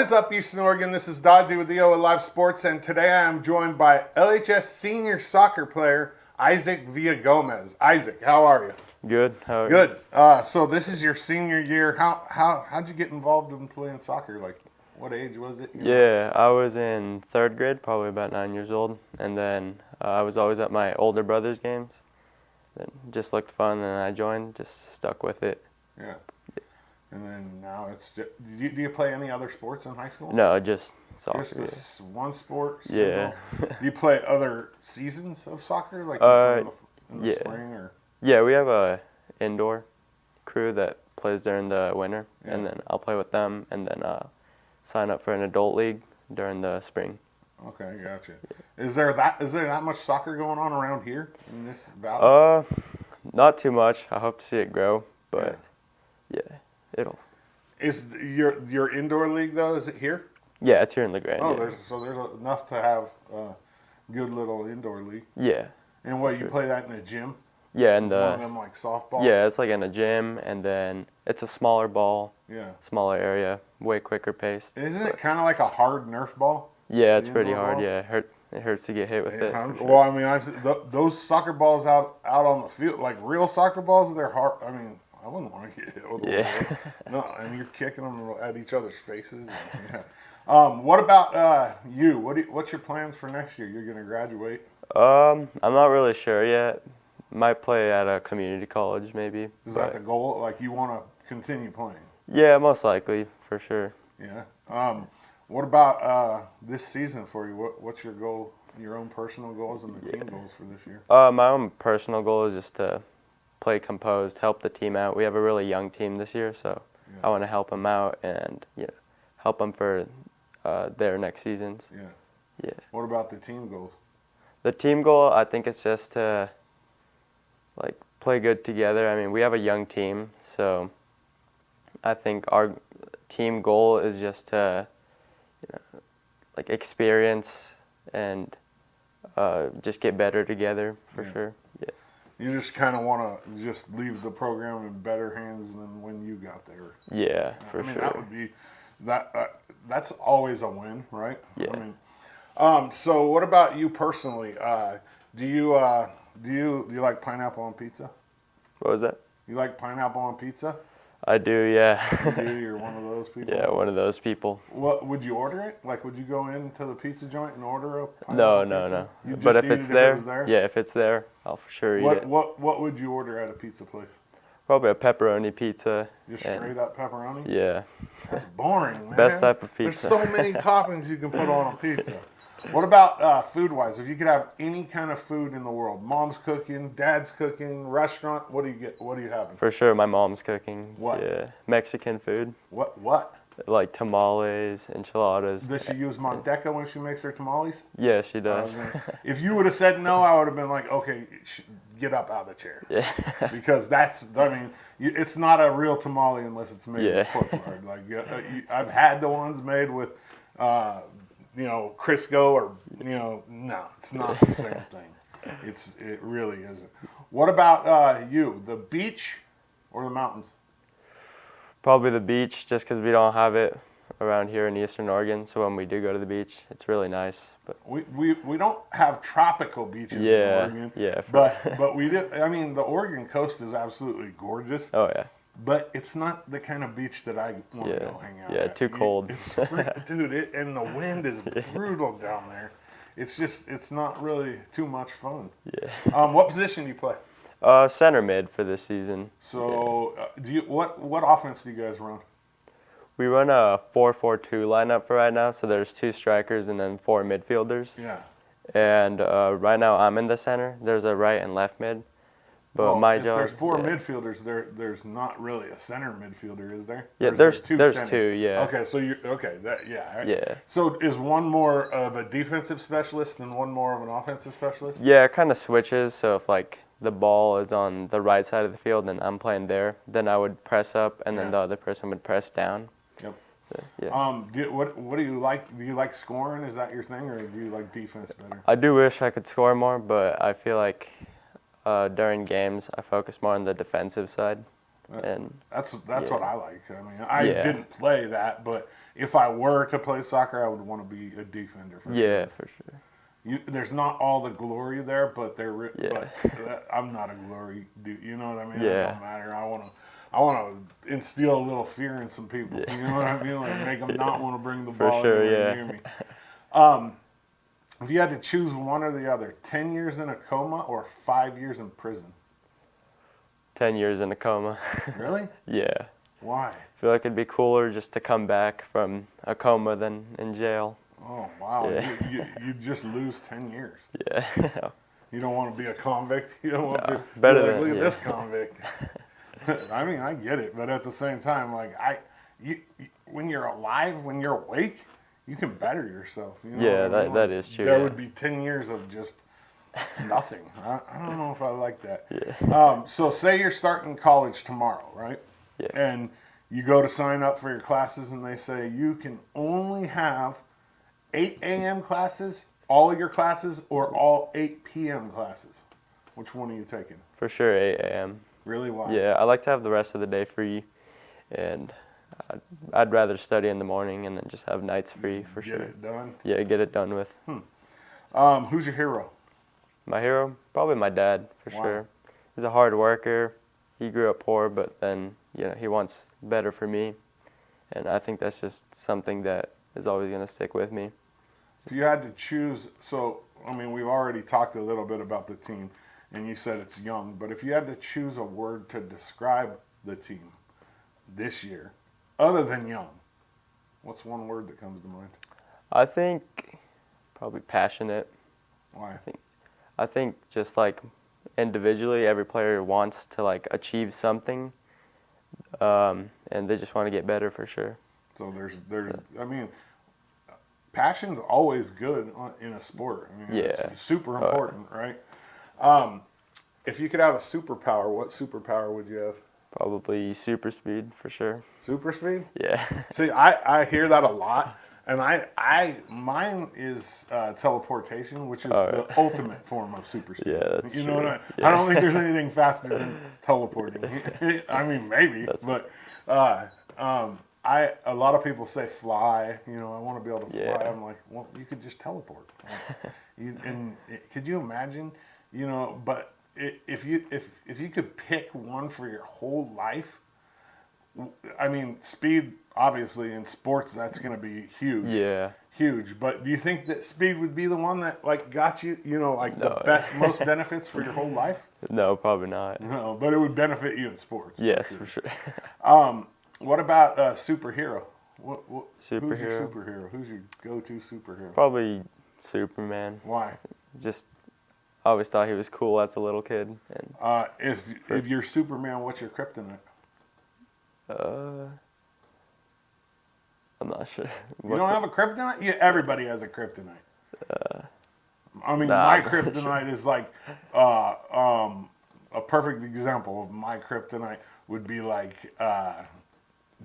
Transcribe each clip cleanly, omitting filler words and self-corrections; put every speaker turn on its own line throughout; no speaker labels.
is up, Eastern Oregon? This is Dodgy with EOAlive Sports, and today I am joined by LHS senior soccer player Isaac Villagomez. Isaac, how are you?
Good. How are you?
Good. So this is your senior year. How'd you get involved in playing soccer? Like, what age was it?
Yeah, I was in 3rd grade, probably about 9 years old, and then I was always at my older brother's games. Then just looked fun, and I joined. Just stuck with it.
Yeah. And then now it's just, do you play any other sports in high school?
No, just soccer.
Just this one sport?
Yeah.
Do you play other seasons of soccer, like in the spring? Or?
Yeah, we have a indoor crew that plays during the winter, and then I'll play with them, and then sign up for an adult league during the spring.
Okay, gotcha. Is there that much soccer going on around here in this valley?
Not too much. I hope to see it grow, but yeah. It'll.
Is your indoor league though? Is it here?
Yeah, it's here in the Grand.
Oh,
yeah.
there's enough to have a good little indoor league.
Yeah.
And what you play that in a gym?
Yeah, and
one of them like softball.
Yeah, it's like in a gym, and then it's a smaller ball.
Yeah.
Smaller area, way quicker paced.
Isn't it kind of like a hard Nerf ball?
Yeah, it's pretty hard. Ball? Yeah, it hurts to get hit with it.
Sure. Well, I mean, those soccer balls out on the field, like real soccer balls, they're hard. I mean, I wouldn't want to get hit with them. No, and you're kicking them at each other's faces. What about you? What's your plans for next year? You're going to graduate?
I'm not really sure yet. Might play at a community college, maybe.
Is that the goal? Like, you want to continue playing?
Yeah, most likely, for sure.
Yeah. What about this season for you? What's your goal, your own personal goals and the team goals for this year?
My own personal goal is just to play composed, help the team out. We have a really young team this year, so I want to help them out and help them for their next seasons. Yeah.
What about the team goals?
The team goal, I think it's just to play good together. I mean, we have a young team, so I think our team goal is just to experience and just get better together for sure. Yeah.
You just kind of want to just leave the program in better hands than when you got there.
Yeah, for sure.
That would be that's always a win, right?
Yeah.
I mean, so what about you personally? Do you like pineapple on pizza?
What was that?
You like pineapple on pizza?
I do, yeah.
You do? You're one of those people?
Yeah, one of those people.
What would you order it? Like, would you go into the pizza joint and order a pineapple
No.
You
but
just
if it's
it
there,
if it was there,
yeah, if it's there, I'll for sure eat it.
What would you order at a pizza place?
Probably a pepperoni pizza.
Just straight up pepperoni?
Yeah.
That's boring, man.
Best type of pizza.
There's so many toppings you can put on a pizza. What about food-wise? If you could have any kind of food in the world, mom's cooking, dad's cooking, restaurant, what do you get? What do you have?
For sure, my mom's cooking.
What?
Yeah, Mexican food.
What?
Like tamales, enchiladas.
Does she use manteca when she makes her tamales?
Yeah, she does.
If you would have said no, I would have been like, okay, get up out of the chair.
Yeah.
Because it's not a real tamale unless it's made with pork lard. Like I've had the ones made with, Crisco or no, it's not the same thing. It really isn't. What about you? The beach or the mountains?
Probably the beach, just because we don't have it around here in Eastern Oregon. So when we do go to the beach, it's really nice. But
we don't have tropical beaches in Oregon.
Yeah.
But we do. I mean, the Oregon coast is absolutely gorgeous.
Oh yeah.
But it's not the kind of beach that I want to go hang out at.
Yeah, too cold.
It's and the wind is brutal down there. It's not really too much fun.
Yeah.
What position do you play?
Center mid for this season.
So, what offense do you guys run?
We run a 4-4-2 lineup for right now. So there's 2 strikers and then 4 midfielders.
Yeah.
And right now I'm in the center. There's a right and left mid. But my job.
If there's 4 midfielders, there's not really a center midfielder, is there?
Yeah, there's 2. Yeah.
Okay, so
Yeah.
So is one more of a defensive specialist and one more of an offensive specialist?
Yeah, it kind of switches. So if the ball is on the right side of the field and I'm playing there, then I would press up and then the other person would press down.
Yep.
So, yeah.
What do you like? Do you like scoring? Is that your thing, or do you like defense better?
I do wish I could score more, but I feel like during games I focus more on the defensive side. And
that's what I like. I mean, I didn't play that, but if I were to play soccer, I would want to be a defender. For sure.
For sure.
There's not all the glory there, but I'm not a glory dude. You know what I mean? It don't matter. I want to instill a little fear in some people. You know what I mean? Like make them not want to bring the ball near me. If you had to choose one or the other, 10 years in a coma or 5 years in prison?
10 years in a coma.
Really?
Yeah.
Why?
I feel like it'd be cooler just to come back from a coma than in jail.
Oh, wow.
Yeah.
You just lose 10 years.
Yeah.
You don't want to be a convict. You don't want to be
better
like,
than,
look at this convict. I mean, I get it, but at the same time, like when you're alive, when you're awake, you can better yourself. You know what I mean?
that is true.
There would be 10 years of just nothing. I don't know if I like that.
Yeah.
So say you're starting college tomorrow, right?
Yeah.
And you go to sign up for your classes, and they say you can only have 8 a.m. classes, all of your classes, or all 8 p.m. classes. Which one are you taking?
For sure, 8 a.m.
Really? Why?
Yeah, I like to have the rest of the day free, and I'd rather study in the morning and then just have nights free for sure.
Get it done?
Yeah, get it done with.
Who's your hero?
My hero? Probably my dad, for sure. He's a hard worker. He grew up poor, but then, he wants better for me. And I think that's just something that is always going to stick with me.
If you had to choose, we've already talked a little bit about the team, and you said it's young, but if you had to choose a word to describe the team this year, other than young, what's one word that comes to mind?
I think probably passionate.
Why?
I think just like individually, every player wants to like achieve something, and they just want to get better for sure.
So passion's always good in a sport. It's super important, right? If you could have a superpower, what superpower would you have?
Probably super speed for sure.
Super speed?
Yeah.
See, I hear that a lot, and mine is teleportation, which is the ultimate form of super speed.
Yeah, that's
you
true.
know what I don't think there's anything faster than teleporting. I mean, maybe, but a lot of people say fly. I want to be able to fly. I'm like, well, you could just teleport. Could you imagine? But if you could pick one for your whole life, I mean, speed obviously in sports that's going to be huge.
Yeah.
Huge. But do you think that speed would be the one that like got you? Most benefits for your whole life?
No, probably not.
No, but it would benefit you in sports.
Yes, for sure.
What about superhero?
Superhero?
Who's your superhero? Who's your go-to superhero?
Probably Superman.
Why?
Just I always thought he was cool as a little kid. And
if you're Superman, what's your kryptonite?
I'm not sure.
You don't have a kryptonite? Yeah, everybody has a kryptonite. My kryptonite is like a perfect example of my kryptonite would be like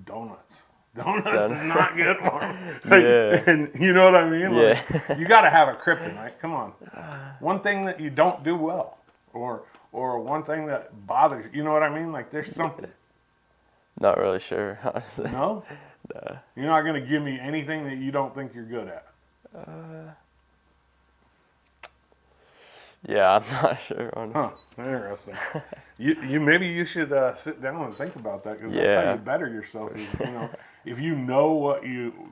donuts. Donuts is not good for me. And you know what I mean? Like, you got to have a kryptonite. Come on. One thing that you don't do well, or one thing that bothers you. You know what I mean? Like there's something.
Not really sure, honestly.
No?
Nah.
You're not going to give me anything that you don't think you're good at.
Yeah, I'm not sure.
Huh? Interesting. Maybe you should sit down and think about that, because that's how you better yourself. Is, if you know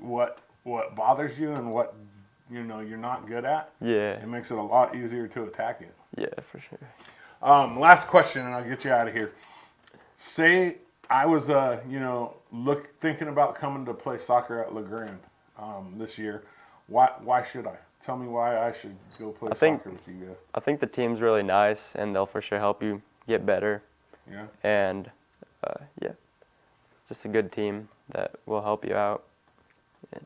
what bothers you and what you're not good at. It makes it a lot easier to attack it.
Yeah, for sure.
Last question, and I'll get you out of here. Say I was thinking about coming to play soccer at LeGrand this year. Why should I? Tell me why I should go play soccer with you guys.
I think the team's really nice, and they'll for sure help you get better.
Yeah.
And, just a good team that will help you out. And,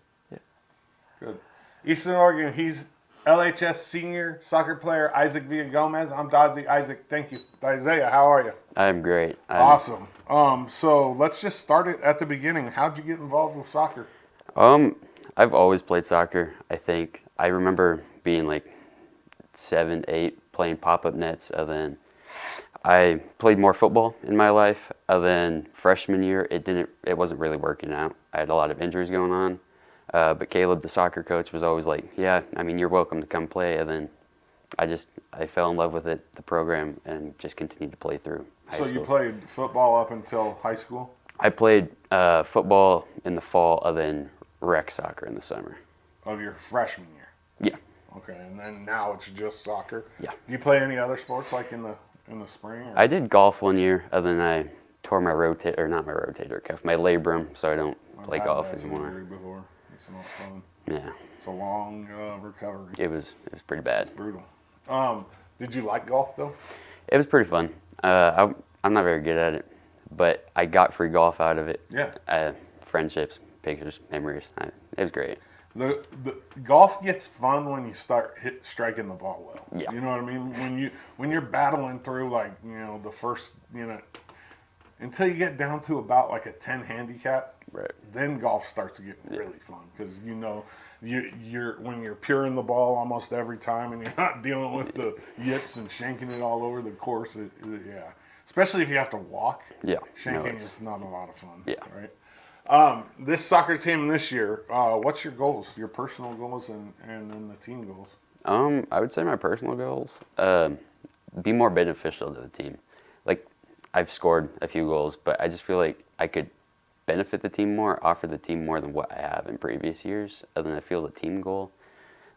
Good. Eastern Oregon, he's LHS senior soccer player Isaac Villagomez. I'm Dodzy. Isaac, thank you. Isaiah, how are you?
I'm great.
Awesome. So let's just start it at the beginning. How'd you get involved with soccer?
I've always played soccer, I think. I remember being like 7, 8, playing pop-up nets, and then I played more football in my life. Then freshman year, it wasn't really working out. I had a lot of injuries going on. But Caleb, the soccer coach, was always like, yeah, I mean, you're welcome to come play. And then I fell in love with it, the program, and just continued to play through high school.
So you played football up until high school?
I played football in the fall, and then rec soccer in the summer.
Of your freshman year?
Yeah.
Okay, and then now it's just soccer?
Yeah.
Do you play any other sports like in the spring? Or?
I did golf one year, and then I tore my rotator cuff, my labrum, so I don't play golf anymore.
Before. It's not fun.
Yeah.
It's a long recovery.
It was pretty bad.
It's brutal. Did you like golf though?
It was pretty fun. I'm not very good at it, but I got free golf out of it.
Yeah.
Friendships, pictures, memories. It was great.
The golf gets fun when you start striking the ball well.
Yeah.
You know what I mean? When you're battling through the first until you get down to about like a 10 handicap.
Right.
Then golf starts to get really fun because you're when you're puring the ball almost every time and you're not dealing with the yips and shanking it all over the course. Yeah. Especially if you have to walk.
Yeah.
Shanking is not a lot of fun.
Yeah.
Right. This soccer team this year, what's your goals? Your personal goals and then the team goals?
I would say my personal goals, be more beneficial to the team. Like, I've scored a few goals, but I just feel like I could benefit the team more, offer the team more than what I have in previous years. And then I feel the team goal.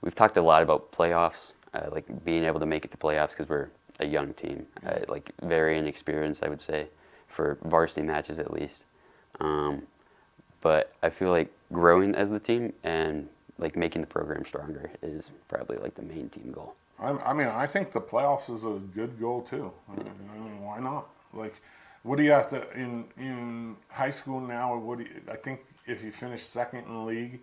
We've talked a lot about playoffs, like being able to make it to playoffs because we're a young team, like very inexperienced, I would say, for varsity matches at least. But I feel like growing as the team and like making the program stronger is probably like the main team goal.
I mean, I think the playoffs is a good goal too. I mean, why not? Like, what do you have to in high school now? I think if you finish second in the league,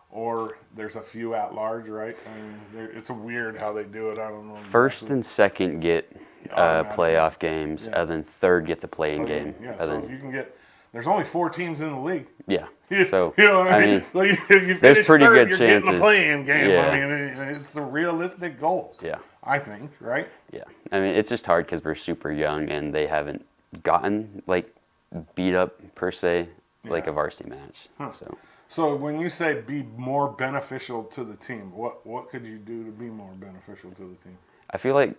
or there's a few at large, right? I mean, it's a weird how they do it. I don't know.
First and second get playoff games, and then third gets a play-in game.
Yeah. So if you can get, there's only 4 teams in the league.
Yeah.
So you know what I mean? Like, you
there's pretty
third,
good
you're
chances.
Getting a play-in game.
Yeah.
I mean, it's a realistic goal.
Yeah.
I think, right?
Yeah. I mean, it's just hard because we're super young and they haven't gotten like beat up per se like a varsity match.
Huh.
So
So when you say be more beneficial to the team, what could you do to be more beneficial to the team?
I feel like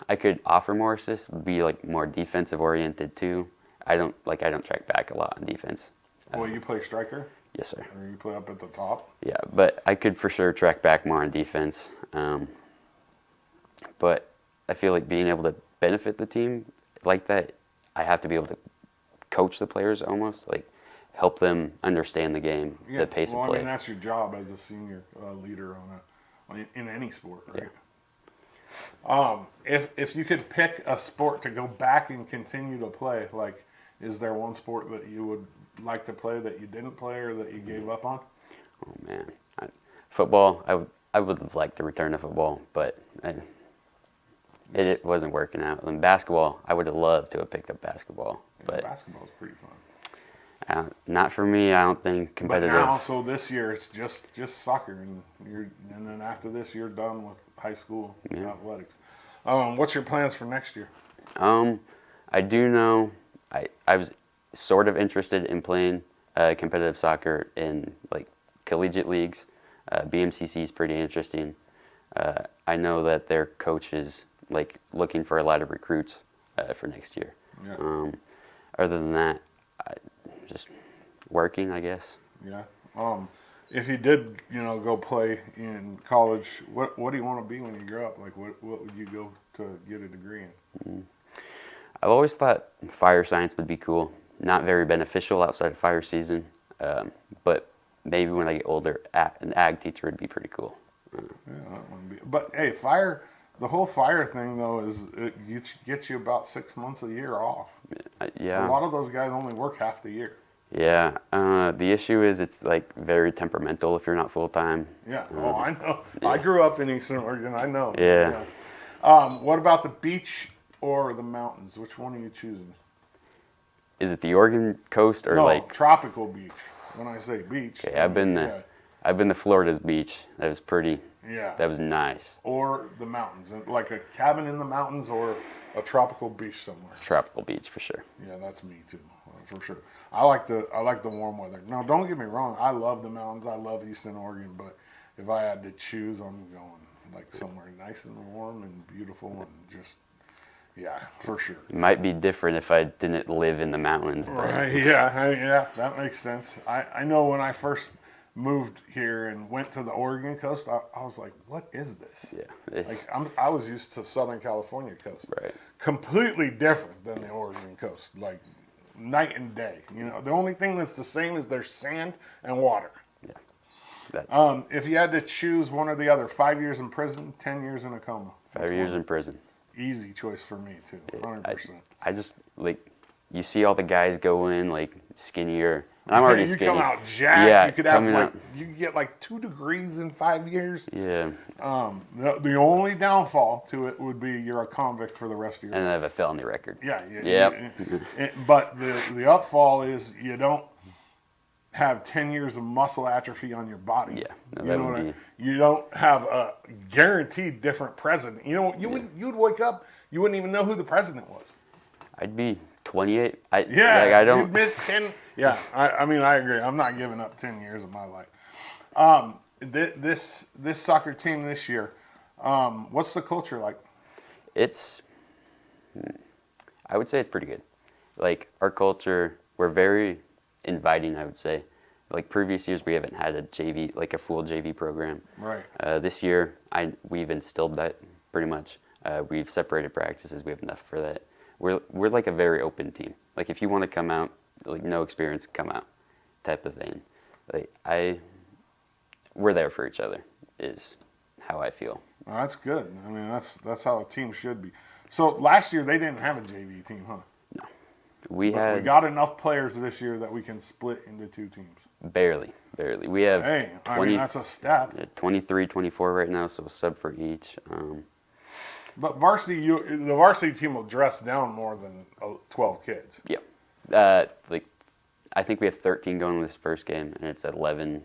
I could offer more assists, be like more defensive oriented too. I don't track back a lot on defense.
Well, you play striker?
Yes, sir.
Or you play up at the top?
Yeah, but I could for sure track back more on defense. But I feel like being able to benefit the team like that, I have to be able to coach the players almost, like help them understand the game, the pace of play.
I mean, that's your job as a senior leader in any sport, right? Yeah. If you could pick a sport to go back and continue to play, like, is there one sport that you would like to play that you didn't play or that you gave up on?
Oh man, football. I would have liked to return to football, but it wasn't working out. And basketball, I would have loved to have picked up basketball, but
basketball is pretty fun.
Not for me. I don't think competitive.
But now, so this year it's just soccer, and then after this you're done with high school athletics. What's your plans for next year?
I do know I was sort of interested in playing competitive soccer in like collegiate leagues. BMCC is pretty interesting. I know that their coach is like looking for a lot of recruits for next year. Yeah. Other than that, just working, I guess.
Yeah. If you did, go play in college, what do you want to be when you grow up? Like, what would you go to get a degree in?
I've always thought fire science would be cool. Not very beneficial outside of fire season, but maybe when I get older, an ag teacher would be pretty cool.
Yeah, that would be. But hey, the whole fire thing though is it gets you about 6 months a year off.
Yeah.
A lot of those guys only work half the year.
Yeah. The issue is it's like very temperamental if you're not full time.
Yeah. I know. Yeah. I grew up in Eastern Oregon. I know.
Yeah.
What about the beach or the mountains? Which one are you choosing?
Is it the Oregon coast or like
tropical beach? When I say beach,
okay, I've been there. I've been to Florida's beach. That was pretty.
Yeah.
That was nice.
Or the mountains, like a cabin in the mountains or a tropical beach somewhere.
Tropical beach for sure.
Yeah, that's me too, for sure. I like the warm weather. Now, don't get me wrong. I love the mountains. I love Eastern Oregon, but if I had to choose, I'm going like somewhere nice and warm and beautiful and just, yeah, for sure.
It might be different if I didn't live in the mountains. But.
Right? Yeah, that makes sense. I know when I first moved here and went to the Oregon coast, I was like, what is this?
Yeah.
Like I was used to Southern California coast.
Right.
Completely different than the Oregon coast. Like night and day. You know, the only thing that's the same is there's sand and water.
Yeah. That's
If you had to choose one or the other, 5 years in prison, 10 years in a coma.
5 years in prison.
Easy choice for me too. 100%.
I just like you see all the guys go in like skinnier. And I'm already
you
skinny.
come out jacked.
Yeah,
you could have
coming
like
out.
you could get like 2 degrees in 5 years.
Yeah.
The only downfall to it would be you're a convict for the rest of your
And
life.
I have a felony record.
Yeah.
Yep.
But the upfall is you don't have 10 years of muscle atrophy on your body.
Yeah, no,
you
that
know
would
what
be-
You don't have a guaranteed different president. You know, you'd wake up, you wouldn't even know who the president was.
I'd be 28. I
You'd miss 10. Yeah, I mean, I agree. I'm not giving up 10 years of my life. This soccer team this year, what's the culture like?
I would say it's pretty good. Like our culture, we're very inviting, I would say. Like previous years, we haven't had a JV, like a full JV program.
Right.
This year, we've instilled that pretty much. We've separated practices. We have enough for that. We're like a very open team. Like if you want to come out, like no experience, come out, type of thing. Like we're there for each other. Is how I feel.
Well, that's good. I mean, that's how a team should be. So last year they didn't have a JV team, huh?
No, we
got enough players this year that we can split into 2 teams.
barely. We have
Hey, I mean that's a step.
23, 24 right now, so a sub for each.
But the varsity team will dress down more than 12 kids.
Yeah. Like I think we have 13 going to this first game, and it's at 11.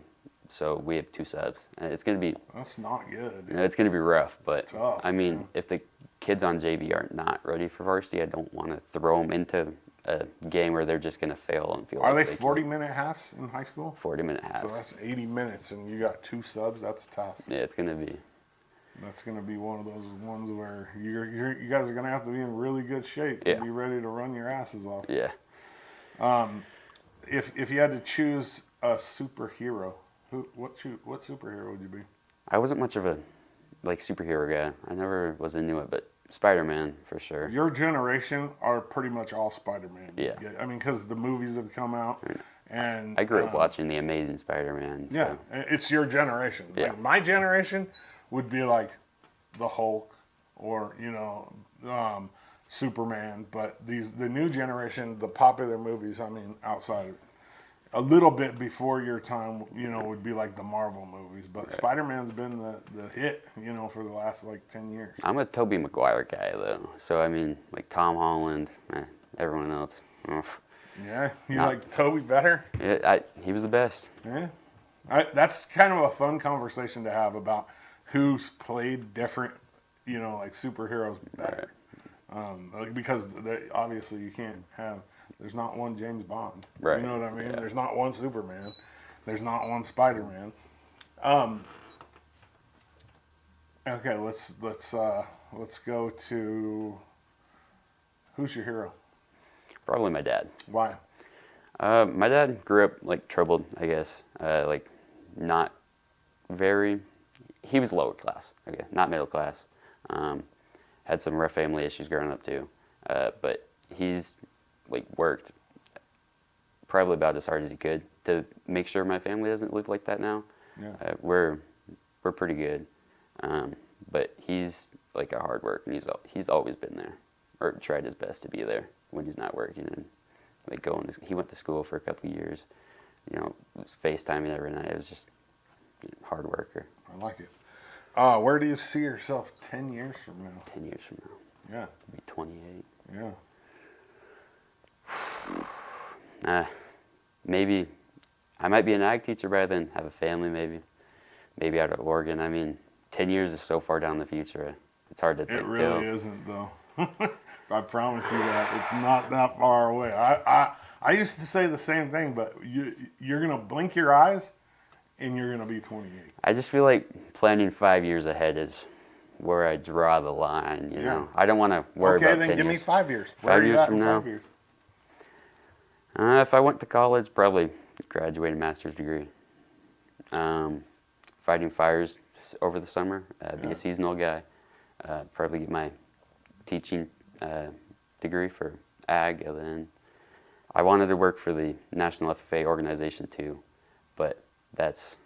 So we have 2 subs. And it's going to be.
That's not good.
It's going to be rough, but
It's tough,
I mean, if the kids on JV are not ready for varsity, I don't want to throw them into a game where they're just going to fail and feel.
Are
like
they 40-minute halves in high school?
40-minute halves.
So that's 80 minutes, and you got 2 subs. That's tough.
Yeah, it's going to be.
That's going to be one of those ones where you guys are going to have to be in really good shape
Yeah.
to be ready to run your asses off.
Yeah.
If you had to choose a superhero, what superhero would you be?
I wasn't much of a superhero guy. I never was into it, but Spider-Man for sure.
Your generation are pretty much all Spider-Man.
Yeah.
I mean, because the movies have come out, and
I grew up watching The Amazing Spider-Man. So.
Yeah, it's your generation.
Yeah.
Like my generation would be like the Hulk or Superman, but the new generation, the popular movies. I mean, outside a little bit before your time, would be like the Marvel movies. But right. Spider-Man's been the hit, for the last like 10 years.
I'm a Tobey Maguire guy though, so I mean, like Tom Holland, everyone else.
Yeah, you like Tobey better?
Yeah, he was the best.
Yeah, that's kind of a fun conversation to have about who's played different, like superheroes better. Right. Because obviously you can't have. There's not one James Bond.
Right.
You know what I mean?
Yeah.
There's not one Superman. There's not one Spider-Man. Okay, let's go to who's your hero?
Probably my dad.
Why?
My dad grew up like troubled, I guess. Like not very. He was lower class. Okay, not middle class. Had some rough family issues growing up too. But he's worked probably about as hard as he could to make sure my family doesn't live like that now.
Yeah.
We're pretty good, but he's like a hard worker, and he's always been there, or tried his best to be there when he's not working, and he went to school for a couple of years, was FaceTiming every night. It was just hard worker.
I like it. Where do you see yourself 10 years from now?
10 years from now.
Yeah.
I'll be 28.
Yeah.
Maybe I might be an ag teacher by then, have a family maybe. maybe out of Oregon. I mean, 10 years is so far down the future. It's hard to think.
It really isn't, though. I promise you that. It's not that far away. I used to say the same thing, but you're going to blink your eyes, and you're going to be 28.
I just feel like planning 5 years ahead is where I draw the line, you know. I don't want to worry about 10 years.
Okay, then give me 5 years.
5 years from now?
5 years?
If I went to college, probably graduate a master's degree. Fighting fires over the summer, be a seasonal guy. Probably get my teaching degree for ag, and then I wanted to work for the National FFA organization too, but it's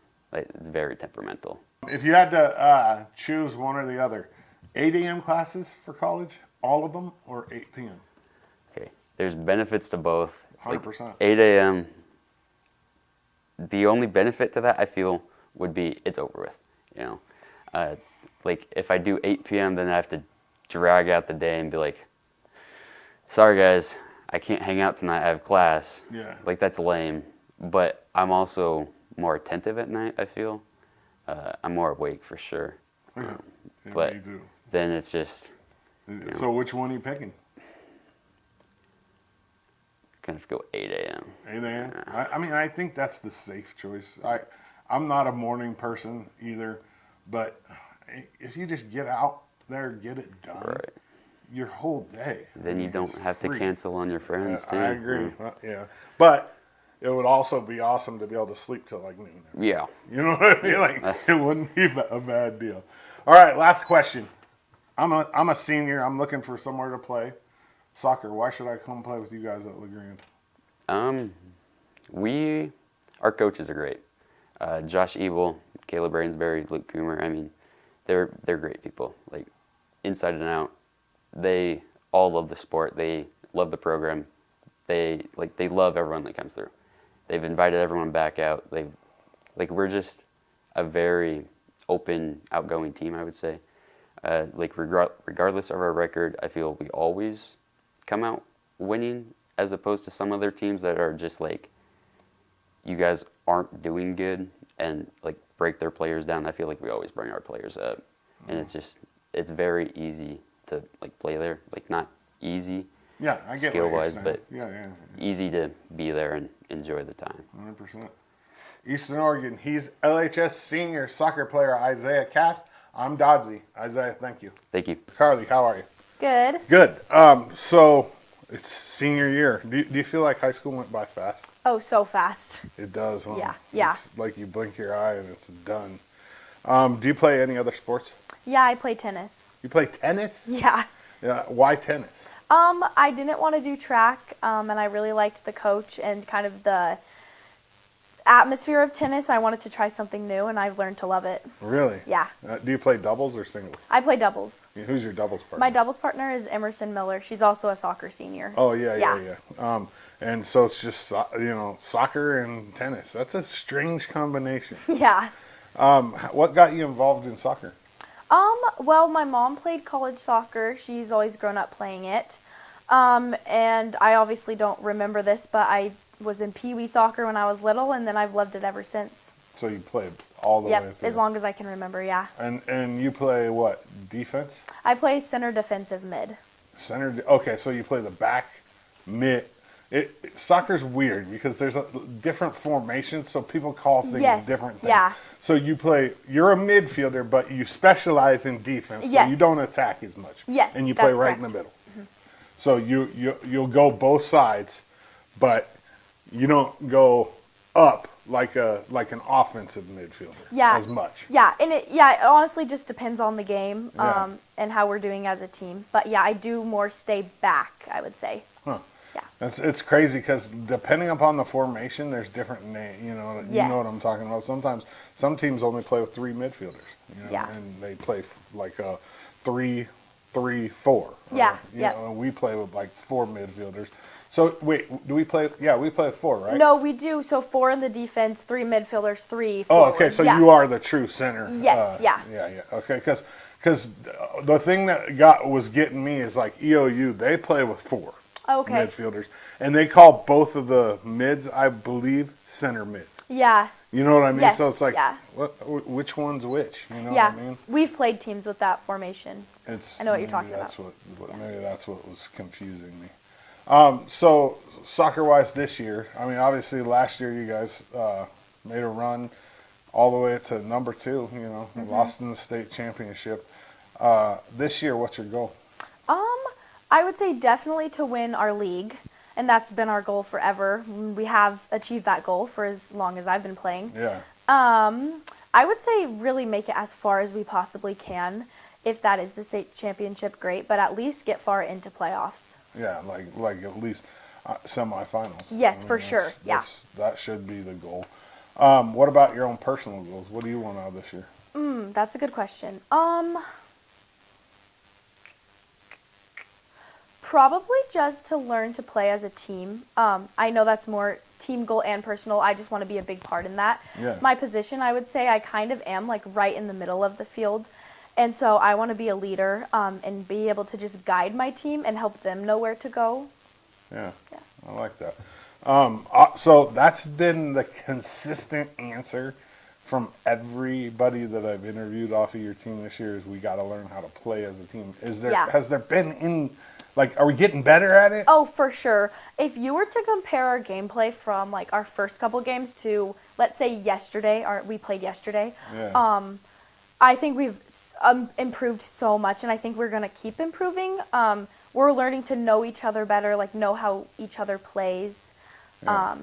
very temperamental.
If you had to choose one or the other, 8 a.m. classes for college, all of them, or 8 p.m.?
Okay, there's benefits to both.
100%.
Like 8 a.m., the only benefit to that, I feel, would be it's over with, you know. Like, if I do 8 p.m., then I have to drag out the day and be like, sorry, guys, I can't hang out tonight. I have class.
Yeah.
Like, that's lame. But I'm also more attentive at night, I feel. I'm more awake for sure.
Yeah,
but
me too.
then it's just...
So which one are you picking?
Gonna go 8 a.m.
8 a.m.? I mean, I think that's the safe choice. I'm not a morning person either, but if you just get out there, get it done,
Right.
your whole day.
Then you don't have to cancel on your friends, too.
I agree. Yeah. But it would also be awesome to be able to sleep till like noon.
Yeah.
You know what I mean? Like, it wouldn't be a bad deal. All right, last question. I'm a senior. I'm looking for somewhere to play soccer. Why should I come play with you guys at LaGrande?
Our coaches are great. Josh Ebel, Caleb Rainsbury, Luke Coomer. I mean, they're great people. Like, inside and out, they all love the sport. They love the program. They love everyone that comes through. They've invited everyone back out. We're just a very open, outgoing team, I would say. Regardless of our record, I feel we always come out winning, as opposed to some other teams that are just like, you guys aren't doing good, and like break their players down. I feel like we always bring our players up, and it's very easy to like play there. Like, not easy,
Yeah, I get
skill-wise,
what
but
you're saying. Yeah.
easy to be there and enjoy the time.
100%. Eastern Oregon. He's LHS senior soccer player Isaiah Kast. I'm Dodsey. Isaiah, thank you.
Thank you.
Karli, how are you?
Good.
Good. So it's senior year. Do you feel like high school went by fast?
Oh, so fast.
It does, huh?
Yeah.
It's like you blink your eye and it's done. Do you play any other sports?
Yeah, I play tennis.
You play tennis?
Yeah.
Yeah. Why tennis?
I didn't want to do track, and I really liked the coach and kind of the atmosphere of tennis. I wanted to try something new, and I've learned to love it.
Really?
Yeah.
Do you play doubles or singles?
I play doubles.
Who's your doubles partner?
My doubles partner is Emersyn Miller. She's also a soccer senior.
Oh, yeah. And so it's just, soccer and tennis. That's a strange combination.
Yeah.
What got you involved in soccer?
Well, my mom played college soccer. She's always grown up playing it. And I obviously don't remember this, but I was in Pee Wee soccer when I was little, and then I've loved it ever since.
So you played all the way through?
As long as I can remember, yeah.
And you play what, defense?
I play center defensive mid.
Center, okay, so you play the back, mid. Soccer's weird because there's different formations, so people call things different things.
Yeah.
So you're a midfielder, but you specialize in defense, so you don't attack as much.
Yes,
and you play
that's
right
correct.
in the middle. Mm-hmm. So you'll go both sides, but you don't go up like an offensive midfielder as much.
Yeah, and it honestly just depends on the game and how we're doing as a team. But yeah, I do more stay back, I would say.
Huh.
Yeah.
It's crazy because depending upon the formation, there's different names. You know what I'm talking about. Sometimes some teams only play with 3 midfielders. And they play like a 3-3-4.
Yeah.
And we play with like 4 midfielders. So wait, do we play? Yeah, we play with 4, right?
No, we do. So 4 in the defense, 3 midfielders, 3 forwards.
Oh, okay. So you are the true center.
Yes. Yeah.
Okay, because the thing that was getting me is like EOU. They play with 4.
Okay.
Midfielders, and they call both of the mids, I believe, center mids.
Yeah.
You know what I mean?
Yes,
So it's like,
yeah.
which one's which? You know
Yeah,
what I mean?
we've played teams with that formation. So I know what you're talking about.
Maybe that's what was confusing me. So soccer-wise this year, I mean, obviously last year you guys made a run all the way to number 2. You know, lost in the state championship. This year, what's your goal?
I would say definitely to win our league, and that's been our goal forever. We have achieved that goal for as long as I've been playing.
Yeah.
I would say really make it as far as we possibly can. If that is the state championship, great, but at least get far into playoffs.
Yeah, like at least semifinals.
Yes, for sure. Yeah.
That should be the goal. What about your own personal goals? What do you want out of this year?
That's a good question. Probably just to learn to play as a team. I know that's more team goal and personal. I just want to be a big part in that.
Yeah.
My position, I would say, I kind of am like right in the middle of the field. And so I want to be a leader and be able to just guide my team and help them know where to go.
Yeah. I like that. So that's been the consistent answer from everybody that I've interviewed off of your team this year is we got to learn how to play as a team. Has there been are we getting better at it?
Oh, for sure. If you were to compare our gameplay from like our first couple games to, let's say, yesterday, we played yesterday, I think we've improved so much, and I think we're going to keep improving. We're learning to know each other better, like know how each other plays.
Yeah.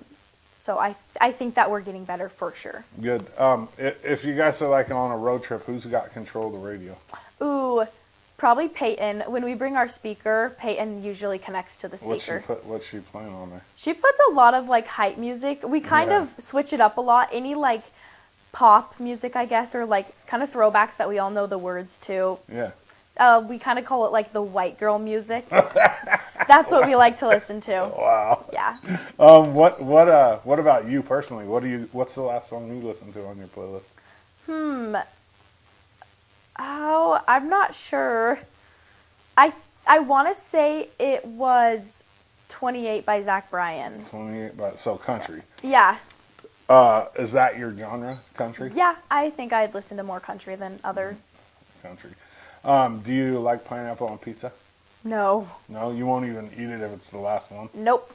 So I think that we're getting better for sure.
Good. If you guys are like on a road trip, who's got control of the radio?
Ooh, probably Peyton. When we bring our speaker, Peyton usually connects to the speaker.
What's she playing on there?
She puts a lot of like hype music. We kind of switch it up a lot. Any like pop music, I guess, or like kind of throwbacks that we all know the words to.
Yeah.
We kind of call it like the white girl music. That's what we like to listen to.
Wow.
Yeah.
What about you personally? What's the last song you listened to on your playlist?
Oh, I'm not sure. I want to say it was 28 by Zach Bryan.
28 so country.
Yeah.
Is that your genre, country?
Yeah, I think I'd listen to more country than other.
Country. Do you like pineapple on pizza?
No.
No, you won't even eat it if it's the last one.
Nope.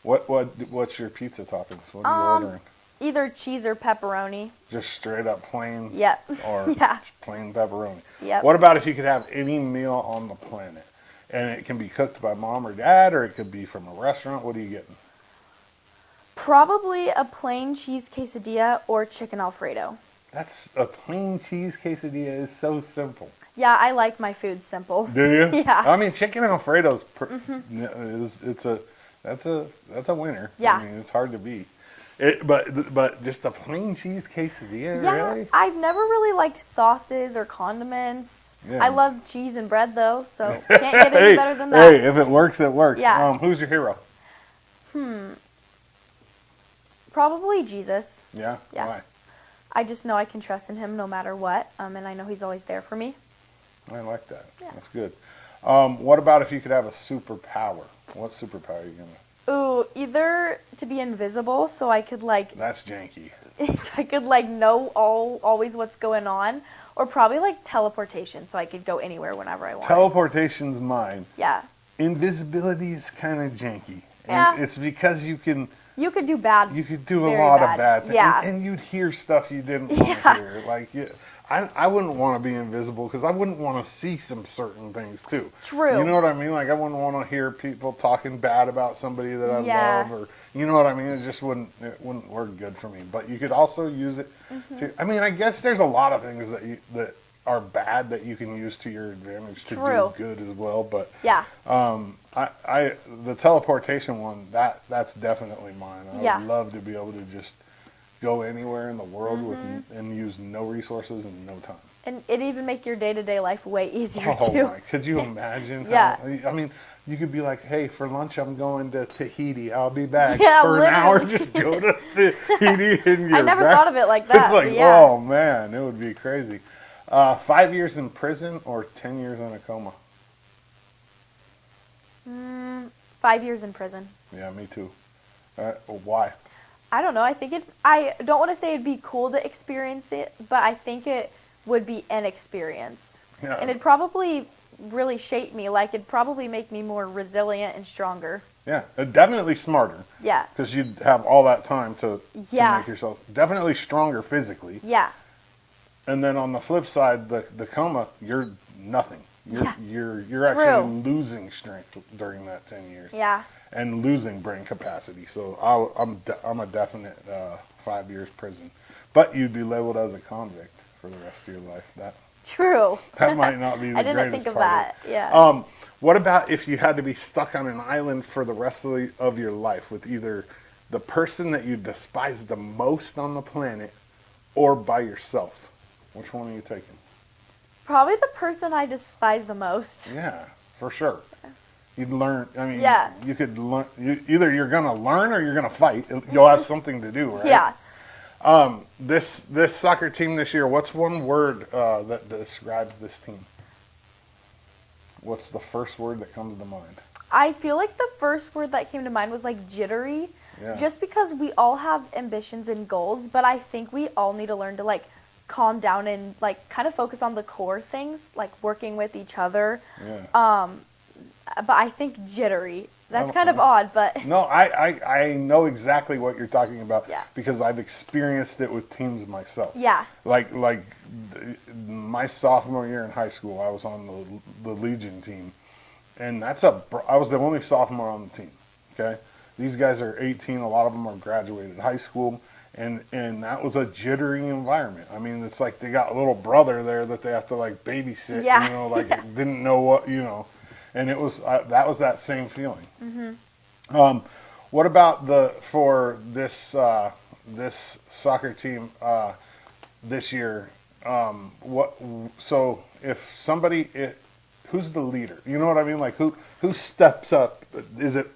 What's your pizza toppings? What are you ordering?
Either cheese or pepperoni.
Just straight up plain.
Yep.
Or plain pepperoni.
Yep.
What about if you could have any meal on the planet, and it can be cooked by mom or dad, or it could be from a restaurant? What are you getting?
Probably a plain cheese quesadilla or chicken Alfredo.
That's a plain cheese quesadilla is so simple.
Yeah, I like my food simple.
Do you?
Yeah.
I mean, chicken Alfredo's that's a winner.
Yeah.
I mean, it's hard to beat. But just a plain cheese quesadilla,
Yeah,
really?
I've never really liked sauces or condiments.
Yeah.
I love cheese and bread though, so can't get any better than that.
Hey, if it works, it works.
Yeah.
Who's your hero?
Probably Jesus.
Yeah?
Yeah.
Why?
I just know I can trust in him no matter what, and I know he's always there for me.
I like that.
Yeah.
That's good. What about if you could have a superpower? What superpower are you going to?
Ooh, either to be invisible so I could
That's janky.
so I could know always what's going on, or probably teleportation so I could go anywhere whenever I want.
Teleportation's mine.
Yeah.
Invisibility is kind of janky. And
Yeah.
it's because you could
do bad.
You could do a
very
lot
bad.
of bad things.
Yeah.
And you'd hear stuff you didn't want to hear. I wouldn't want to be invisible because I wouldn't want to see some certain things too.
True.
You know what I mean? I wouldn't want to hear people talking bad about somebody that I love, or you know what I mean? It just wouldn't work good for me. But you could also use it to. I mean, I guess there's a lot of things that are bad that you can use to your advantage to do good as well. But
Yeah.
the teleportation one, that's definitely mine. I would love to be able to just go anywhere in the world and use no resources and no time.
And it even make your day-to-day life way easier
Oh
too.
my, could you imagine?
Yeah.
I mean, you could be like, hey, for lunch I'm going to Tahiti. I'll be back.
Yeah,
for
literally.
an hour, just go to Tahiti and you're
I never
back.
thought of it like that.
It's like,
but yeah.
oh man, it would be crazy. 5 years in prison or 10 years in a coma?
5 years in prison.
Yeah, me too. Why?
I don't know. I don't want to say it'd be cool to experience it, but I think it would be an experience.
Yeah.
And it'd probably really shape me. Like, it'd probably make me more resilient and stronger.
Yeah, definitely smarter.
Yeah.
Because you'd have all that time to
Yeah.
make yourself definitely stronger physically.
Yeah.
And then on the flip side, the coma, you're nothing.
Yeah.
You're actually losing strength during that 10 years.
Yeah.
And losing brain capacity. So I'm a definite 5 years prison. But you'd be labeled as a convict for the rest of your life.
True.
That might not be the
I didn't
greatest
think of
part
that. Yeah.
What about if you had to be stuck on an island for the rest of your life with either the person that you despise the most on the planet or by yourself? Which one are you taking?
Probably the person I despise the most.
Yeah, for sure. You'd learn. I mean,
Yeah.
you could learn. Either you're going to learn or you're going to fight. You'll have something to do, right?
Yeah.
This soccer team this year, what's one word that describes this team? What's the first word that comes to mind?
I feel like the first word that came to mind was like jittery.
Yeah.
Just because we all have ambitions and goals, but I think we all need to learn to like calm down and like kind of focus on the core things, like working with each other.
Yeah.
But I think jittery. That's kind of odd, but
No, I know exactly what you're talking about.
Yeah.
Because I've experienced it with teams myself.
yeah.
Like my sophomore year in high school, I was on the Legion team, and I was the only sophomore on the team. Okay, these guys are 18. A lot of them are graduated high school, and that was a jittery environment. I mean, it's like they got a little brother there that they have to like babysit.
Yeah.
You know, like didn't know what and it was that same feeling. Mm-hmm. What about for this soccer team this year? So if somebody, who's the leader? You know what I mean? Like who steps up?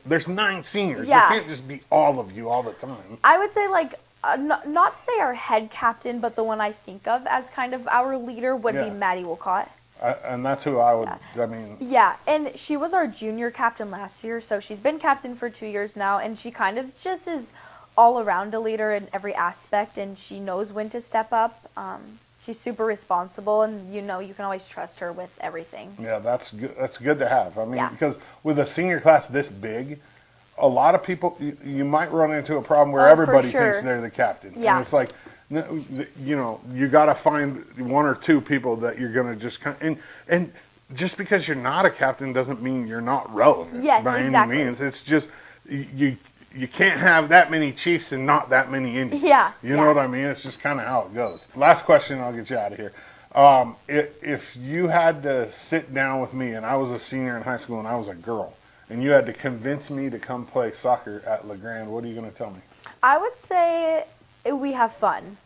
There's 9 seniors.
Yeah.
It can't just be all of you all the time.
I would say like not to say our head captain, but the one I think of as kind of our leader would
Yeah.
be Mattie Wolcott.
And that's who I would. I mean.
Yeah, and she was our junior captain last year, so she's been captain for 2 years now, and she kind of just is all around a leader in every aspect, and she knows when to step up. She's super responsible, and you can always trust her with everything.
Yeah, that's good. That's good to have. I mean,
Yeah.
because with a senior class this big, a lot of people you might run into a problem where
Oh, for
everybody
sure.
thinks they're the captain.
Yeah.
And it's like, you got to find 1 or 2 people that you're going to just and just because you're not a captain doesn't mean you're not relevant.
Yes,
by
exactly.
any means. It's just you can't have that many Chiefs and not that many Indians.
Yeah,
You know
yeah.
what I mean? It's just kind of how it goes. Last question, I'll get you out of here. If you had to sit down with me and I was a senior in high school and I was a girl and you had to convince me to come play soccer at LeGrand, what are you going to tell me?
I would say we have fun.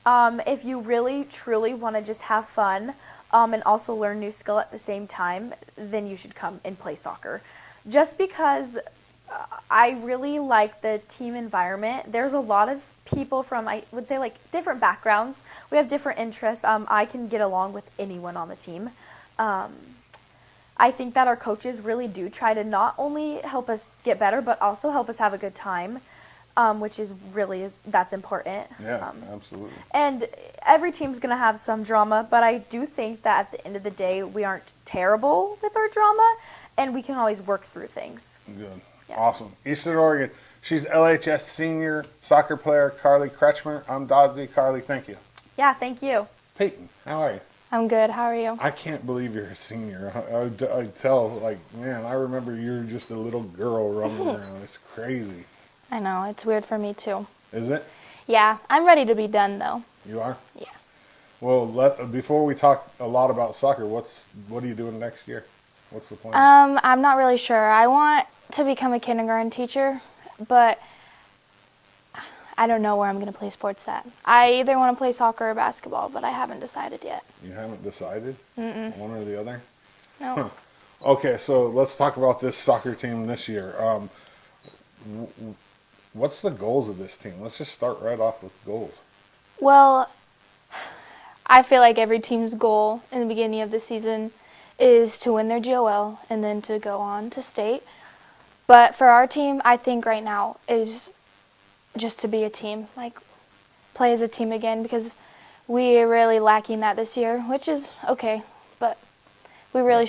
If you really, truly want to just have fun and also learn new skill at the same time, then you should come and play soccer. Just because I really like the team environment. There's a lot of people from, I would say, like different backgrounds. We have different interests. I can get along with anyone on the team. I think that our coaches really do try to not only help us get better, but also help us have a good time, which that's important.
Yeah, absolutely.
And every team's going to have some drama, but I do think that at the end of the day, we aren't terrible with our drama, and we can always work through things.
Good.
Yeah.
Awesome. Eastern Oregon. She's LHS senior soccer player Karli Kretschmer. I'm Dodsley. Karli, thank you.
Yeah, thank you.
Peyton, how are you?
I'm good. How are you?
I can't believe you're a senior. I tell, like, man, I remember you were just a little girl running around. It's crazy.
I know. It's weird for me, too.
Is it?
Yeah. I'm ready to be done, though.
You are?
Yeah.
Well, before we talk a lot about soccer, what are you doing next year? What's the plan?
I'm not really sure. I want to become a kindergarten teacher, but I don't know where I'm going to play sports at. I either want to play soccer or basketball, but I haven't decided yet.
You haven't decided? Mm-mm. One or the other?
No.
Huh. Okay, so let's talk about this soccer team this year. What's the goals of this team? Let's just start right off with goals.
Well, I feel like every team's goal in the beginning of the season is to win their GOL and then to go on to state. But for our team, I think right now is just to be a team, like play as a team again, because we are really lacking that this year, which is okay, but we really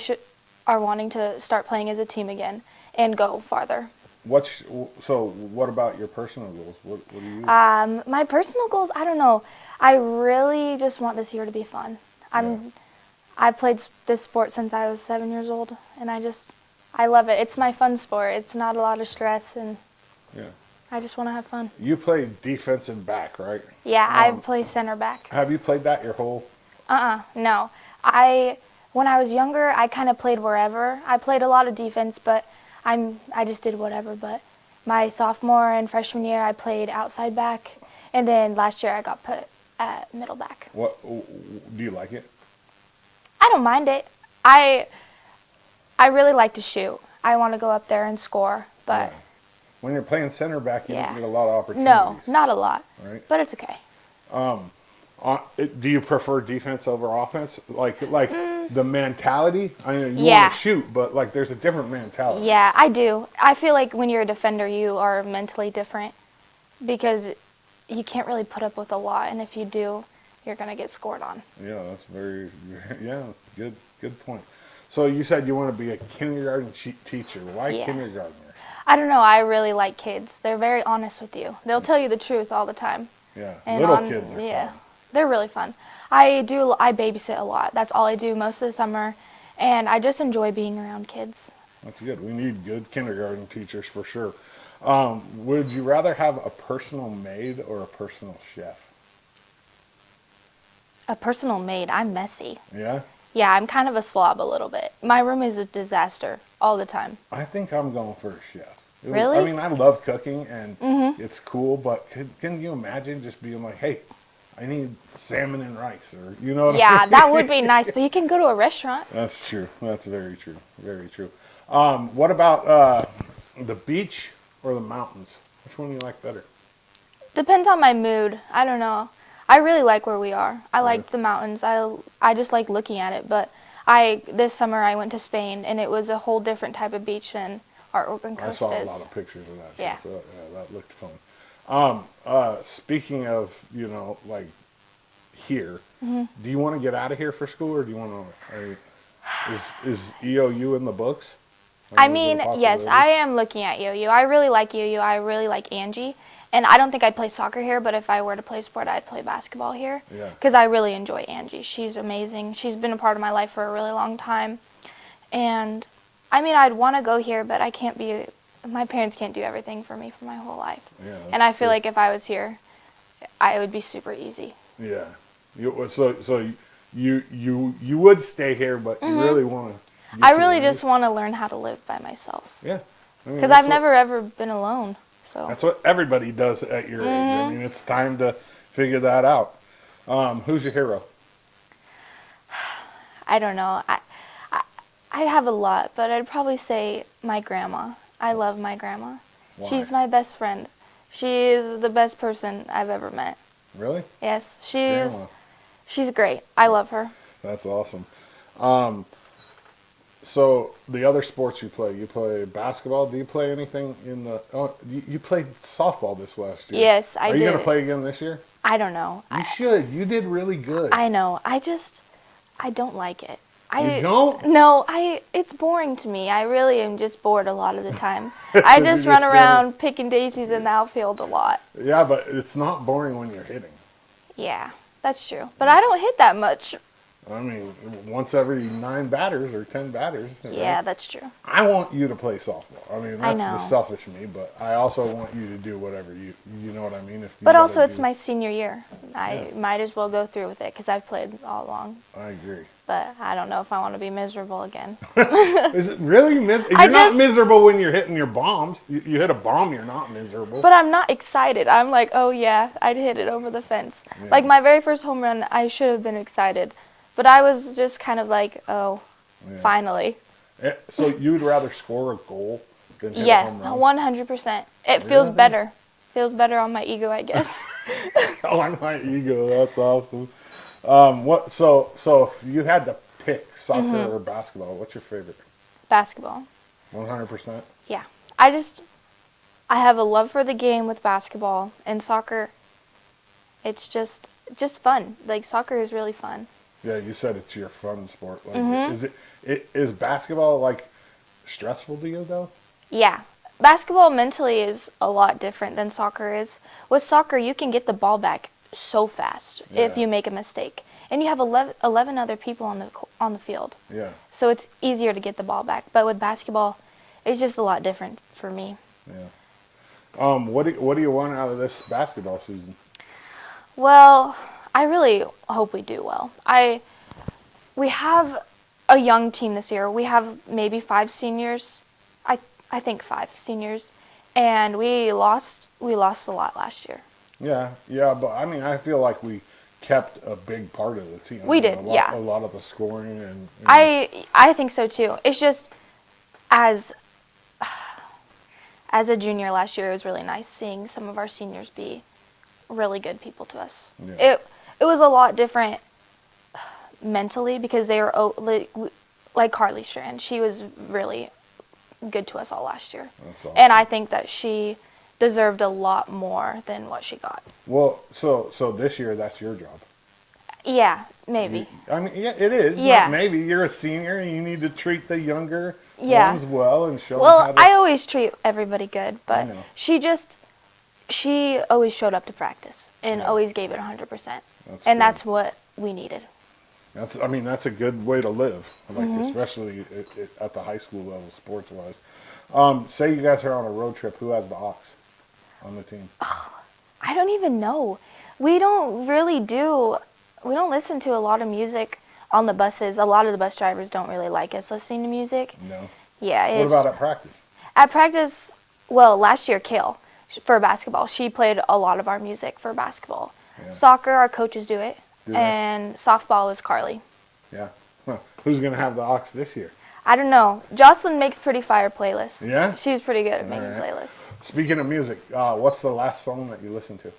are wanting to start playing as a team again and go farther.
So what about your personal goals? What do you?
My personal goals, I don't know. I really just want this year to be fun. I've played this sport since I was 7 years old, and I love it. It's my fun sport. It's not a lot of stress, and I just want to have fun.
You play defensive back, right?
Yeah, I play center back.
Have you played that your whole?
No. When I was younger, I kind of played wherever. I played a lot of defense, but I just did whatever. But my sophomore and freshman year, I played outside back, and then last year I got put at middle back.
What do you like it?
I don't mind it. I really like to shoot. I want to go up there and score, but
when you're playing center back, you don't get a lot of opportunities.
No, not a lot.
Right.
But it's okay.
Do you prefer defense over offense? Like the mentality? I mean, you want to shoot, but like there's a different mentality.
Yeah, I do. I feel like when you're a defender, you are mentally different because you can't really put up with a lot, and if you do, you're gonna get scored on. Yeah,
that's good point. So you said you want to be a kindergarten teacher. Why kindergartner?
I don't know. I really like kids. They're very honest with you. They'll tell you the truth all the time.
Yeah, and little kids are fun.
They're really fun. I babysit a lot. That's all I do most of the summer, and I just enjoy being around kids.
That's good. We need good kindergarten teachers for sure. Would you rather have a personal maid or a personal chef?
A personal maid. I'm messy.
Yeah?
Yeah, I'm kind of a slob a little bit. My room is a disaster all the time.
I think I'm going for a chef.
Really?
I mean, I love cooking, and it's cool, but can you imagine just being like, hey, I need salmon and rice, or you know what I mean?
That would be nice, but you can go to a restaurant.
That's true. That's very true. Very true. What about the beach or the mountains? Which one do you like better?
Depends on my mood. I don't know. I really like where we are. I like the mountains. I just like looking at it, but this summer I went to Spain, and it was a whole different type of beach than our Oregon coast is.
I saw a lot of pictures of that.
Yeah.
So, that looked fun. Speaking of, like here, do you want to get out of here for school, or do you want to? Is EOU in the books?
I mean, yes, I am looking at EOU. I really like EOU. I really like Angie. And I don't think I'd play soccer here, but if I were to play sport, I'd play basketball here.
Yeah.
Because I really enjoy Angie. She's amazing. She's been a part of my life for a really long time. And, I mean, I'd want to go here, but my parents can't do everything for me for my whole life.
Yeah,
and I feel like if I was here, it would be super easy.
Yeah. So you would stay here, but you really want to.
I really just want to learn how to live by myself.
Yeah.
Because I've never ever been alone. So.
That's what everybody does at your age. I mean, it's time to figure that out. Who's your hero?
I don't know. I have a lot, but I'd probably say my grandma. I love my grandma.
Why?
She's my best friend. She is the best person I've ever met.
Really?
Yes. She's great. I love her.
That's awesome. So the other sports you play basketball. Do you play anything in the? Oh, you played softball this last year.
Yes, I did.
Are you going to play again this year?
I don't know.
You should. You did really good.
I know. I don't like it.
You don't?
No, it's boring to me. I really am just bored a lot of the time. I just run around picking daisies in the outfield a lot.
Yeah, but it's not boring when you're hitting.
Yeah, that's true. But I don't hit that much.
I mean, once every 9 batters or 10 batters.
Yeah, that's true.
I want you to play softball. I mean, that's
the
selfish me, but I also want you to do whatever you know what I mean?
But also, it's my senior year. I might as well go through with it because I've played all along.
I agree.
But I don't know if I want to be miserable again.
Is it really miserable? You're not miserable when you're hitting your bombs. You hit a bomb, you're not miserable.
But I'm not excited. I'm like, oh yeah, I'd hit it over the fence. Yeah. Like my very first home run, I should have been excited. But I was just kind of like, finally.
So you would rather score a goal than hit a home run?
100%. It feels better. Feels better on my ego, I guess.
On my ego, that's awesome. So if you had to pick soccer or basketball, what's your favorite?
Basketball.
100%?
Yeah. I have a love for the game with basketball and soccer. It's just fun. Like, soccer is really fun.
Yeah, you said it's your fun sport. Like,
Mm-hmm.
is basketball like stressful to you though?
Yeah. Basketball mentally is a lot different than soccer is. With soccer, you can get the ball back so fast if
Yeah.
you make a mistake. And you have 11 other people on the field.
Yeah.
So it's easier to get the ball back. But with basketball, it's just a lot different for me.
Yeah. What do you want out of this basketball season?
Well, I really hope we do well. We have a young team this year. We have maybe 5 seniors. I think 5 seniors, and we lost a lot last year.
Yeah, but I mean, I feel like we kept a big part of the team.
We did, yeah.
A lot of the scoring and.
I think so too. It's just as a junior last year, it was really nice seeing some of our seniors be really good people to us.
Yeah.
It was a lot different mentally because they were like Karli Strand. She was really good to us all last year.
That's awesome.
And I think that she deserved a lot more than what she got.
Well, so this year that's your job.
Yeah, maybe.
I mean, yeah, it is.
Yeah.
Maybe you're a senior and you need to treat the younger
Yeah.
ones well and show
Well,
them how to.
I always treat everybody good, but
know.
she always showed up to practice and
Yeah.
always gave it 100%.
That's
And
good.
that's what we needed.
That's a good way to live, like
Mm-hmm.
especially at the high school level, sports wise. Say you guys are on a road trip. Who has the aux on the team?
I don't even know. We don't listen to a lot of music on the buses. A lot of the bus drivers don't really like us listening to music.
No.
Yeah.
What about at practice?
At practice, well, last year, Kale, for basketball, she played a lot of our music for basketball.
Yeah.
Soccer, our coaches do it.
Do they?
And softball is Karli.
Yeah. Huh. Who's gonna have the aux this year?
I don't know. Jocelyn makes pretty fire playlists.
Yeah?
She's pretty good at making
Alright.
playlists.
Speaking of music, what's the last song that you listened to?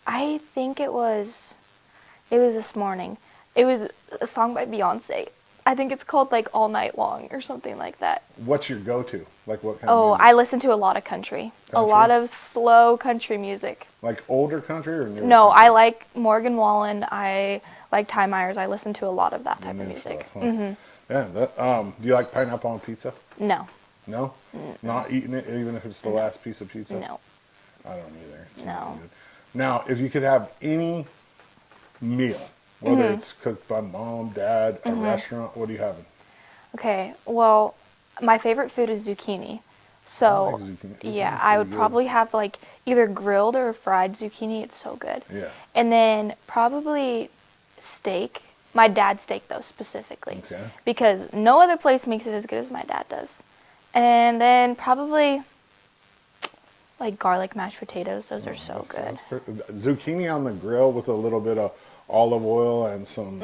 I think it was this morning. It was a song by Beyonce. I think it's called like All Night Long or something like that.
What's your go-to? Like what kind
Oh,
of music?
I listen to a lot of country. A
Country?
lot of slow country music.
Like older country or newer
No,
country?
I like Morgan Wallen. I like Ty Myers. I listen to a lot of that
The
type of
new
music.
stuff, huh? Yeah. Do you like pineapple on pizza?
No,
No. Not eating it, even if it's the last piece of pizza.
no.
I don't either. It's
No.
not good. Now, if you could have any meal, whether
Mm-hmm.
it's cooked by mom, dad, a restaurant, what are you having?
Okay, well, my favorite food is zucchini. So,
I like zucchini.
yeah,
Zucchini's
I would
pretty good.
probably have like either grilled or fried zucchini. It's so good.
Yeah.
And then probably steak. My dad's steak, though, specifically.
Okay.
Because no other place makes it as good as my dad does. And then probably like garlic mashed potatoes. Those are so good.
Zucchini on the grill with a little bit of olive oil and some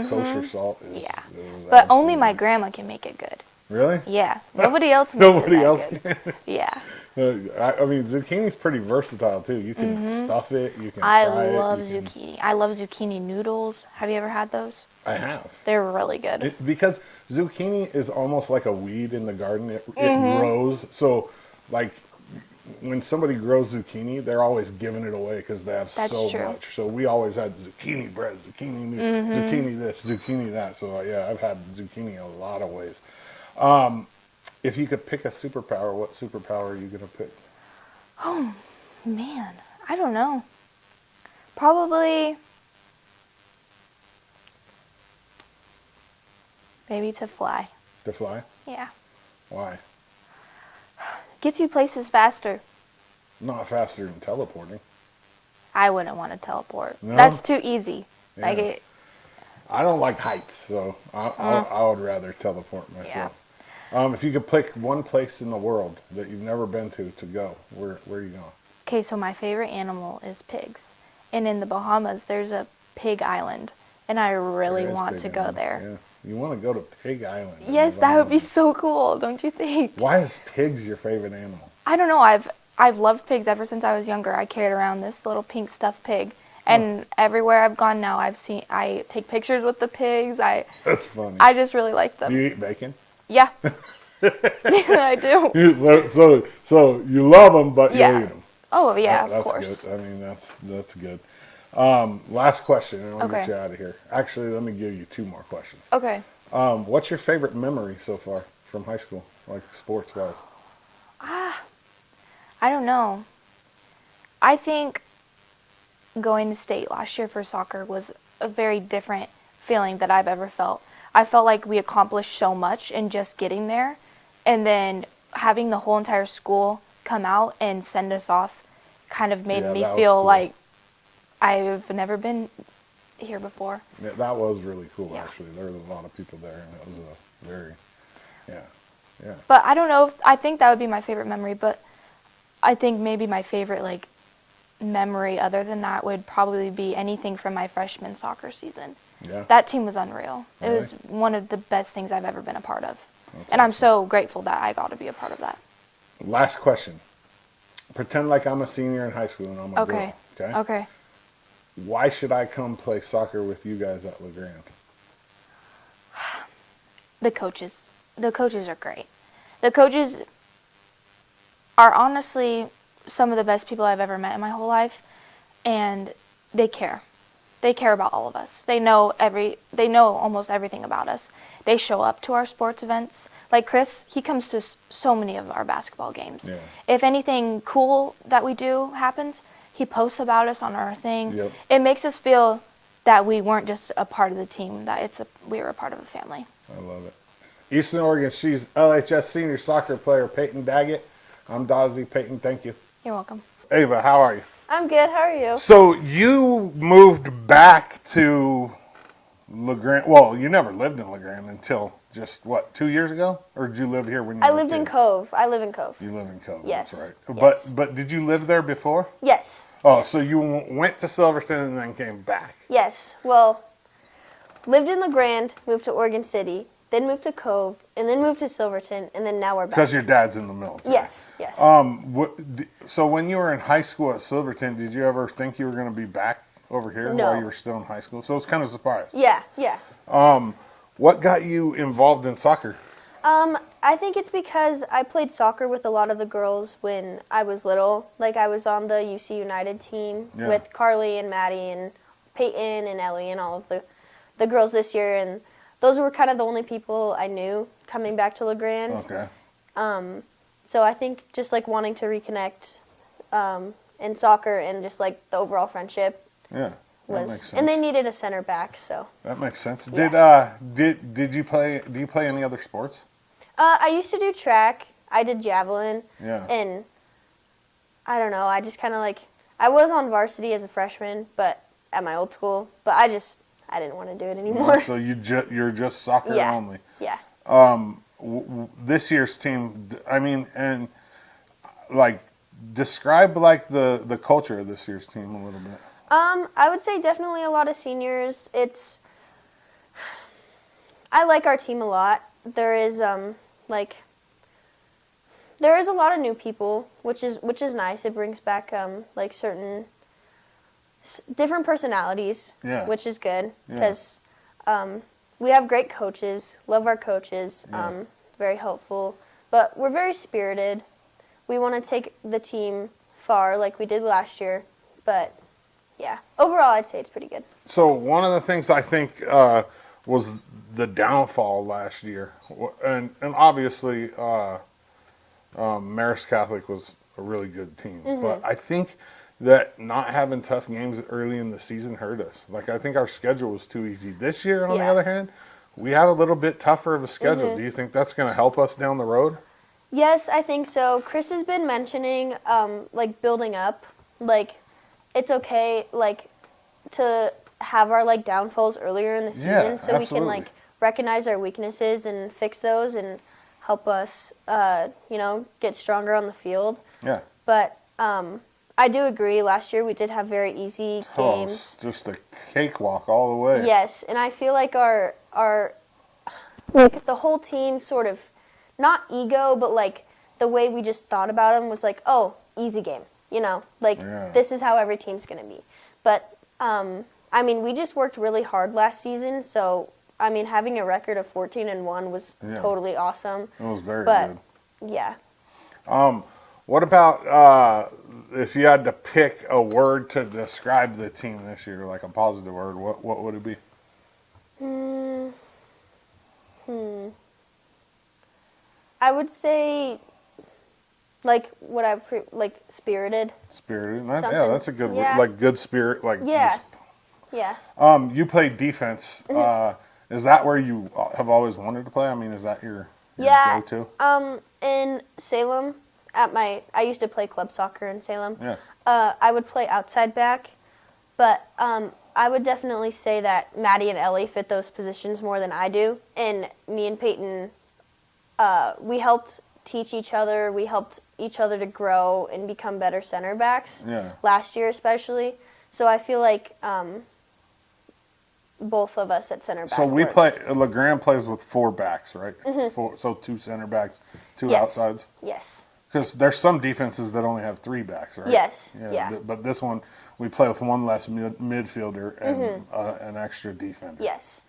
kosher salt.
Yeah.
is
But only my
absolutely-
grandma can make it good.
Really?
Yeah. Nobody else makes
Nobody
it that
else
good.
can.
Yeah.
I mean, zucchini's pretty versatile too. You can stuff it. You can
I
fry
love
it.
zucchini. I love zucchini noodles. Have you ever had those?
I have.
They're really good.
Because zucchini is almost like a weed in the garden. It grows. So, like, when somebody grows zucchini, they're always giving it away because they have
That's
so
true.
much. So we always had zucchini bread, zucchini meat, zucchini this, zucchini that. So yeah, I've had zucchini a lot of ways. If you could pick a superpower, what superpower are you gonna pick?
Man, I don't know. Probably maybe to fly.
To fly?
Yeah.
Why?
Gets you places faster.
Not faster than teleporting.
I wouldn't want to teleport.
No?
That's too easy.
Yeah.
Like
I don't like heights, so I would rather teleport myself. If you could pick one place in the world that you've never been to go, where are you going?
Okay, so my favorite animal is pigs. And in the Bahamas, there's a pig island. And I really
There is
want
Pig
to go
Island.
there.
Yeah. You want to go to Pig Island? in
Yes,
the
that would be
Bahamas.
so cool, don't you think?
Why is pigs your favorite animal?
I don't know. I've loved pigs ever since I was younger. I carried around this little pink stuffed pig. And everywhere I've gone now, I take pictures with the pigs.
That's funny.
I just really like them.
Do you eat bacon?
Yeah. I do.
So you love them, but you
Yeah.
eat them.
Oh, yeah, of
That's
course.
good. I mean, that's good. Last question, and I'll get
Okay.
you out of here. Actually, let me give you 2 more questions.
Okay.
What's your favorite memory so far from high school, like sports-wise?
I don't know. I think going to state last year for soccer was a very different feeling that I've ever felt. I felt like we accomplished so much in just getting there, and then having the whole entire school come out and send us off kind of made
Yeah,
me
that was
feel
cool.
like I've never been here before.
Yeah, that was really cool,
Yeah.
actually. There was a lot of people there, and it was a very, yeah.
But I don't know if I think that would be my favorite memory, but I think maybe my favorite like memory other than that would probably be anything from my freshman soccer season.
Yeah.
That team was unreal. It
Really?
was one of the best things I've ever been a part of.
That's
And I'm
awesome.
so grateful that I got to be a part of that.
Last question. Pretend like I'm a senior in high school and I'm a
Okay.
girl. Okay.
Okay.
Why should I come play soccer with you guys at LeGrand?
The coaches. The coaches are great. The coaches are honestly some of the best people I've ever met in my whole life, and they care. They care about all of us. They know almost everything about us. They show up to our sports events. Like Chris, he comes to so many of our basketball games.
Yeah.
If anything cool that we do happens, he posts about us on our thing.
Yep.
It makes us feel that we weren't just a part of the team, that we were a part of a family.
I love it. Eastern Oregon, she's LHS senior soccer player Peyton Daggett. I'm Dazzy. Peyton, thank you.
You're welcome.
Ava, how are you?
I'm good. How are you?
So you moved back to LeGrand. Well, you never lived in LeGrand until just, 2 years ago? Or did you live here when you
I
were a
lived in
kid?
Cove. I live in Cove.
You live in Cove,
Yes.
that's right.
Yes.
But did you live there before?
Yes.
Oh,
Yes.
so you went to Silverton and then came back.
Yes. Well, lived in LeGrand, moved to Oregon City, then moved to Cove, and then moved to Silverton, and then now we're back.
Because your dad's in the military.
Yes. Yes.
So when you were in high school at Silverton, did you ever think you were going to be back over here
No.
while you were still in high school? So it's kind of a surprise.
Yeah. Yeah.
What got you involved in soccer?
I think it's because I played soccer with a lot of the girls when I was little. Like, I was on the UC United team
Yeah.
with Karli and Mattie and Peyton and Ellie and all of the girls this year, and those were kind of the only people I knew coming back to LeGrand.
Okay.
So I think just, like, wanting to reconnect in soccer and just, like, the overall friendship
Yeah. That makes
was...
sense.
And they needed a center back, so...
That makes sense.
Yeah.
Did you play? Do you play any other sports?
I used to do track. I did javelin.
Yeah.
And I don't know. I just kind of like I was on varsity as a freshman, but at my old school. But I didn't want to do it anymore.
So you're just soccer
Yeah.
only.
Yeah.
This year's team. I mean, and like describe like the culture of this year's team a little bit.
I would say definitely a lot of seniors. I like our team a lot. There is there is a lot of new people, which is nice. It brings back like certain different personalities,
Yeah.
which is good
Yeah.
because we have great coaches. Love our coaches.
Yeah.
Very helpful, but we're very spirited. We want to take the team far, like we did last year. But yeah, overall, I'd say it's pretty good.
So one of the things I think was the downfall last year, and obviously Marist Catholic was a really good team, but I think that not having tough games early in the season hurt us. Like, I think our schedule was too easy. This year, on the
Yeah.
other hand, we have a little bit tougher of a schedule. Do you think that's going to help us down the road?
Yes, I think so. Chris has been mentioning like building up. Like, it's okay like to have our like downfalls earlier in the season,
Yeah,
so we can
absolutely.
like recognize our weaknesses and fix those and help us get stronger on the field.
Yeah.
But I do agree. Last year we did have very easy
Oh,
games.
it's just a cakewalk all the way.
Yes, and I feel like our like the whole team sort of not ego, but like the way we just thought about them was like, oh, easy game, like
Yeah.
this is how every team's gonna be. But I mean, we just worked really hard last season, so
I mean, having a record of 14-1 was totally awesome.
It was very
But,
good.
yeah.
What about if you had to pick a word to describe the team this year, like a positive word, what would it be?
I would say, like, spirited.
Spirited.
Something.
Yeah, that's a good word.
Yeah.
Like good spirit. Like
Yeah. Yeah.
You play defense. Is that where you have always wanted to play? I mean, is that your go-to?
In Salem, I used to play club soccer in Salem.
Yeah.
I would play outside back, but I would definitely say that Mattie and Ellie fit those positions more than I do. And me and Peyton, we helped teach each other. We helped each other to grow and become better center backs.
Yeah.
Last year especially. So I feel like both of us at center back.
So we
works.
play. LeGrand plays with 4 backs, right? So 2 center backs, 2
Yes.
outsides.
Yes.
Because there's some defenses that only have 3 backs, right?
Yes. Yeah.
But this one, we play with 1 less midfielder and an extra defender.
Yes.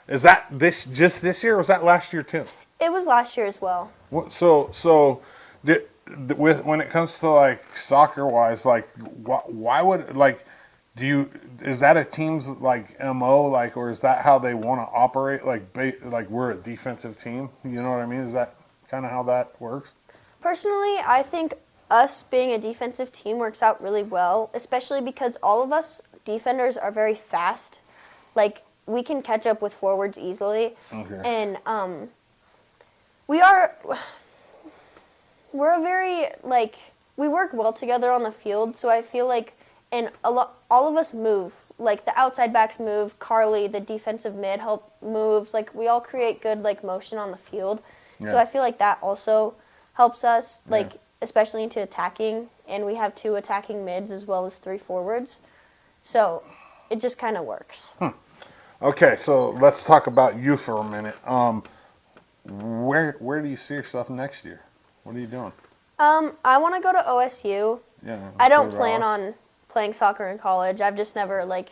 Is that just this year, or was that last year too?
It was last year as well.
When it comes to like soccer wise, like why would like is that a team's like MO, like, or is that how they want to operate? Like we're a defensive team, you know what I mean? Is that kind of how that works?
Personally, I think us being a defensive team works out really well, especially because all of us defenders are very fast. Like, we can catch up with forwards easily.
Okay.
And we're a very, like, we work well together on the field, so I feel like all of us move. Like, the outside backs move, Karli, the defensive mid, moves. Like, we all create good, like, motion on the field.
Yeah.
So I feel like that also helps us, like, especially into attacking. And we have 2 attacking mids as well as 3 forwards. So it just kind of works.
Okay, so let's talk about you for a minute. Where do you see yourself next year? What are you doing?
I want to go to OSU.
Yeah.
I don't plan on playing soccer in college. I've just never, like,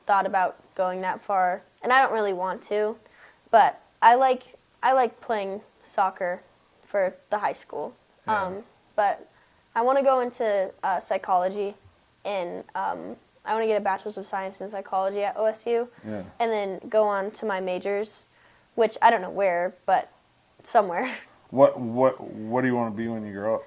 thought about going that far. And I don't really want to. But I like playing soccer for the high school.
Yeah.
But I want to go into psychology, and I want to get a bachelor's of science in psychology at OSU,
Yeah.
and then go on to my majors, which I don't know where, but somewhere.
What do you want to be when you grow up?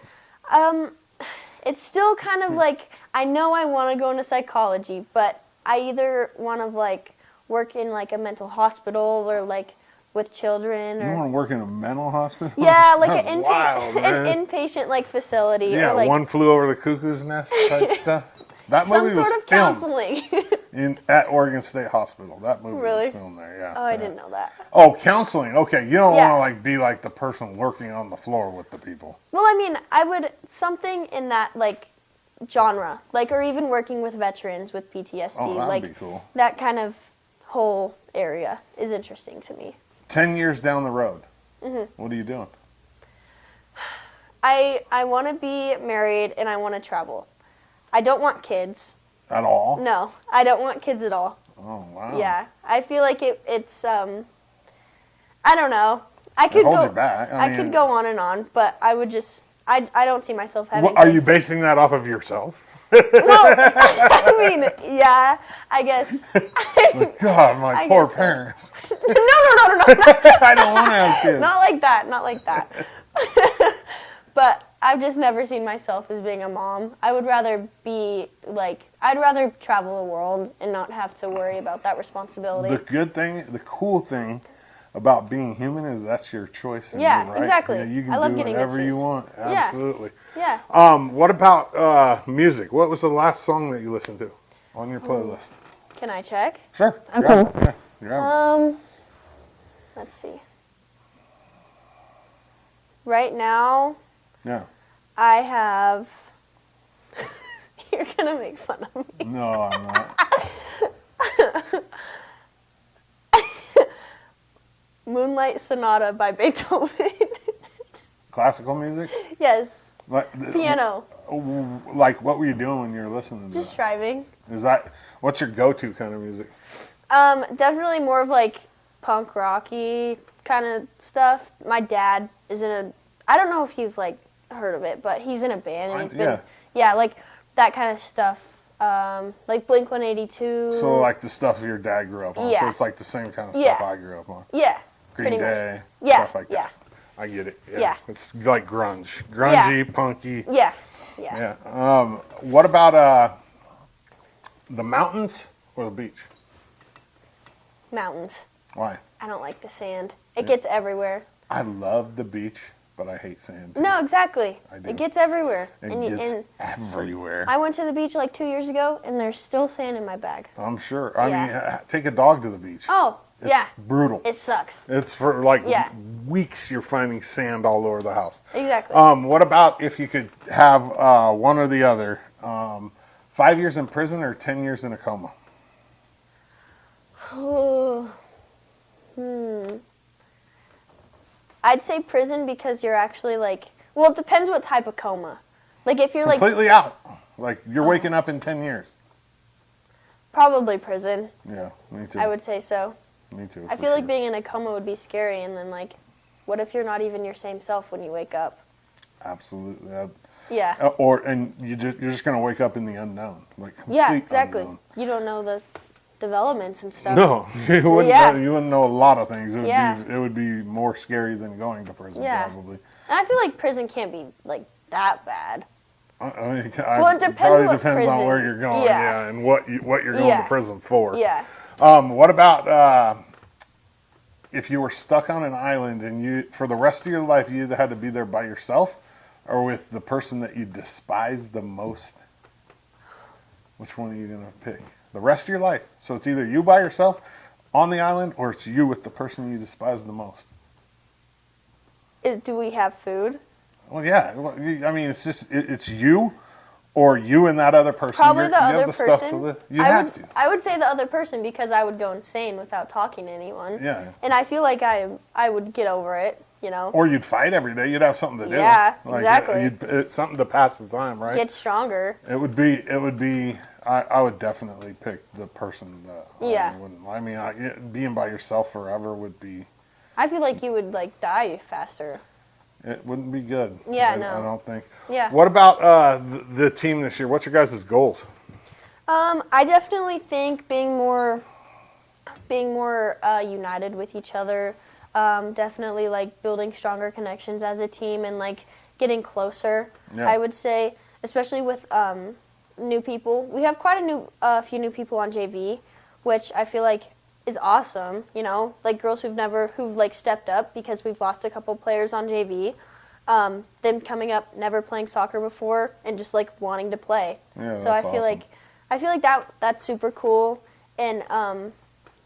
It's still kind of like, I know I want to go into psychology, but I either want to, like, work in, like, a mental hospital or, like, with children.
You want to work in a mental hospital?
Yeah, like
That's
an
wild, man.
inpatient, like, facility.
Yeah,
or, like,
One Flew Over the Cuckoo's Nest type stuff. That
some
movie was
sort of
filmed
counseling.
at Oregon State Hospital. That movie
Really?
was filmed there. Yeah.
Oh, I
yeah.
didn't know that.
Oh, counseling. Okay, you don't
Yeah.
want to like be like the person working on the floor with the people.
Well, I mean, I would, something in that, like, genre, like, or even working with veterans with PTSD.
Oh, that'd
like,
be cool.
That kind of whole area is interesting to me.
10 years down the road, what are you doing?
I want to be married and I want to travel. I don't want kids.
At all?
No, I don't want kids at all.
Oh, wow.
Yeah, I feel like it's I don't know. I
It
could
holds
go
you back.
I
mean,
could go on and on, but I would just I don't see myself having
What, are you
kids.
basing that off of yourself?
Well, I mean, yeah, I guess.
God, my
I
poor
guess so.
parents.
No.
I don't want to have kids.
Not like that. But I've just never seen myself as being a mom. I would rather be, like, I'd rather travel the world and not have to worry about that responsibility.
The cool thing about being human is that's your choice. And
Yeah,
you're right.
exactly.
Yeah, you can
I love
do
getting to
whatever you
choose.
want.
Yeah.
Absolutely.
Yeah.
What about music? What was the last song that you listened to on your playlist?
Can I check?
Sure.
Okay.
Grab it. Yeah, grab it.
Let's see. Right now,
Yeah.
I have... You're going to make fun of me.
No, I'm not.
Moonlight Sonata by Beethoven.
Classical music?
Yes.
Like,
Piano.
Like, what were you doing when you were listening to
Just
that?
driving.
What's your go-to kind of music?
Definitely more of like punk rocky kind of stuff. My dad is in a. I don't know if you've like heard of it, but he's in a band and he's been. Yeah, like that kind of stuff. Like Blink 182.
So like the stuff your dad grew up on.
Yeah.
So it's like the same kind of stuff I grew up on.
Yeah.
Green
pretty
Day.
Much. Yeah.
Stuff like that. I get it.
Yeah.
It's like grunge. Grungy, punky.
Yeah. Yeah.
What about the mountains or the beach?
Mountains.
Why?
I don't like the sand. It gets everywhere.
I love the beach, but I hate sand.
No, exactly.
I do.
It gets everywhere.
It gets everywhere.
I went to the beach like 2 years ago, and there's still sand in my bag.
I'm sure. I mean, take a dog to the beach.
Oh,
It's brutal.
It sucks.
It's for like weeks you're finding sand all over the house.
Exactly.
What about if you could have one or the other? 5 years in prison or 10 years in a coma?
I'd say prison because you're actually like, well, it depends what type of coma. Like if you're
completely out, like you're waking up in 10 years.
Probably prison.
Yeah, me too.
I would say so.
Me too.
I feel like being in a coma would be scary, and then like, what if you're not even your same self when you wake up?
Absolutely.
Yeah.
And you're just gonna wake up in the unknown, like
Yeah, exactly.
Unknown.
You don't know the developments and stuff.
No, you wouldn't.
Yeah.
You wouldn't know a lot of things.
Yeah.
It would be more scary than going to prison, probably.
And I feel like prison can't be like that bad.
I mean,
Well, it depends
probably
what
depends on
prison-
where you're going,
yeah.
and what you're going to prison for.
Yeah.
What about if you were stuck on an island and you, for the rest of your life, you either had to be there by yourself or with the person that you despise the most? Which one are you going to pick? The rest of your life. So it's either you by yourself on the island or it's you with the person you despise the most.
Do we have food?
Well, yeah. I mean, it's just it's you, or you and that other person.
Probably the
you
other
have the stuff to
person.
live. You have to.
I would say the other person because I would go insane without talking to anyone.
Yeah.
And I feel like I would get over it, you know.
Or you'd fight every day. You'd have something to do.
Yeah, exactly.
It's something to pass the time, right?
Get stronger.
It would be. I would definitely pick the person that. I mean, being by yourself forever would be.
I feel like you would like die faster.
It wouldn't be good.
Yeah,
I
no.
don't think.
Yeah.
What about the team this year? What's your guys' goals?
I definitely think being more united with each other. Definitely like building stronger connections as a team and like getting closer.
Yeah.
I would say, especially with new people. We have quite a few new people on JV, which I feel like is awesome, you know, like girls who've like stepped up because we've lost a couple players on JV, them coming up, never playing soccer before and just like wanting to play.
Yeah,
so I feel like that's super cool, and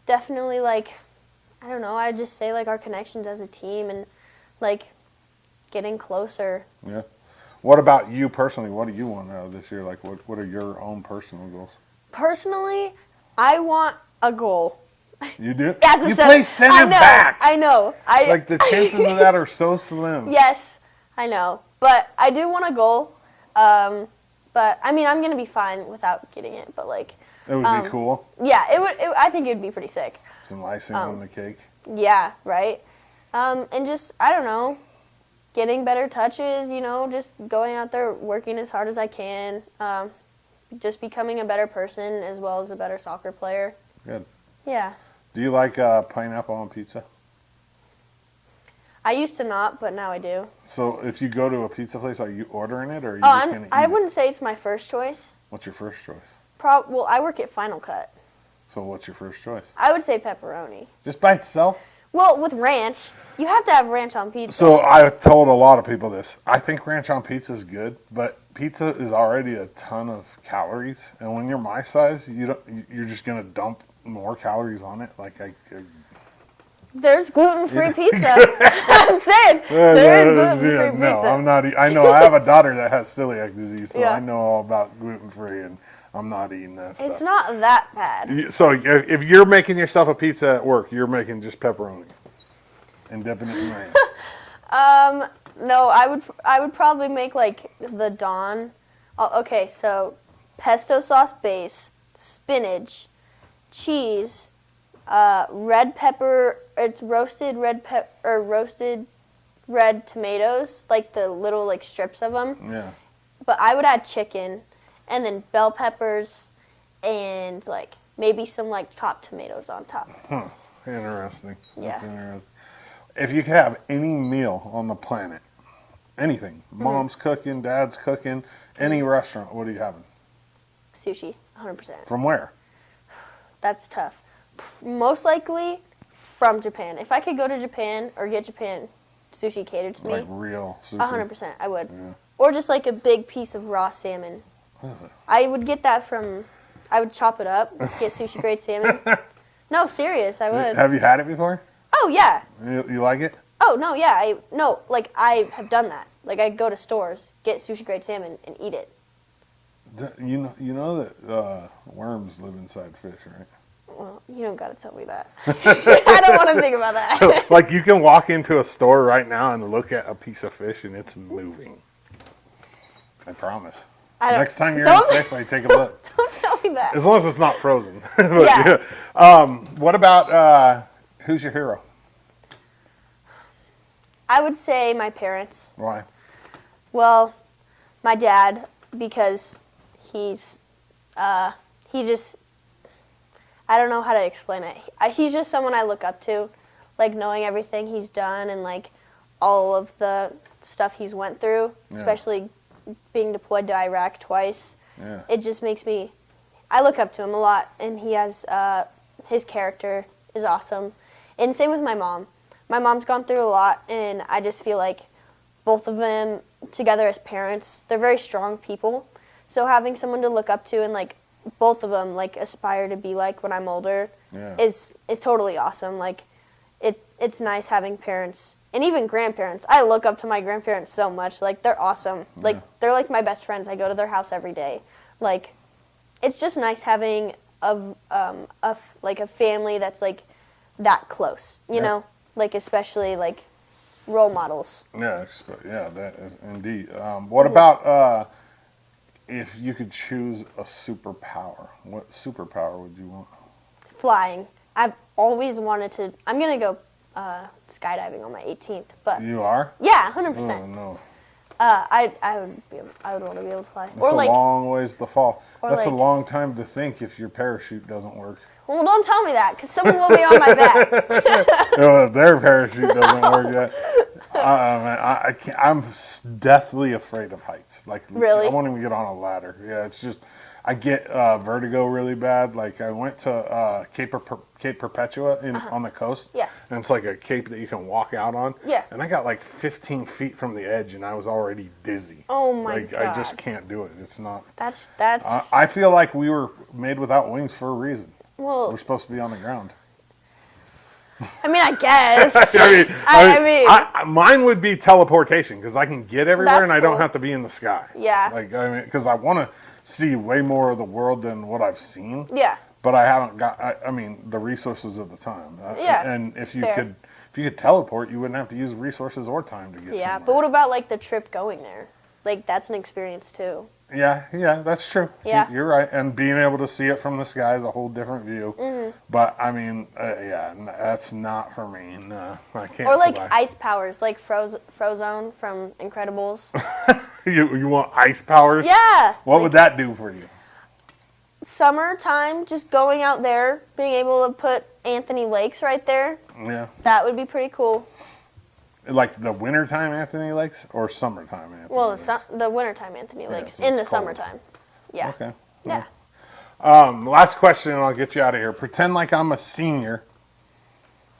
definitely like, I don't know, I'd just say like our connections as a team and like getting closer.
Yeah. What about you personally? What do you want out of this year? Like, what are your own personal goals?
Personally, I want a goal.
You do?
As a
you
center.
play center back.
I know.
Like, the chances of that are so slim.
Yes, I know. But I do want a goal. But, I mean, I'm going to be fine without getting it. But, like...
It would be cool.
Yeah, I think it would be pretty sick.
Some icing on the cake.
Yeah, right? And just, I don't know, getting better touches, you know, just going out there, working as hard as I can. Just becoming a better person as well as a better soccer player.
Good.
Yeah.
Do you like pineapple on pizza?
I used to not, but now I do.
So if you go to a pizza place, are you ordering it, or are you just going to eat
I
it?
wouldn't say it's my first choice.
What's your first choice?
Well, I work at Final Cut.
So what's your first choice?
I would say pepperoni.
Just by itself?
Well, with ranch. You have to have ranch on pizza.
So I've told a lot of people this. I think ranch on pizza is good, but pizza is already a ton of calories, and when you're my size, you're just going to dump more calories on it. Like
There's gluten-free pizza. I'm saying there is gluten-free pizza.
No, I'm not. I know. I have a daughter that has celiac disease, so
Yeah.
I know all about gluten-free, and I'm not eating that stuff.
It's not that bad.
So if you're making yourself a pizza at work, you're making just pepperoni and dipping it in ranch.
No, I would probably make like the Dawn. Okay, so pesto sauce base, spinach, cheese, red pepper. It's roasted red tomatoes, like the little like strips of them.
Yeah.
But I would add chicken, and then bell peppers, and like maybe some like chopped tomatoes on top.
Huh. Interesting. That's
Yeah.
interesting. If you could have any meal on the planet, anything, mom's cooking, dad's cooking, any restaurant, what are you having?
Sushi, 100%.
From where?
That's tough. Most likely from Japan. If I could go to Japan or get Japan sushi catered to me,
Like real sushi.
100%, I would.
Yeah.
Or just like a big piece of raw salmon. I would get that from, I would chop it up, get sushi grade salmon. No, serious, I would.
Have you had it before?
Oh, yeah.
You like it?
Oh, no, yeah. I have done that. Like, I go to stores, get sushi grade salmon, and eat it.
You know that worms live inside fish, right?
Well, you don't got to tell me that. I don't want to think about that.
Like you can walk into a store right now and look at a piece of fish and it's moving. I promise. Next time you're in Safeway, take a look.
Don't tell me that.
As long as it's not frozen. But,
Yeah.
What about who's your hero?
I would say my parents.
Why?
Well, my dad, because he just, I don't know how to explain it. He's just someone I look up to, like knowing everything he's done and like all of the stuff he's went through, especially being deployed to Iraq twice.
Yeah.
It just makes me, I look up to him a lot, and he has, his character is awesome. And same with my mom. My mom's gone through a lot, and I just feel like both of them together as parents, they're very strong people. So having someone to look up to and like both of them like aspire to be like when I'm older is totally awesome. Like it's nice having parents and even grandparents. I look up to my grandparents so much. Like they're awesome. Like they're like my best friends. I go to their house every day. Like it's just nice having a family that's like that close, you know? Like especially like role models.
Yeah, that is indeed. What about if you could choose a superpower? What superpower would you want?
Flying. I've always wanted to. I'm gonna go skydiving on my 18th, but
You are?
yeah, 100%.
Oh, no.
I would want to be able to fly.
It's a long ways to fall.
or
That's a
like-
long time to think if your parachute doesn't work.
Well, don't tell me that, because someone will be on my back.
If their parachute doesn't work yet. I can't, I'm deathly afraid of heights. Like,
Really?
I won't even get on a ladder. Yeah, it's just, I get vertigo really bad. Like, I went to Cape Perpetua on the coast.
Yeah.
And it's like a cape that you can walk out on.
Yeah.
And I got like 15 feet from the edge, and I was already dizzy.
Oh my
like,
God.
I just can't do it. It's not.
That's.
I feel like we were made without wings for a reason.
Well,
We're supposed to be on the ground.
I mean, I guess.
I mean, mine would be teleportation because I can get everywhere
That's
and I don't
cool.
have to be in the sky.
Yeah.
Like, I mean, because I want to see way more of the world than what I've seen.
Yeah.
But I haven't got. I mean, the resources of the time.
Yeah,
And if you
fair.
could teleport, you wouldn't have to use resources or time to get.
Yeah, but
somewhere.
what about like the trip going there? Like that's an experience too.
Yeah, that's true.
Yeah.
You're right. And being able to see it from the sky is a whole different view.
Mm-hmm.
But I mean, that's not for me. No, I can't.
Or like
fly.
ice powers, like Frozone from Incredibles.
You want ice powers?
Yeah.
What would that do for you?
Summertime, just going out there, being able to put Anthony Lakes right there,
Yeah.
that would be pretty cool.
Like the wintertime Anthony Lakes or summertime Anthony
Well,
Lakes?
the wintertime Anthony Lakes
so
in
it's
the
cold.
summertime. Yeah.
Okay.
Yeah.
Last question, and I'll get you out of here. Pretend like I'm a senior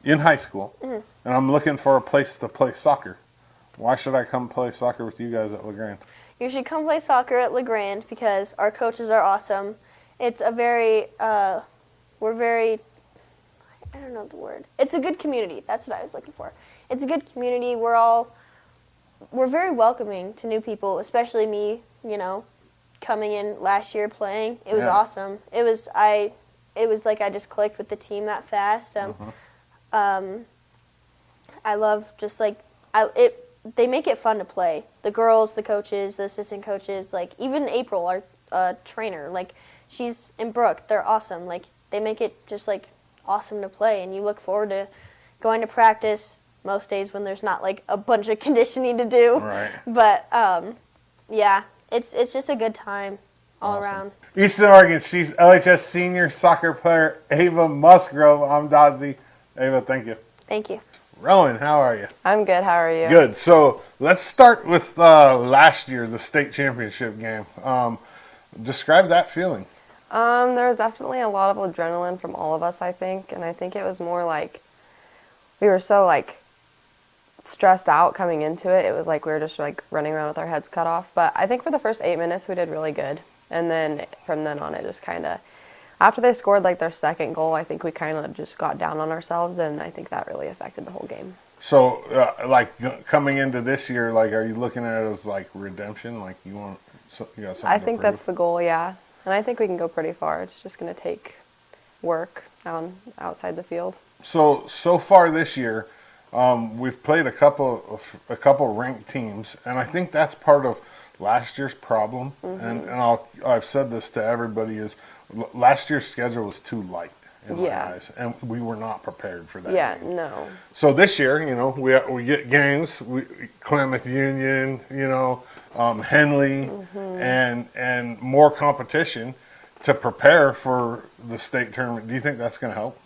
in high school,
Mm-hmm.
and I'm looking for a place to play soccer. Why should I come play soccer with you guys at LeGrand?
You should come play soccer at LeGrand because our coaches are awesome. It's a very, we're very, I don't know the word. It's a good community. That's what I was looking for. It's a good community. We're very welcoming to new people, especially me, you know, coming in last year playing. It was awesome. It was like I just clicked with the team that fast. I love just like, they make it fun to play. The girls, the coaches, the assistant coaches, like even April, our trainer, like she's in Brooke. They're awesome. Like they make it just like awesome to play, and you look forward to going to practice most days when there's not like a bunch of conditioning to do.
Right.
But yeah, it's just a good time all around.
Eastern Oregon, she's LHS senior soccer player Ava Musgrove. I'm Dodzy. Ava, thank you.
Thank you.
Rowan, how are you?
I'm good. How are you?
Good. So let's start with last year, the state championship game. Describe that feeling.
There was definitely a lot of adrenaline from all of us, I think, and I think it was more like we were so like stressed out coming into it. It was like we were just like running around with our heads cut off. But I think for the first 8 minutes we did really good, and then from then on it just kind of. After they scored like their second goal, I think we kind of just got down on ourselves, and I think that really affected the whole game.
So, coming into this year, like, are you looking at it as like redemption? Like, you got something
I
to
think
prove?
that's the goal, yeah, and I think we can go pretty far. It's just going to take work outside the field. So
far this year, we've played a couple ranked teams, and I think that's part of last year's problem. And I've said this to everybody is. Last year's schedule was too light in my eyes, and we were not prepared for that.
Yeah,
game.
no.
So this year, we get games, Klamath Union, Henley, and more competition to prepare for the state tournament. Do you think that's going to help?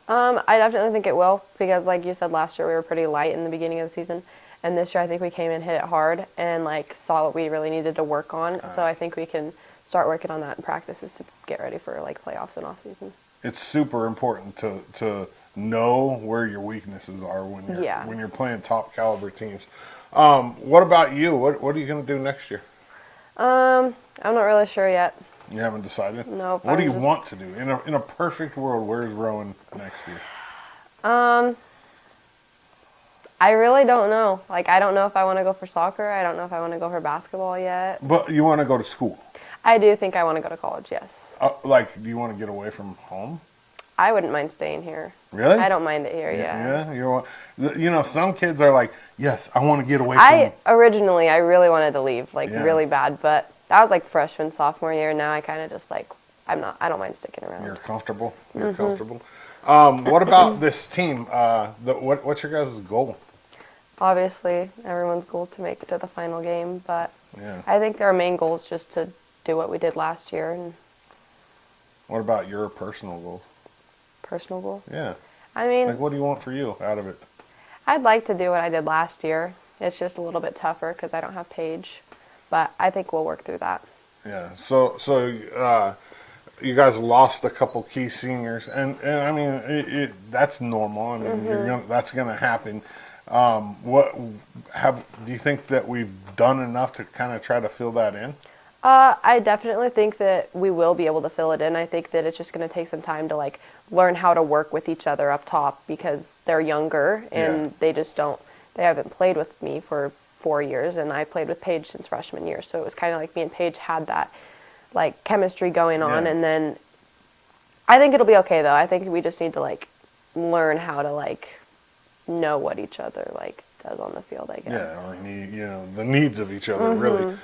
I definitely think it will, because like you said, last year we were pretty light in the beginning of the season, and this year I think we came and hit it hard and like saw what we really needed to work on. So I think we can start working on that in practices to get ready for like playoffs and off season.
It's super important to know where your weaknesses are when you're playing top caliber teams. What about you? What are you going to do next year?
I'm not really sure yet.
You haven't decided?
Nope.
What do you want to do in a perfect world? Where's Rowan next year?
I really don't know. Like, I don't know if I want to go for soccer. I don't know if I want to go for basketball yet.
But you want to go to school?
I do think I want to go to college, yes.
Do you want to get away from home?
I wouldn't mind staying here.
Really?
I don't mind it here, yeah.
Yeah, some kids are like, yes, I want to get away from
Originally, I really wanted to leave, really bad, but that was like freshman, sophomore year. Now I kind of just like, I don't mind sticking around.
You're comfortable? You're comfortable? What about this team? What's your guys' goal?
Obviously, everyone's goal is to make it to the final game, but I think our main goal is just to do what we did last year. And
what about your personal goals?
Personal goal?
Yeah.
I mean,
like, what do you want for you out of it?
I'd like to do what I did last year. It's just a little bit tougher because I don't have Paige, but I think we'll work through that. Yeah.
So you guys lost a couple key seniors, and I mean that's normal. I mean that's going to happen. Do you think that we've done enough to kind of try to fill that in?
I definitely think that we will be able to fill it in. I think that it's just going to take some time to like learn how to work with each other up top because they're younger and they haven't played with me for 4 years, and I played with Paige since freshman year. So it was kind of like me and Paige had that like chemistry going on, and then I think it'll be okay though. I think we just need to like learn how to like know what each other like does on the field, I guess.
Yeah, or the needs of each other really.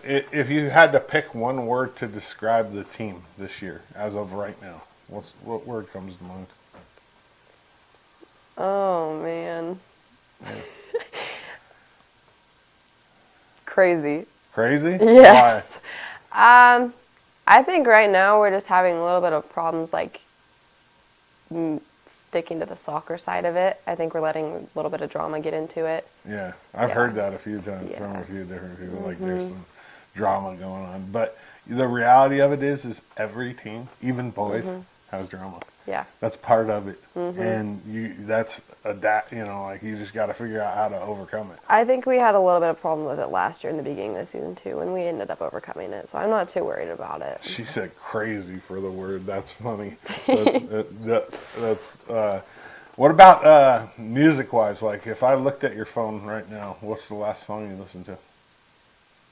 If you had to pick one word to describe the team this year as of right now, what word comes to mind?
Oh man. Crazy.
Crazy?
Yes. Why? I think right now we're just having a little bit of problems like sticking to the soccer side of it. I think we're letting a little bit of drama get into it.
Yeah, I've heard that a few times from a few different people. Like there's some drama going on, but the reality of it is every team, even boys, has drama.
Yeah,
that's part of it, and you just got to figure out how to overcome it.
I think we had a little bit of problem with it last year in the beginning of the season too, and we ended up overcoming it. So I'm not too worried about it.
She said "crazy" for the word. That's funny. What about music-wise? Like, if I looked at your phone right now, what's the last song you listened to?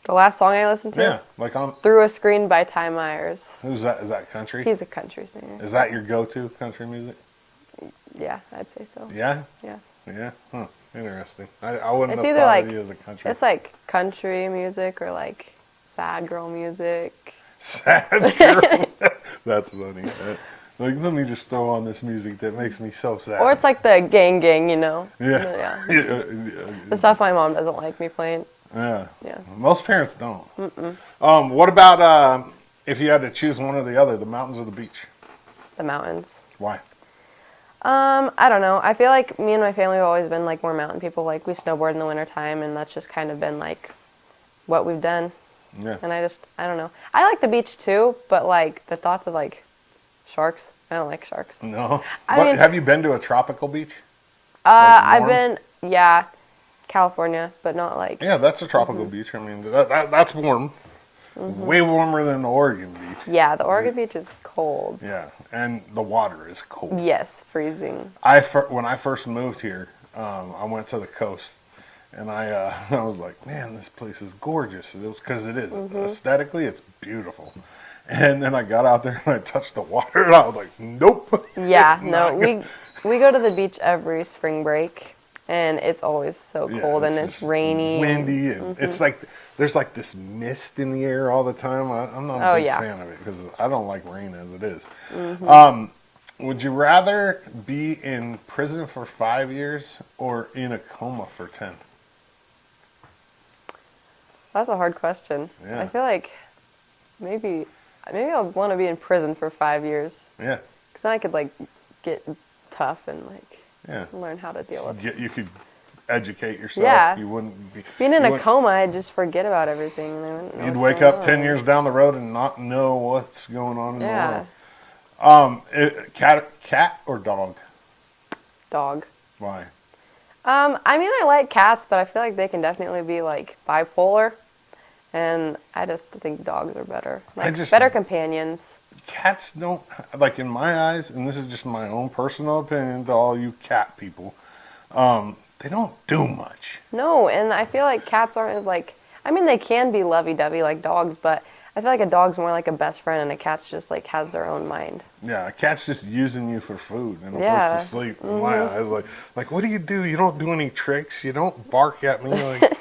The last song I listened to?
Yeah, like on
Through a Screen by Ty Myers.
Who's that? Is that country?
He's a country singer.
Is that your go-to country music?
Yeah, I'd say so.
Yeah?
Yeah.
Yeah? Huh. Interesting. I wouldn't
it's
have
either
thought
like,
of you as a country.
It's like country music or like sad girl music.
Sad girl? That's funny. Like, let me just throw on this music that makes me so sad.
Or it's like the gang, you know.
Yeah.
Yeah. The stuff my mom doesn't like me playing.
Yeah.
Yeah.
Most parents don't. What about if you had to choose one or the other, the mountains or the beach?
The mountains.
Why?
I don't know. I feel like me and my family have always been like more mountain people. Like we snowboard in the wintertime, and that's just kind of been like what we've done.
Yeah.
And I don't know. I like the beach too, but like the thoughts of like sharks, I don't like sharks.
No.
I mean,
have you been to a tropical beach?
I've been, California, but not like.
Yeah, that's a tropical beach. I mean, that's warm. Way warmer than the Oregon beach.
Yeah, the Oregon beach is cold.
Yeah, and the water is cold.
Yes, freezing.
When I first moved here, I went to the coast, and I was like, man, this place is gorgeous. It was because it is. Aesthetically, it's beautiful. And then I got out there and I touched the water, and I was like, nope.
Yeah, no, we go to the beach every spring break, and it's always so cold, and it's rainy,
windy, and it's like there's like this mist in the air all the time. I'm not a big fan of it because I don't like rain as it is. Would you rather be in prison for 5 years or in a coma for 10?
That's a hard question.
Yeah.
I feel like maybe I'll want to be in prison for 5 years.
Yeah.
Because then I could like get tough and like
Yeah.
learn how to deal with it.
You could educate yourself.
Yeah.
You wouldn't be
Being in a coma, I'd just forget about everything. And I wouldn't know
You'd
what's
wake
going
up
on.
10 years down the road and not know what's going on in the
Yeah.
world. Cat or dog?
Dog.
Why?
I mean, I like cats, but I feel like they can definitely be like bipolar, and I just think dogs are better. Like better companions.
Cats don't, like in my eyes, and this is just my own personal opinion to all you cat people, they don't do much.
No, and I feel like cats aren't as like, I mean, they can be lovey-dovey like dogs, but I feel like a dog's more like a best friend, and a cat's just like has their own mind.
Yeah, a cat's just using you for food and a
Yeah.
place to sleep. In my eyes, like, what do? You don't do any tricks. You don't bark at me. Like,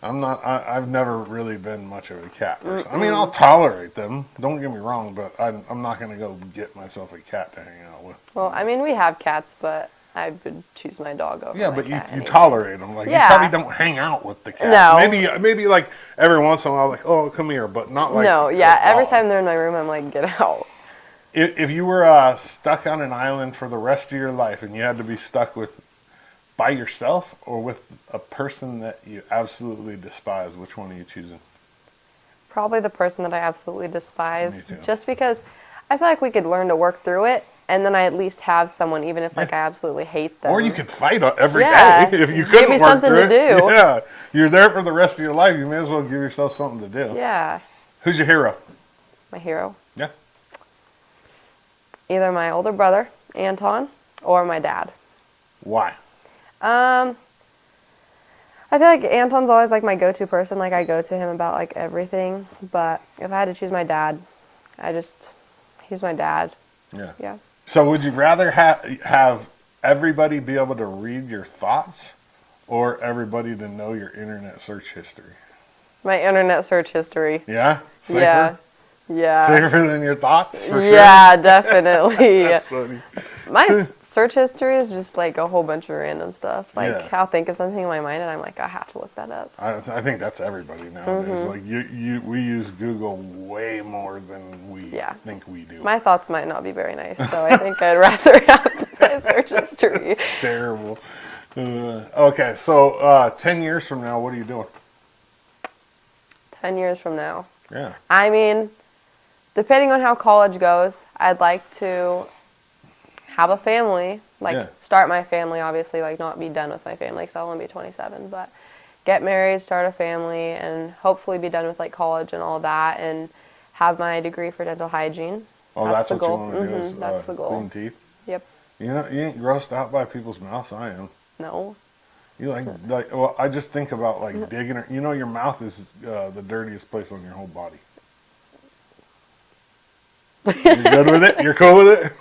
I've never really been much of a cat person. I mean, I'll tolerate them. Don't get me wrong, but I'm not gonna go get myself a cat to hang out with.
Well, I mean, we have cats, but I would choose my dog over.
Yeah,
my
but
cat
you
anyway.
tolerate them. Like, you probably don't hang out with the cat.
No.
Maybe like every once in a while, like, oh, come here, but not like.
No, yeah. Every time they're in my room, I'm like, get out.
If you were stuck on an island for the rest of your life and you had to be stuck by yourself or with a person that you absolutely despise, which one are you choosing?
Probably the person that I absolutely despise.
Me too.
Just because I feel like we could learn to work through it, and then I at least have someone, even if like I absolutely hate them.
Or you could fight every
Yeah.
day if you couldn't
Give me
work
something
through
to
it.
do.
Yeah, you're there for the rest of your life. You may as well give yourself something to do.
Yeah.
Who's your hero?
My hero.
Yeah.
Either my older brother, Anton, or my dad.
Why?
I feel like Anton's always like my go-to person. Like I go to him about like everything. But if I had to choose my dad, he's my dad.
Yeah.
Yeah.
So would you rather have everybody be able to read your thoughts or everybody to know your internet search history?
My internet search history.
Yeah? Safer?
Yeah. Yeah.
Safer than your thoughts, for
Yeah, definitely.
That's funny.
My search history is just like a whole bunch of random stuff. Like
Yeah.
I'll think of something in my mind and I'm like, I have to look that up.
I think that's everybody nowadays. Like we use Google way more than we think we do.
My thoughts might not be very nice, so I think I'd rather have my search history.
It's terrible. Okay, so 10 years from now, what are you doing?
10 years from now.
Yeah.
I mean, depending on how college goes, I'd like to have a family, start my family, obviously, like not be done with my family because I'll only be 27, but get married, start a family, and hopefully be done with like college and all that, and have my degree for dental hygiene.
Oh, that's
the
what
goal.
you want to do is
That's the goal.
clean teeth?
Yep.
You know, you ain't grossed out by people's mouths. I am.
No.
You like well, I just think about like digging. You know, your mouth is the dirtiest place on your whole body. You good with it? You're cool with it?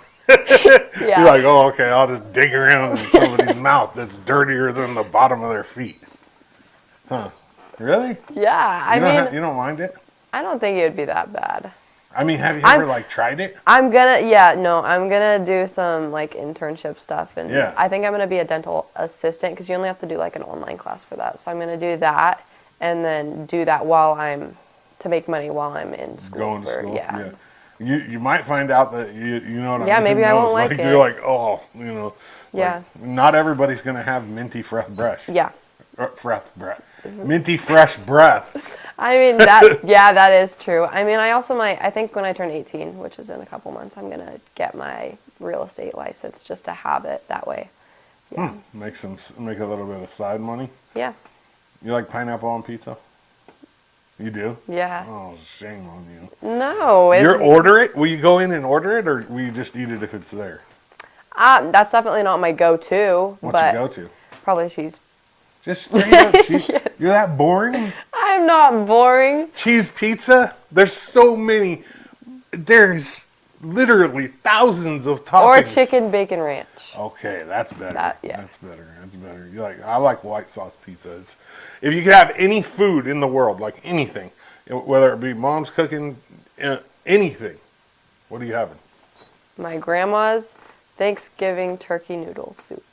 Yeah.
You're like, oh, okay, I'll just dig around in somebody's mouth that's dirtier than the bottom of their feet. Huh? Really?
Yeah, I mean,
you don't mind it?
I don't think it would be that bad.
I mean, have you ever like tried it?
I'm gonna do some like internship stuff, and I think I'm gonna be a dental assistant because you only have to do like an online class for that. So I'm gonna do that, and then do that to make money while I'm in school.
Going to school, yeah. You might find out that you know what I mean.
Yeah, maybe I won't like it.
You're like, oh, you know.
Yeah.
Like, not everybody's gonna have minty fresh breath.
Yeah.
Minty fresh breath.
I mean, that is true. I mean, I think when I turn 18, which is in a couple months, I'm going to get my real estate license just to have it that way. Yeah.
Make a little bit of side money.
Yeah.
You like pineapple on pizza? You do?
Yeah.
Oh, shame on you.
No.
You order it? Will you go in and order it, or will you just eat it if it's there?
That's definitely not my go-to.
What's your go-to?
Probably cheese.
Just straight up cheese? Yes. You're that boring?
I'm not boring.
Cheese pizza? There's so many. There's literally thousands of toppings.
Or chicken bacon ranch.
Okay, that's better. That's better. I like white sauce pizza. If you could have any food in the world, like anything, whether it be mom's cooking, anything, what are you having?
My grandma's Thanksgiving turkey noodle soup.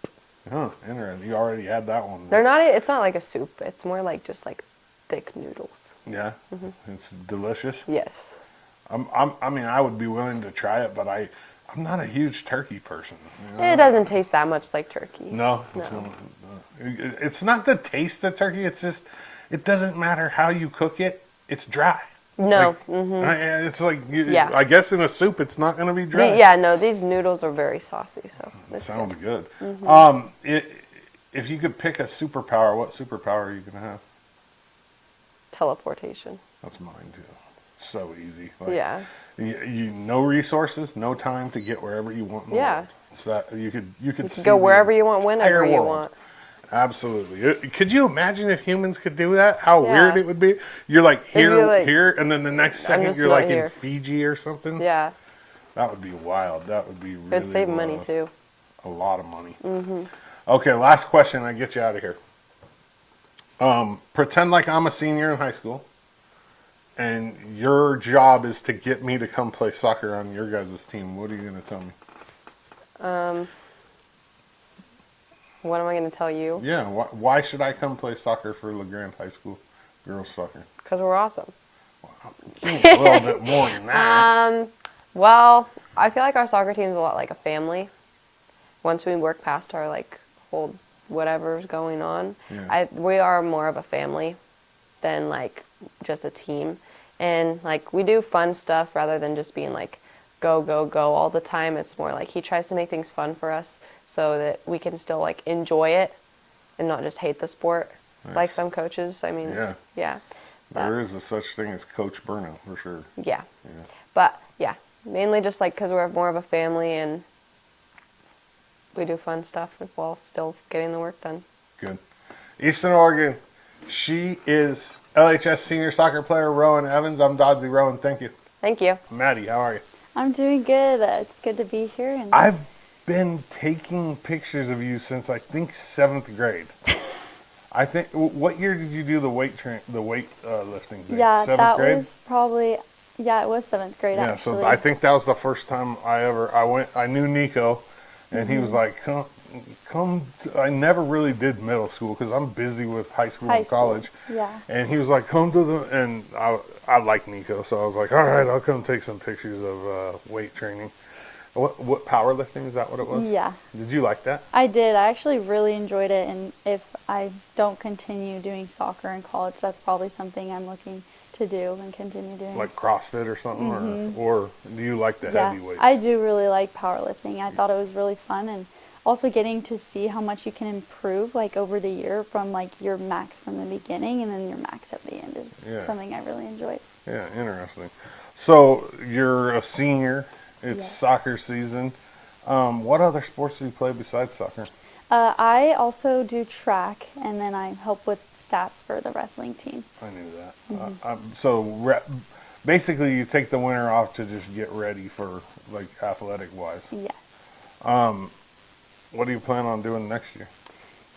Oh, interesting. You already had that one.
It's not like a soup. It's more like just like thick noodles.
Yeah? Mm-hmm. It's delicious?
Yes.
I mean, I would be willing to try it, but I'm not a huge turkey person. You know?
It doesn't taste that much like turkey.
No. It's not the taste of turkey. It's just, it doesn't matter how you cook it. It's dry.
No.
It's like, I guess in a soup, it's not going to be dry.
These noodles are very saucy. So
it sounds good. If you could pick a superpower, what superpower are you going to have?
Teleportation.
That's mine too. So easy. You no resources, no time to get wherever you want in the world. So you could
go wherever you want, whenever you want.
Absolutely. Could you imagine if humans could do that? How weird it would be. You're like here, and then the next second you're like in Fiji or something.
Yeah.
That would be wild. That would be really.
It'd save money too.
A lot of money. Mm-hmm. Okay, last question. I get you out of here. Pretend like I'm a senior in high school, and your job is to get me to come play soccer on your guys' team. What are you going to tell me?
What am I going to tell you?
Yeah, why should I come play soccer for LeGrand High School girls soccer?
Because we're awesome.
Wow. A little bit more than that.
Well, I feel like our soccer team is a lot like a family. Once we work past our whole whatever's going on, we are more of a family than like just a team, and like we do fun stuff rather than just being like go all the time. It's more like he tries to make things fun for us so that we can still like enjoy it and not just hate the sport like some coaches. I mean, yeah.
There is a such thing as coach burnout for sure.
Yeah. But mainly just like because we're more of a family and we do fun stuff while still getting the work done. Good.
Eastern Oregon, she is LHS senior soccer player Rowan Evans. I'm Dodsy Rowan. Thank you.
Thank you.
Maddie, how are you?
I'm doing good. It's good to be here. And
I've been taking pictures of you since I think 7th grade. I think. What year did you do the lifting thing?
Yeah,
7th grade?
Was probably. Yeah, it was 7th grade.
Yeah,
actually.
So I think that was the first time I went. I knew Nico, and he was like, "Come." I never really did middle school because I'm busy with high school and college.
Yeah.
And he was like, "Come to the," and I like Nico, so I was like, "All right, I'll come take some pictures of weight training." What powerlifting, is that what it was?
Yeah.
Did you like that?
I did. I actually really enjoyed it, and if I don't continue doing soccer in college, that's probably something I'm looking to do and continue doing.
Like CrossFit or something, or do you like the heavy weights?
I do really like powerlifting. I thought it was really fun, and also getting to see how much you can improve like over the year from like your max from the beginning and then your max at the end is something I really enjoyed.
Yeah, interesting. So you're a senior. It's soccer season. What other sports do you play besides soccer?
I also do track, and then I help with stats for the wrestling team.
I knew that. Basically, you take the winter off to just get ready for, like, athletic-wise.
Yes.
What do you plan on doing next year?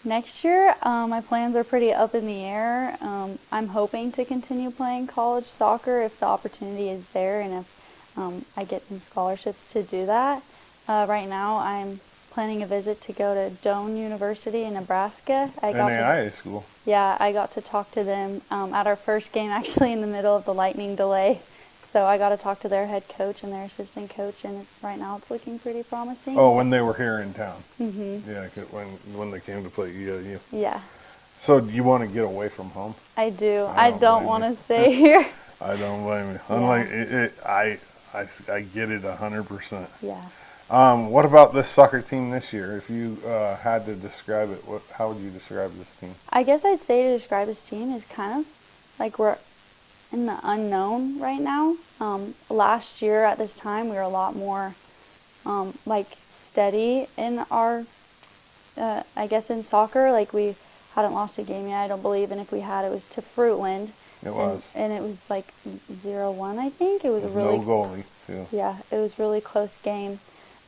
Next year, my plans are pretty up in the air. I'm hoping to continue playing college soccer if the opportunity is there, and if I get some scholarships to do that. Right now, I'm planning a visit to go to Doane University in Nebraska.
NAIA school.
Yeah, I got to talk to them at our first game, actually in the middle of the lightning delay. So I got to talk to their head coach and their assistant coach, and right now it's looking pretty promising.
Oh, when they were here in town.
Mm-hmm.
Yeah, when they came to play EOU.
Yeah.
So do you want to get away from home?
I do. I don't want to stay here.
I don't blame you.
Yeah.
Unlike I get it 100%.
Yeah.
What about this soccer team this year? If you had to describe it, how would you describe this team?
I guess I'd say to describe this team is kind of like we're in the unknown right now. Last year at this time, we were a lot more like steady in our, I guess in soccer. Like we hadn't lost a game yet, I don't believe, and if we had, it was to Fruitland.
It was.
And it was like 0-1, I think. It was really
no goalie, too.
Yeah, it was really close game.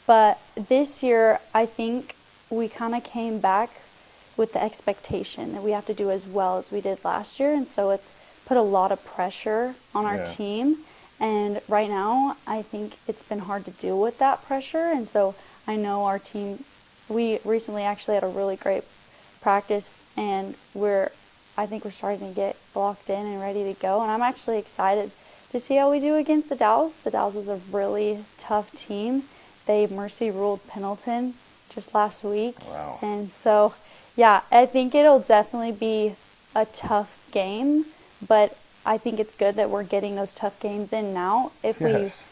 But this year, I think we kind of came back with the expectation that we have to do as well as we did last year, and so it's put a lot of pressure on our team. And right now, I think it's been hard to deal with that pressure, and so I know our team, we recently actually had a really great practice, and I think we're starting to get locked in and ready to go, and I'm actually excited to see how we do against the Dalles. The Dalles is a really tough team. They mercy ruled Pendleton just last week.
Wow.
And so, yeah, I think it'll definitely be a tough game, but I think it's good that we're getting those tough games in now because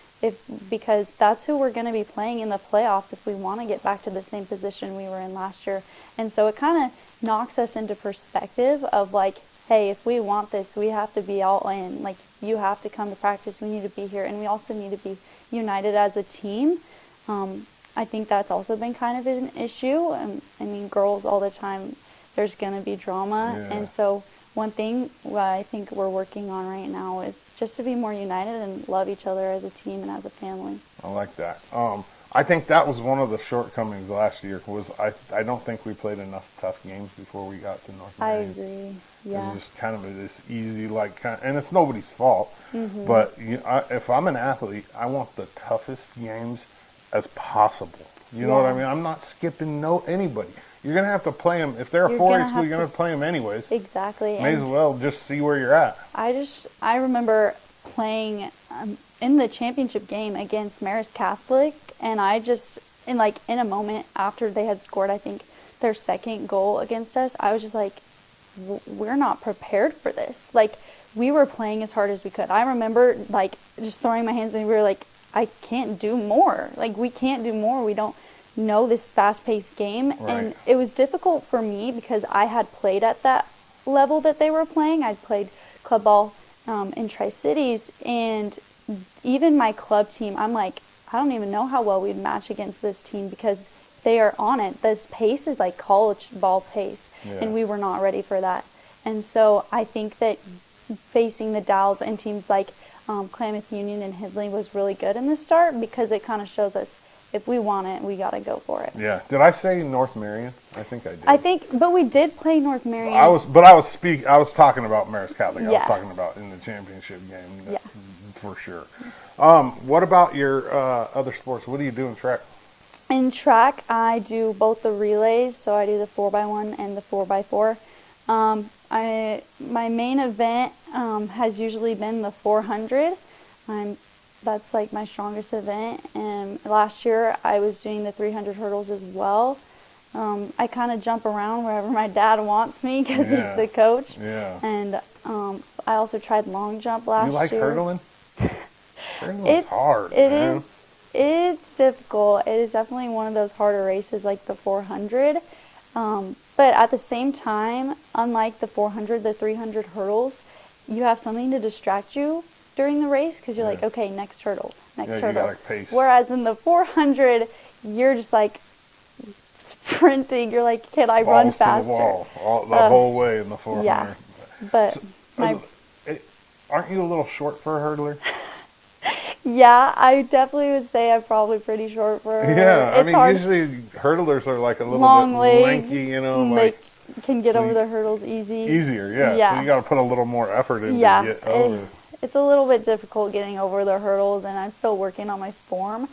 that's who we're going to be playing in the playoffs if we want to get back to the same position we were in last year. And so it kind of knocks us into perspective of like, hey, if we want this, we have to be all in. Like, you have to come to practice. We need to be here. And we also need to be united as a team. I think that's also been kind of an issue. I mean, girls all the time, there's going to be drama.
Yeah.
And so one thing I think we're working on right now is just to be more united and love each other as a team and as a family.
I like that. I think that was one of the shortcomings last year. I don't think we played enough tough games before we got to North Marion.
I agree. Yeah.
It was just kind of this easy, and it's nobody's fault.
Mm-hmm.
But if I'm an athlete, I want the toughest games as possible. You know what I mean? I'm not skipping anybody. You're going to have to play them. If they're a 4A school, you're going to play them anyways.
Exactly.
May as well just see where you're at.
I remember playing in the championship game against Marist Catholic, and I just, in a moment after they had scored, I think, their second goal against us, I was just like, we're not prepared for this. Like, we were playing as hard as we could. I remember, just throwing my hands and we were like, I can't do more. Like, we can't do more. We don't know this fast-paced game.
Right.
And it was difficult for me because I had played at that level that they were playing. I'd played club ball in Tri-Cities, and even my club team, I'm like, I don't even know how well we'd match against this team because they are on it. This pace is like college ball pace, and we were not ready for that. And so I think that facing the Dalles and teams like Klamath Union and Hidley was really good in the start because it kind of shows us if we want it, we got to go for it.
Yeah. Did I say North Marion? I think I did.
But we did play North Marion.
I was talking about Marist Catholic.
Yeah.
I was talking about in the championship game.
Yeah.
For sure. What about your other sports? What do you do in track?
In track, I do both the relays, so I do the 4x1 and the 4x4. My main event has usually been the 400. That's like my strongest event. And last year I was doing the 300 hurdles as well. I kind of jump around wherever my dad wants me because he's the coach.
Yeah.
And I also tried long jump last year.
You like hurdling? Hurdling's hard.
It is. It's difficult. It is definitely one of those harder races like the 400. But at the same time, unlike the 400, the 300 hurdles, you have something to distract you during the race because you're like, okay, next hurdle, next hurdle.
You gotta pace.
Whereas in the 400, you're just like sprinting. You're like, can I run faster?
The whole way in the 400.
Yeah, but
aren't you a little short for a hurdler?
Yeah, I definitely would say I'm probably pretty short for her.
Yeah,
it's hard.
Usually hurdlers are like a little
long
bit
legs,
lanky,
they can get over the hurdles easy.
Easier, yeah. So you got to put a little more effort in to get over.
it's a little bit difficult getting over the hurdles, and I'm still working on my form.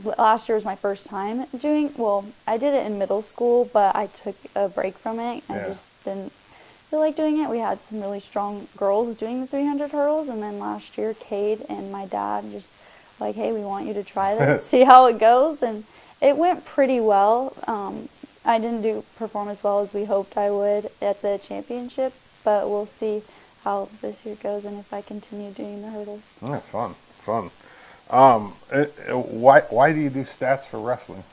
Last year was my first time I did it in middle school, but I took a break from it. I just didn't feel like doing it. We had some really strong girls doing the 300 hurdles, and then last year, Cade and my dad just like, hey, we want you to try this, see how it goes, and it went pretty well. I didn't perform as well as we hoped I would at the championships, but we'll see how this year goes and if I continue doing the hurdles.
Yeah, fun. Why do you do stats for wrestling?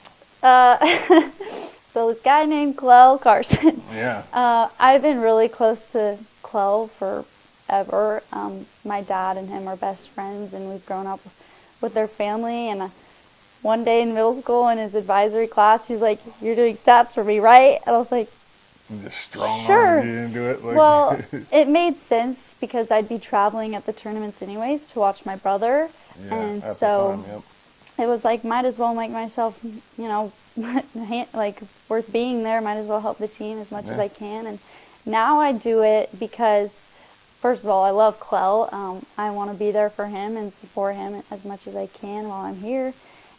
So this guy named Clell Carson.
Yeah.
I've been really close to Clell forever. My dad and him are best friends, and we've grown up with their family. And one day in middle school in his advisory class, he's like, "You're doing stats for me, right?" And I was like,
just strong
sure.
arm you into it. Like.
Well, it made sense because I'd be traveling at the tournaments anyways to watch my brother.
Yeah,
and
at
so
the time,
it was like, might as well make myself, like worth being there. Might as well help the team as much as I can. And now I do it because, first of all, I love Clell. I want to be there for him and support him as much as I can while I'm here.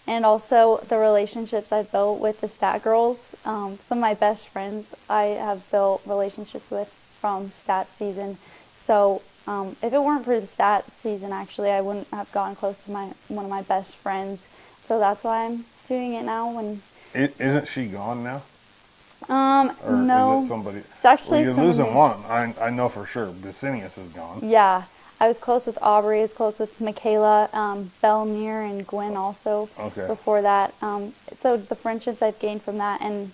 And also the relationships I've built with the stat girls. Some of my best friends I have built relationships with from stat season. So if it weren't for the stat season, actually, I wouldn't have gotten close to one of my best friends. So that's why I'm doing it now.
Isn't she gone now? Or
no.
Is it somebody?
It's actually
you're losing one. I know for sure. Vicinius is gone.
Yeah. I was close with Aubrey. I was close with Michaela, Belmere, and Gwen also before that. So the friendships I've gained from that. And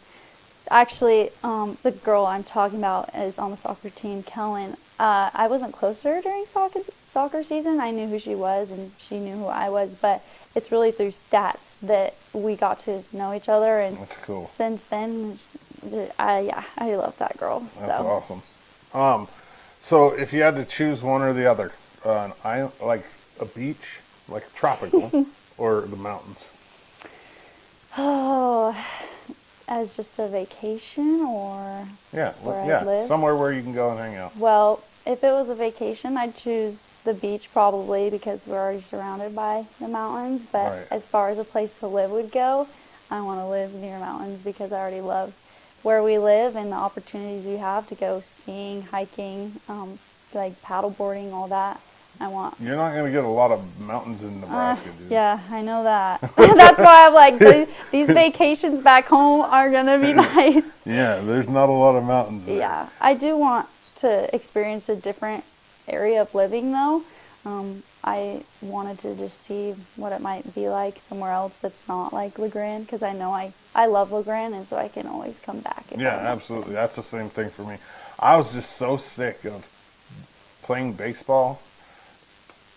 actually, the girl I'm talking about is on the soccer team, Kellen. I wasn't close to her during soccer season. I knew who she was, and she knew who I was. But it's really through stats that we got to know each other. And
that's cool. Since
then, I love that girl.
That's awesome. So if you had to choose one or the other, like a beach, like tropical, or the mountains?
Oh, as just a vacation or where I live?
Somewhere where you can go and hang out.
Well, if it was a vacation, I'd choose the beach probably because we're already surrounded by the mountains. But as far as a place to live would go, I want to live near mountains because I already love where we live and the opportunities we have to go skiing, hiking, like paddleboarding, all that.
You're not going to get a lot of mountains in Nebraska, dude.
Yeah, I know that. That's why I'm like, these vacations back home are going to be nice.
Yeah, there's not a lot of mountains there.
Yeah, I do want to experience a different area of living, though. I wanted to just see what it might be like somewhere else that's not like LeGrand, because I know I love LeGrand, and so I can always come back.
Yeah, absolutely. That's the same thing for me. I was just so sick of playing baseball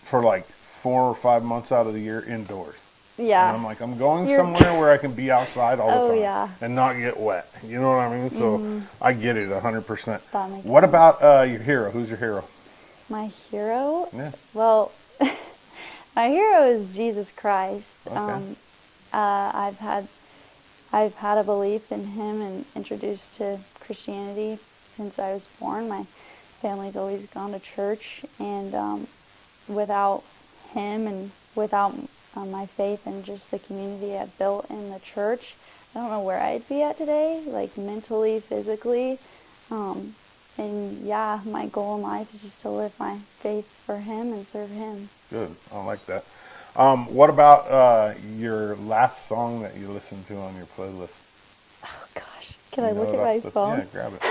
for like 4 or 5 months out of the year indoors.
Yeah.
And I'm like, I'm going somewhere where I can be outside all the time and not get wet. You know what I mean? So I get it 100%.
That makes
what
sense.
About your hero? Who's your hero?
My hero?
Yeah.
Well, my hero is Jesus Christ.
Okay.
I've had a belief in him and introduced to Christianity since I was born. My family's always gone to church, and without him and without my faith and just the community I've built in the church, I don't know where I'd be at today, like mentally, physically. And yeah, my goal in life is just to live my faith for him and serve him.
Good. I like that. What about your last song that you listened to on your playlist?
Oh gosh, can I look at my phone?
Yeah, grab it.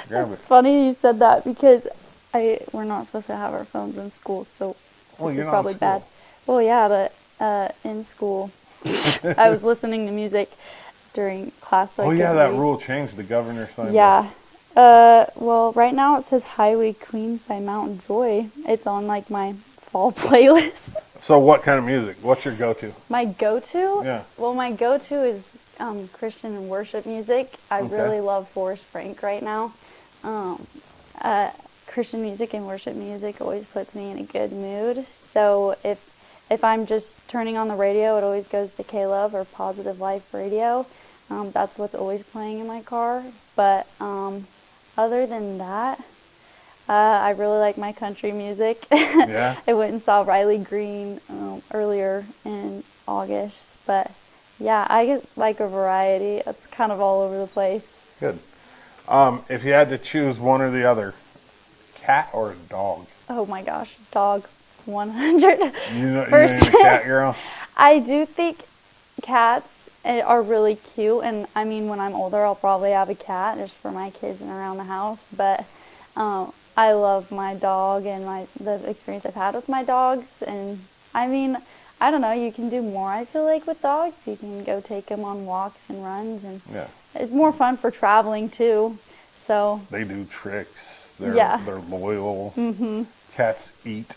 Grab it.
It's funny you said that because we're not supposed to have our phones in school, so this is probably bad. Well, yeah, but in school, I was listening to music during class. So
that rule changed. The governor signed
Yeah. Well, right now it says Highway Queen by Mountain Joy. It's on like my fall playlist.
So what kind of music? What's your go-to?
My go-to?
Yeah.
Well, my go-to is Christian and worship music. I really love Forrest Frank right now. Christian music and worship music always puts me in a good mood. So if I'm just turning on the radio, it always goes to K-Love or Positive Life Radio. That's what's always playing in my car. But other than that, I really like my country music.
Yeah.
I went and saw Riley Green earlier in August, but yeah, I like a variety. It's kind of all over the place.
Good. If you had to choose one or the other, cat or dog?
Oh my gosh, dog, 100.
You're a cat girl?
I do think cats are really cute, and I mean, when I'm older, I'll probably have a cat just for my kids and around the house. But I love my dog and the experience I've had with my dogs. And I mean, I don't know, you can do more, I feel like, with dogs. You can go take them on walks and runs, and it's more fun for traveling too. So
they do tricks. They're loyal. Mm-hmm. Cats eat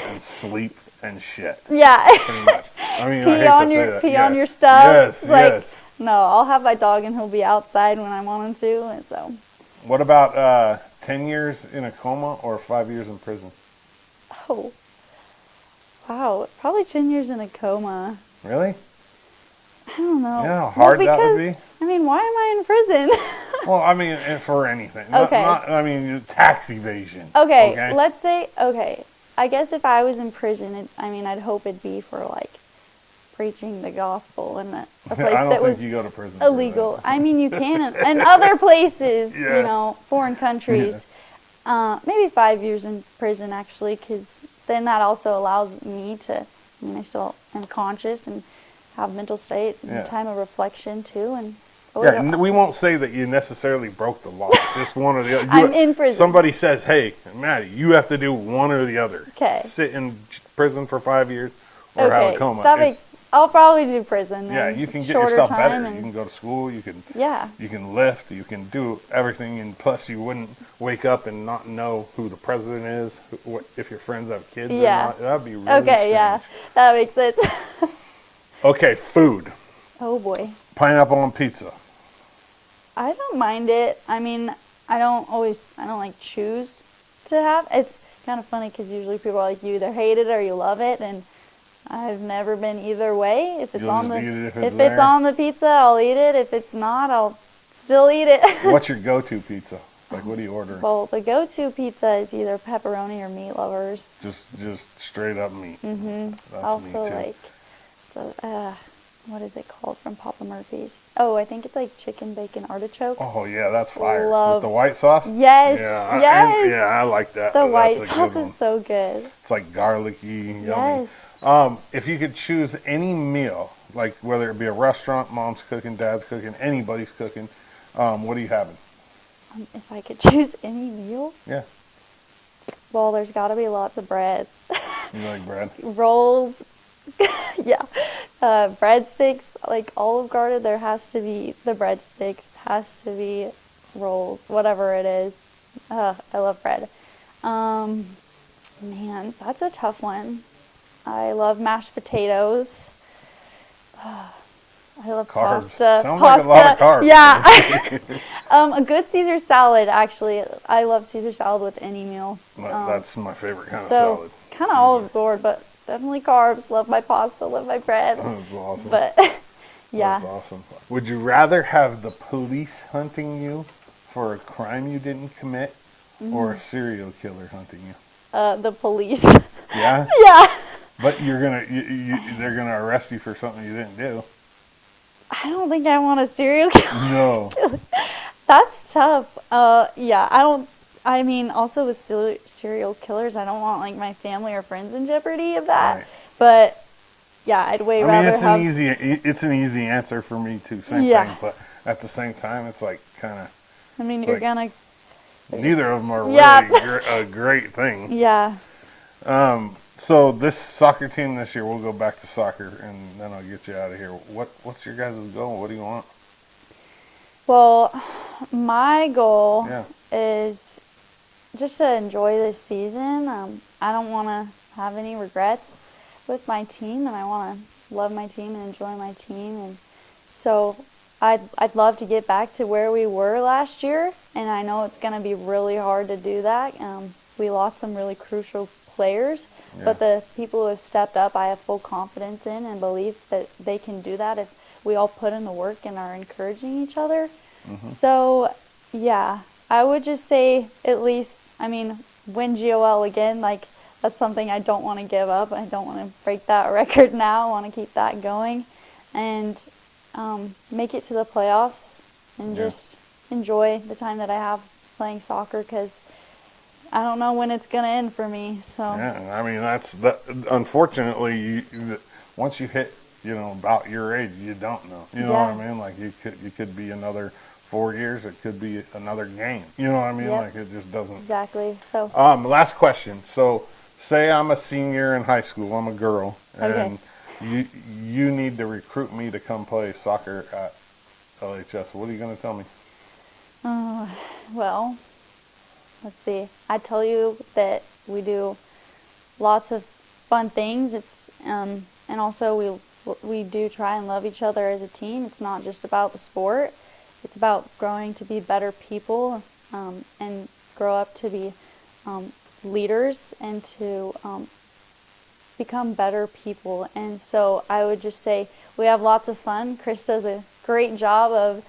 and sleep and shit.
Yeah.
Pretty much. I mean,
pee on your stuff.
Yes,
No, I'll have my dog and he'll be outside when I want him to. And so.
What about 10 years in a coma or 5 years in prison?
Oh. Wow. Probably 10 years in a coma.
Really?
I don't know.
You know how hard that would be?
I mean, why am I in prison?
Well, I mean, for anything.
Okay.
I mean, tax evasion.
Okay. Let's say, I guess if I was in prison, I'd hope it'd be for, like, preaching the gospel in a place that was
you go to prison
illegal. I mean, you can in other places, foreign countries. Maybe 5 years in prison, actually, because then that also allows me to, I still am conscious and have mental state and time of reflection, too. And
we won't say that you necessarily broke the law. Just one or the other.
I'm in prison.
Somebody says, hey, Mattie, you have to do one or the other.
Okay.
Sit in prison for 5 years or have a coma.
I'll probably do prison.
Yeah, you can get yourself better. You can go to school. You can lift. You can do everything. And plus, you wouldn't wake up and not know who the president is, if your friends have kids or not. That'd be really strange.
That makes sense.
Okay, food.
Oh, boy.
Pineapple on pizza.
I don't mind it. I mean, I don't like choose to have. It's kind of funny because usually people are like, you either hate it or you love it, and I've never been either way. If it's on the pizza, I'll eat it. If it's not, I'll still eat it.
What's your go-to pizza? Like, what do you order?
Well, the go-to pizza is either pepperoni or meat lovers.
Just straight up meat.
Mm-hmm.
That's
also,
me too.
like, what is it called from Papa Murphy's? Oh, I think it's like chicken bacon artichoke.
Oh yeah, that's fire. With the white sauce?
Yes, yes.
I like that.
The white sauce is so good.
It's like garlicky, yummy.
Yes.
If you could choose any meal, like whether it be a restaurant, mom's cooking, dad's cooking, anybody's cooking, what are you having?
If I could choose any meal?
Yeah.
Well, there's got to be lots of bread.
You like bread?
Rolls. Yeah. Breadsticks, like Olive Garden, there has to be the breadsticks, has to be rolls, whatever it is. I love bread. Man, that's a tough one. I love mashed potatoes. I love pasta.
Sounds like a lot of carbs.
Yeah. A good Caesar salad, actually. I love Caesar salad with any meal.
That's my favorite kind of salad.
Kind of all over the board, but definitely carbs. Love my pasta, love my bread.
That's awesome.
But, yeah.
That's awesome. Would you rather have the police hunting you for a crime you didn't commit or a serial killer hunting you?
The police.
Yeah?
Yeah.
But they're gonna arrest you for something you didn't do.
I don't think I want a serial killer.
No.
That's tough. Yeah, also with serial killers, I don't want, like, my family or friends in jeopardy of that. Right. But, yeah, I'd rather have...
it's an easy answer for me, too. Same thing. But at the same time, it's, like, kind of...
I mean, you're gonna...
Neither of them are really a great thing.
Yeah.
So this soccer team this year, we'll go back to soccer, and then I'll get you out of here. What's your guys' goal? What do you want?
Well, my goal is just to enjoy this season. I don't want to have any regrets with my team, and I want to love my team and enjoy my team. And so I'd love to get back to where we were last year, and I know it's going to be really hard to do that. We lost some really crucial players, but the people who have stepped up, I have full confidence in and belief that they can do that if we all put in the work and are encouraging each other. Mm-hmm. So, yeah, I would just say at least, win GOL again. Like, that's something I don't want to give up. I don't want to break that record now. I want to keep that going and make it to the playoffs and just enjoy the time that I have playing soccer, because I don't know when it's going to end for me. So
yeah, I mean, unfortunately, once you hit, about your age, you don't know. You know what I mean? Like, you could be another 4 years. It could be another game. You know what I mean?
Yep.
Like, it just doesn't.
Exactly. So
last question. So, say I'm a senior in high school. I'm a girl, and you need to recruit me to come play soccer at LHS. What are you going to tell me?
well, let's see. I tell you that we do lots of fun things. It's and also we do try and love each other as a team. It's not just about the sport. It's about growing to be better people and grow up to be leaders and to become better people. And so I would just say we have lots of fun. Chris does a great job of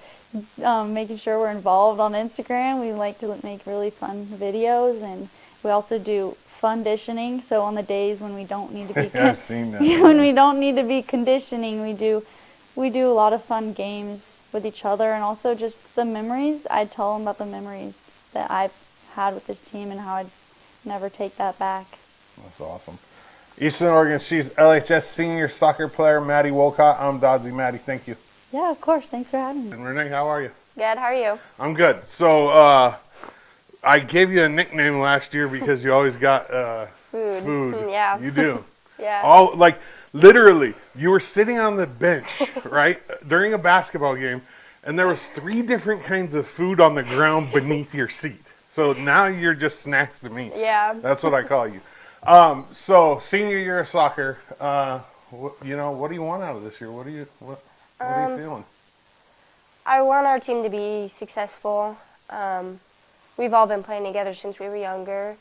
making sure we're involved on Instagram. We like to make really fun videos, and we also do fun conditioning. So on the days when we don't need to be
I've seen that.
when we don't need to be conditioning, we do a lot of fun games with each other, and also just the memories. I tell them about the memories that I've had with this team and how I'd never take that back.
That's awesome. Eastern Oregon, she's LHS senior soccer player Mattie Wolcott. I'm Dodzy. Mattie, thank you.
Yeah, of course. Thanks for having me.
And Renee, how are you?
Good. How are you?
I'm good. So I gave you a nickname last year because you always got food.
Yeah.
You do.
Yeah.
Literally, you were sitting on the bench, right, during a basketball game, and there was 3 different kinds of food on the ground beneath your seat. So now you're just snacks to me.
Yeah.
That's what I call you. So senior year of soccer, what do you want out of this year? What are you feeling?
I want our team to be successful. We've all been playing together since we were younger,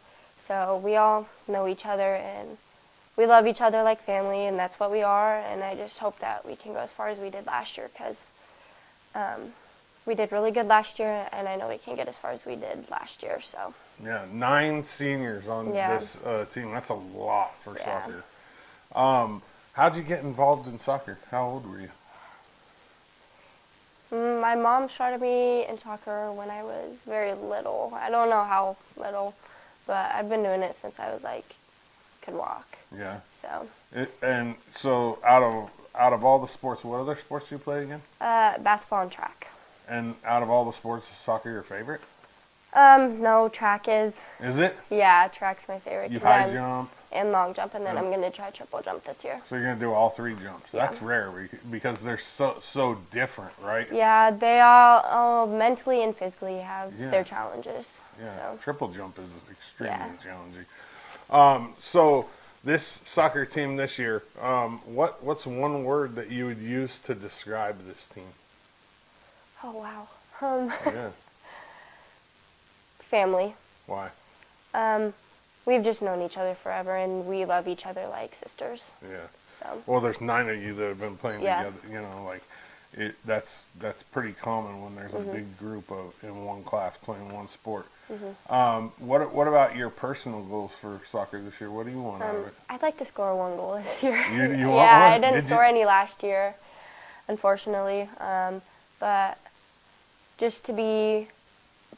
so we all know each other and we love each other like family, and that's what we are. And I just hope that we can go as far as we did last year, because we did really good last year, and I know we can get as far as we did last year. So
yeah, 9 seniors on this team. That's a lot for soccer. How'd you get involved in soccer? How old were you?
My mom started me in soccer when I was very little. I don't know how little, but I've been doing it since I was could walk.
Yeah.
So.
So out of all the sports, what other sports do you play again?
Basketball and track.
And out of all the sports, is soccer your favorite?
No, track is.
Is it?
Yeah, track's my favorite.
You high jump?
And long jump, and then I'm going to try triple jump this year.
So you're going to do all 3 jumps.
Yeah.
That's rare because they're so different, right?
Yeah, they all mentally and physically have their challenges.
Yeah,
so.
Triple jump is extremely challenging. So this soccer team this year, what's one word that you would use to describe this team?
Oh, wow.
Yeah.
Family.
Why?
We've just known each other forever, and we love each other like sisters.
Yeah.
So.
Well, there's 9 of you that have been playing together. That's pretty common when there's a big group in one class playing one sport. What about your personal goals for soccer this year? What do you want out of it?
I'd like to score 1 goal this year.
You want one?
I didn't score any last year, unfortunately. But just to be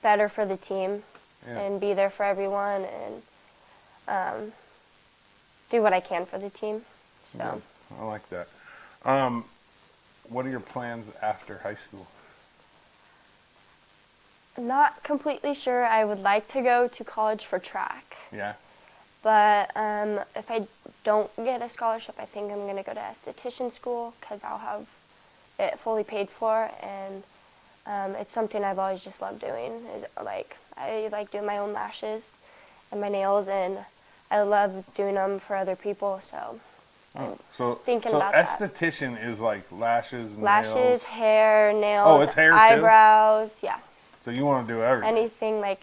better for the team and be there for everyone and do what I can for the team. So.
I like that. What are your plans after high school?
Not completely sure. I would like to go to college for track.
Yeah.
But if I don't get a scholarship, I think I'm going to go to esthetician school because I'll have it fully paid for, and it's something I've always just loved doing. I like doing my own lashes and my nails, and I love doing them for other people. So I'm thinking about that.
So esthetician is like lashes,
nails, hair, nails,
oh, it's hair
eyebrows,
too? Yeah. So you want to do everything?
Anything like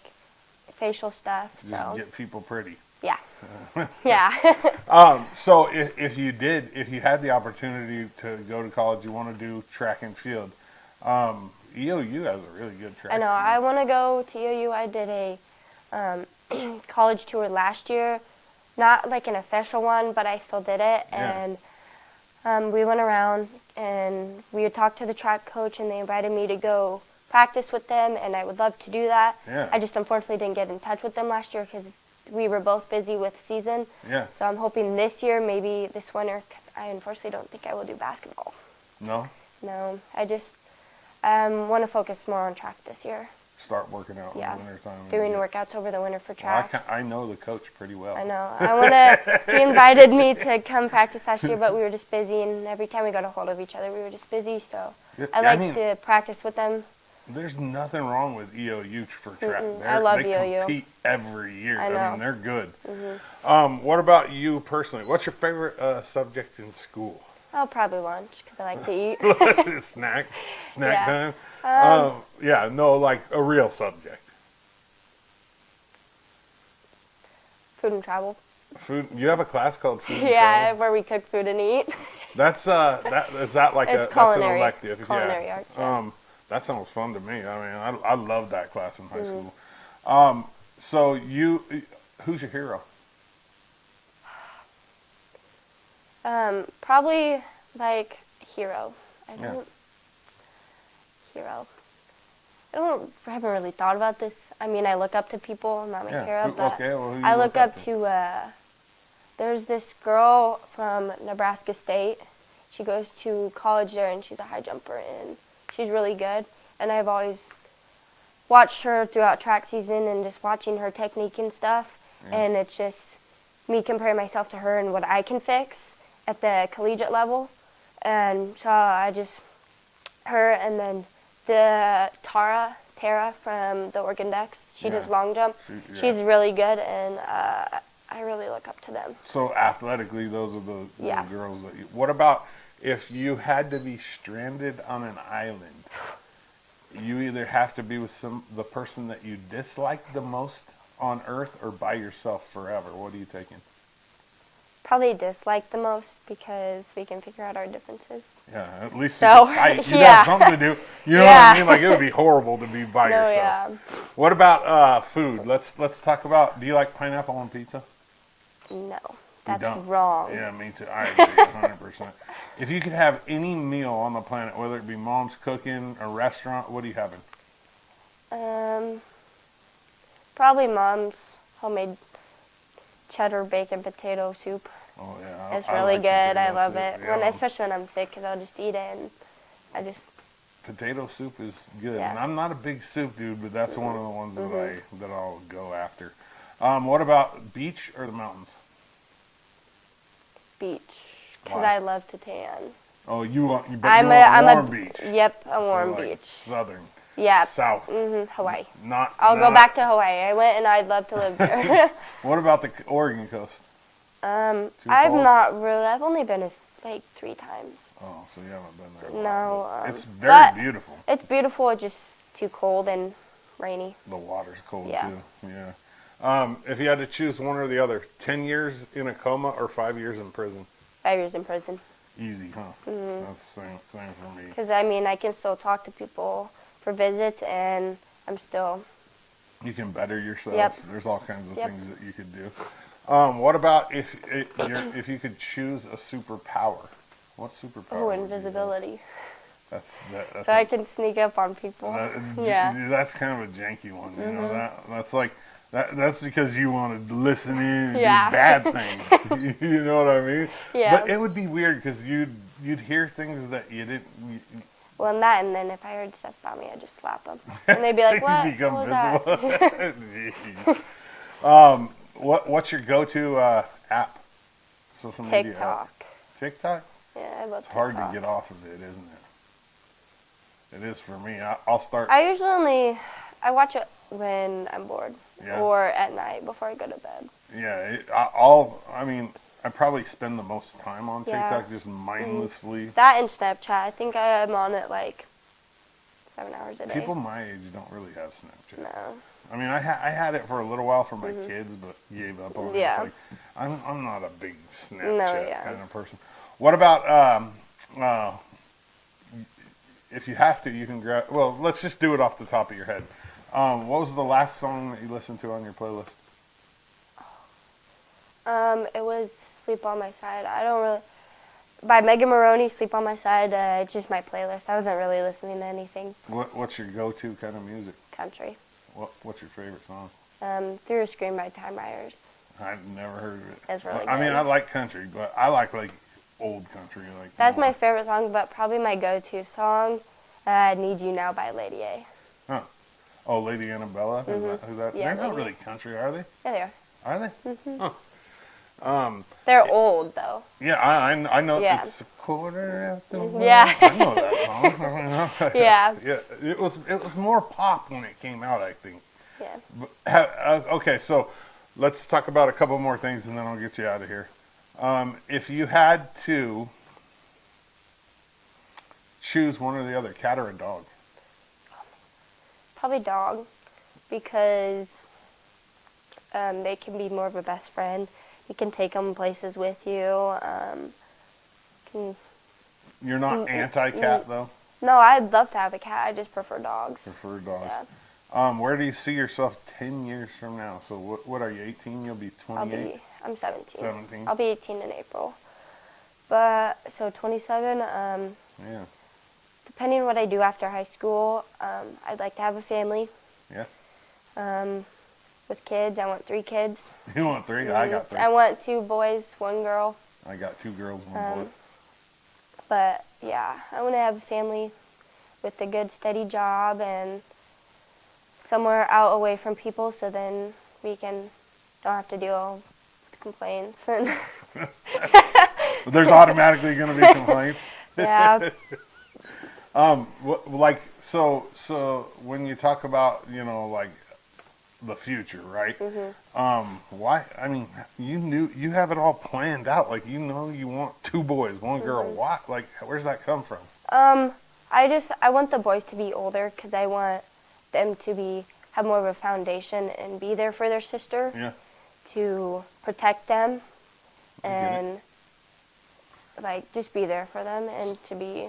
facial stuff.
Just get people pretty.
Yeah. Yeah.
So if you had the opportunity to go to college, you want to do track and field. EOU has a really good track.
I know.
field.
I want to go to EOU. I did a
college tour last year. Not like an official one, but I still did it.
Yeah.
And we went around and we had talked to the track coach and they invited me to go practice with them, and I would love to do that.
Yeah.
I just unfortunately didn't get in touch with them last year because we were both busy with season.
Yeah.
So I'm hoping this year, maybe this winter, because I unfortunately don't think I will do basketball.
No?
No, I just want to focus more on track this year.
Start working out in the wintertime.
Doing workouts over the winter for track.
Well, I know the coach pretty well.
I know. He invited me to come practice last year, but we were just busy, and every time we got a hold of each other, we were just busy. So I like to practice with them.
There's nothing wrong with EOU for track.
I love
they
EOU.
Compete every year.
I know.
I mean, they're good. What about you personally? What's your favorite subject in school?
Oh, probably lunch, because I like to eat.
Snack
Yeah.
time? Like a real subject.
Food and travel.
Food. You have a class called Food and
Yeah,
Travel?
where we cook food and eat.
That's is that like
It's
that's an
culinary.
elective?
Culinary arts, yeah.
That sounds fun to me. I mean, I loved that class in high school. So who's your hero?
Probably like hero.
Yeah.
Hero. I haven't really thought about this. I mean, I look up to people. I'm not my hero, but
okay, well, who you
I look up to. There's this girl from Nebraska State. She goes to college there, and she's a high jumper, and she's really good. And I've always watched her throughout track season and just watching her technique and stuff.
Yeah.
And it's just me comparing myself to her and what I can fix at the collegiate level. And so her, and then the Tara from the Oregon Ducks. She does long jump. She's really good, and I really look up to them.
So athletically, those are the girls that you. What about if you had to be stranded on an island? You either have to be with the person that you dislike the most on Earth, or by yourself forever. What are you taking?
Probably dislike the most, because we can figure out our differences.
Yeah, at least you can fight. You'd have something to do. You know what I mean? Like, it would be horrible to be by yourself.
Yeah.
What about food? Let's talk about. Do you like pineapple on pizza?
No, that's wrong.
Yeah, me too. I agree 100%. If you could have any meal on the planet, whether it be mom's cooking, a restaurant, what are you having?
Probably mom's homemade cheddar bacon potato soup.
Oh yeah,
it's really good. I love it.
Yeah.
Especially when I'm sick, because I'll just eat it, and
Potato soup is good.
Yeah.
And I'm not a big soup dude, but that's one of the ones that I'll go after. What about beach or the mountains?
Beach, because
Why?
I love to tan.
Oh, you want
I'm
a warm beach.
Yep, a warm beach.
Southern.
Yeah.
South.
Hawaii.
I'll
go back to Hawaii. I went, and I'd love to live there.
What about the Oregon coast?
I've only been like 3 times.
Oh, so you haven't been there.
No.
It's very beautiful.
It's beautiful. It's just too cold and rainy.
The water's cold too.
Yeah.
If you had to choose one or the other, 10 years in a coma or 5 years in prison?
5 years in prison.
Easy, huh? That's the same for me.
Because, I mean, I can still talk to people for visits, and I'm still...
You can better yourself.
Yep.
There's all kinds of things that you could do. What about if you could choose a superpower? What superpower?
Oh, invisibility.
That's
so I can sneak up on people.
That's kind of a janky one. You know that's like that's because you want to listen in and do bad things. You know what I mean?
Yeah.
But it would be weird because you'd hear things that you didn't.
Well, and then if I heard stuff about me, I'd just slap them, and they'd be like, "What?
Become
What was
that?" What's your go-to app? Social media
TikTok.
App? TikTok?
Yeah, I love TikTok.
It's hard to get off of it, isn't it? It is for me. I'll start.
I usually I watch it when I'm bored or at night before I go to bed.
Yeah, I probably spend the most time on TikTok just mindlessly.
That and Snapchat. I think I'm on it like 7 hours a day.
People my age don't really have Snapchat.
No.
I mean, I had it for a little while for my kids, but gave up on it. It's like, I'm not a big Snapchat kind of person. What about if you have to, you can grab. Well, let's just do it off the top of your head. What was the last song that you listened to on your playlist?
It was Sleep on My Side. I don't really... By Megan Maroney, Sleep on My Side, it's just my playlist. I wasn't really listening to anything.
What's your go-to kind of music?
Country.
What's your favorite song?
Through a Scream by Time Riders.
I've never heard of it.
It's really good.
I mean, I like country, but I like old country. Like
That's my favorite song, but probably my go-to song, Need You Now by Lady A.
Huh. Oh, Lady Annabella?
Mm-hmm.
Who's that?
Yeah,
They're not really country, are they?
Yeah, they are.
Are they?
Mm-hmm.
Huh.
They're old, though.
Yeah, I know.
Yeah.
It's a quarter after one.
Yeah.
I know that song.
Yeah.
Yeah. It was more pop when it came out, I think.
Yeah.
Okay, so let's talk about a couple more things, and then I'll get you out of here. If you had to choose one or the other, cat or a dog?
Probably dog, because they can be more of a best friend. You can take them places with you.
You're not anti-cat, though?
No, I'd love to have a cat. I just prefer dogs.
Prefer dogs.
Yeah.
Where do you see yourself 10 years from now? So what are you, 18? You'll be 28?
I'm 17.
17?
I'll be 18 in April. But, so 27,
yeah.
depending on what I do after high school, I'd like to have a family.
Yeah.
With kids. I want 3 kids.
You want 3? I got 3.
I want 2 boys, 1 girl.
I got 2 girls, 1 boy.
But, yeah, I want to have a family with a good, steady job and somewhere out away from people, so then we don't have to deal with complaints.
There's automatically going to be complaints.
Yeah.
So when you talk about, like the future, right?
Mm-hmm.
Why? I mean, you have it all planned out. Like, you want 2 boys, 1 girl.
Mm-hmm.
Why? Like, where's that come from?
I want the boys to be older because I want them to have more of a foundation and be there for their sister.
Yeah.
To protect them and just be there for them and to be.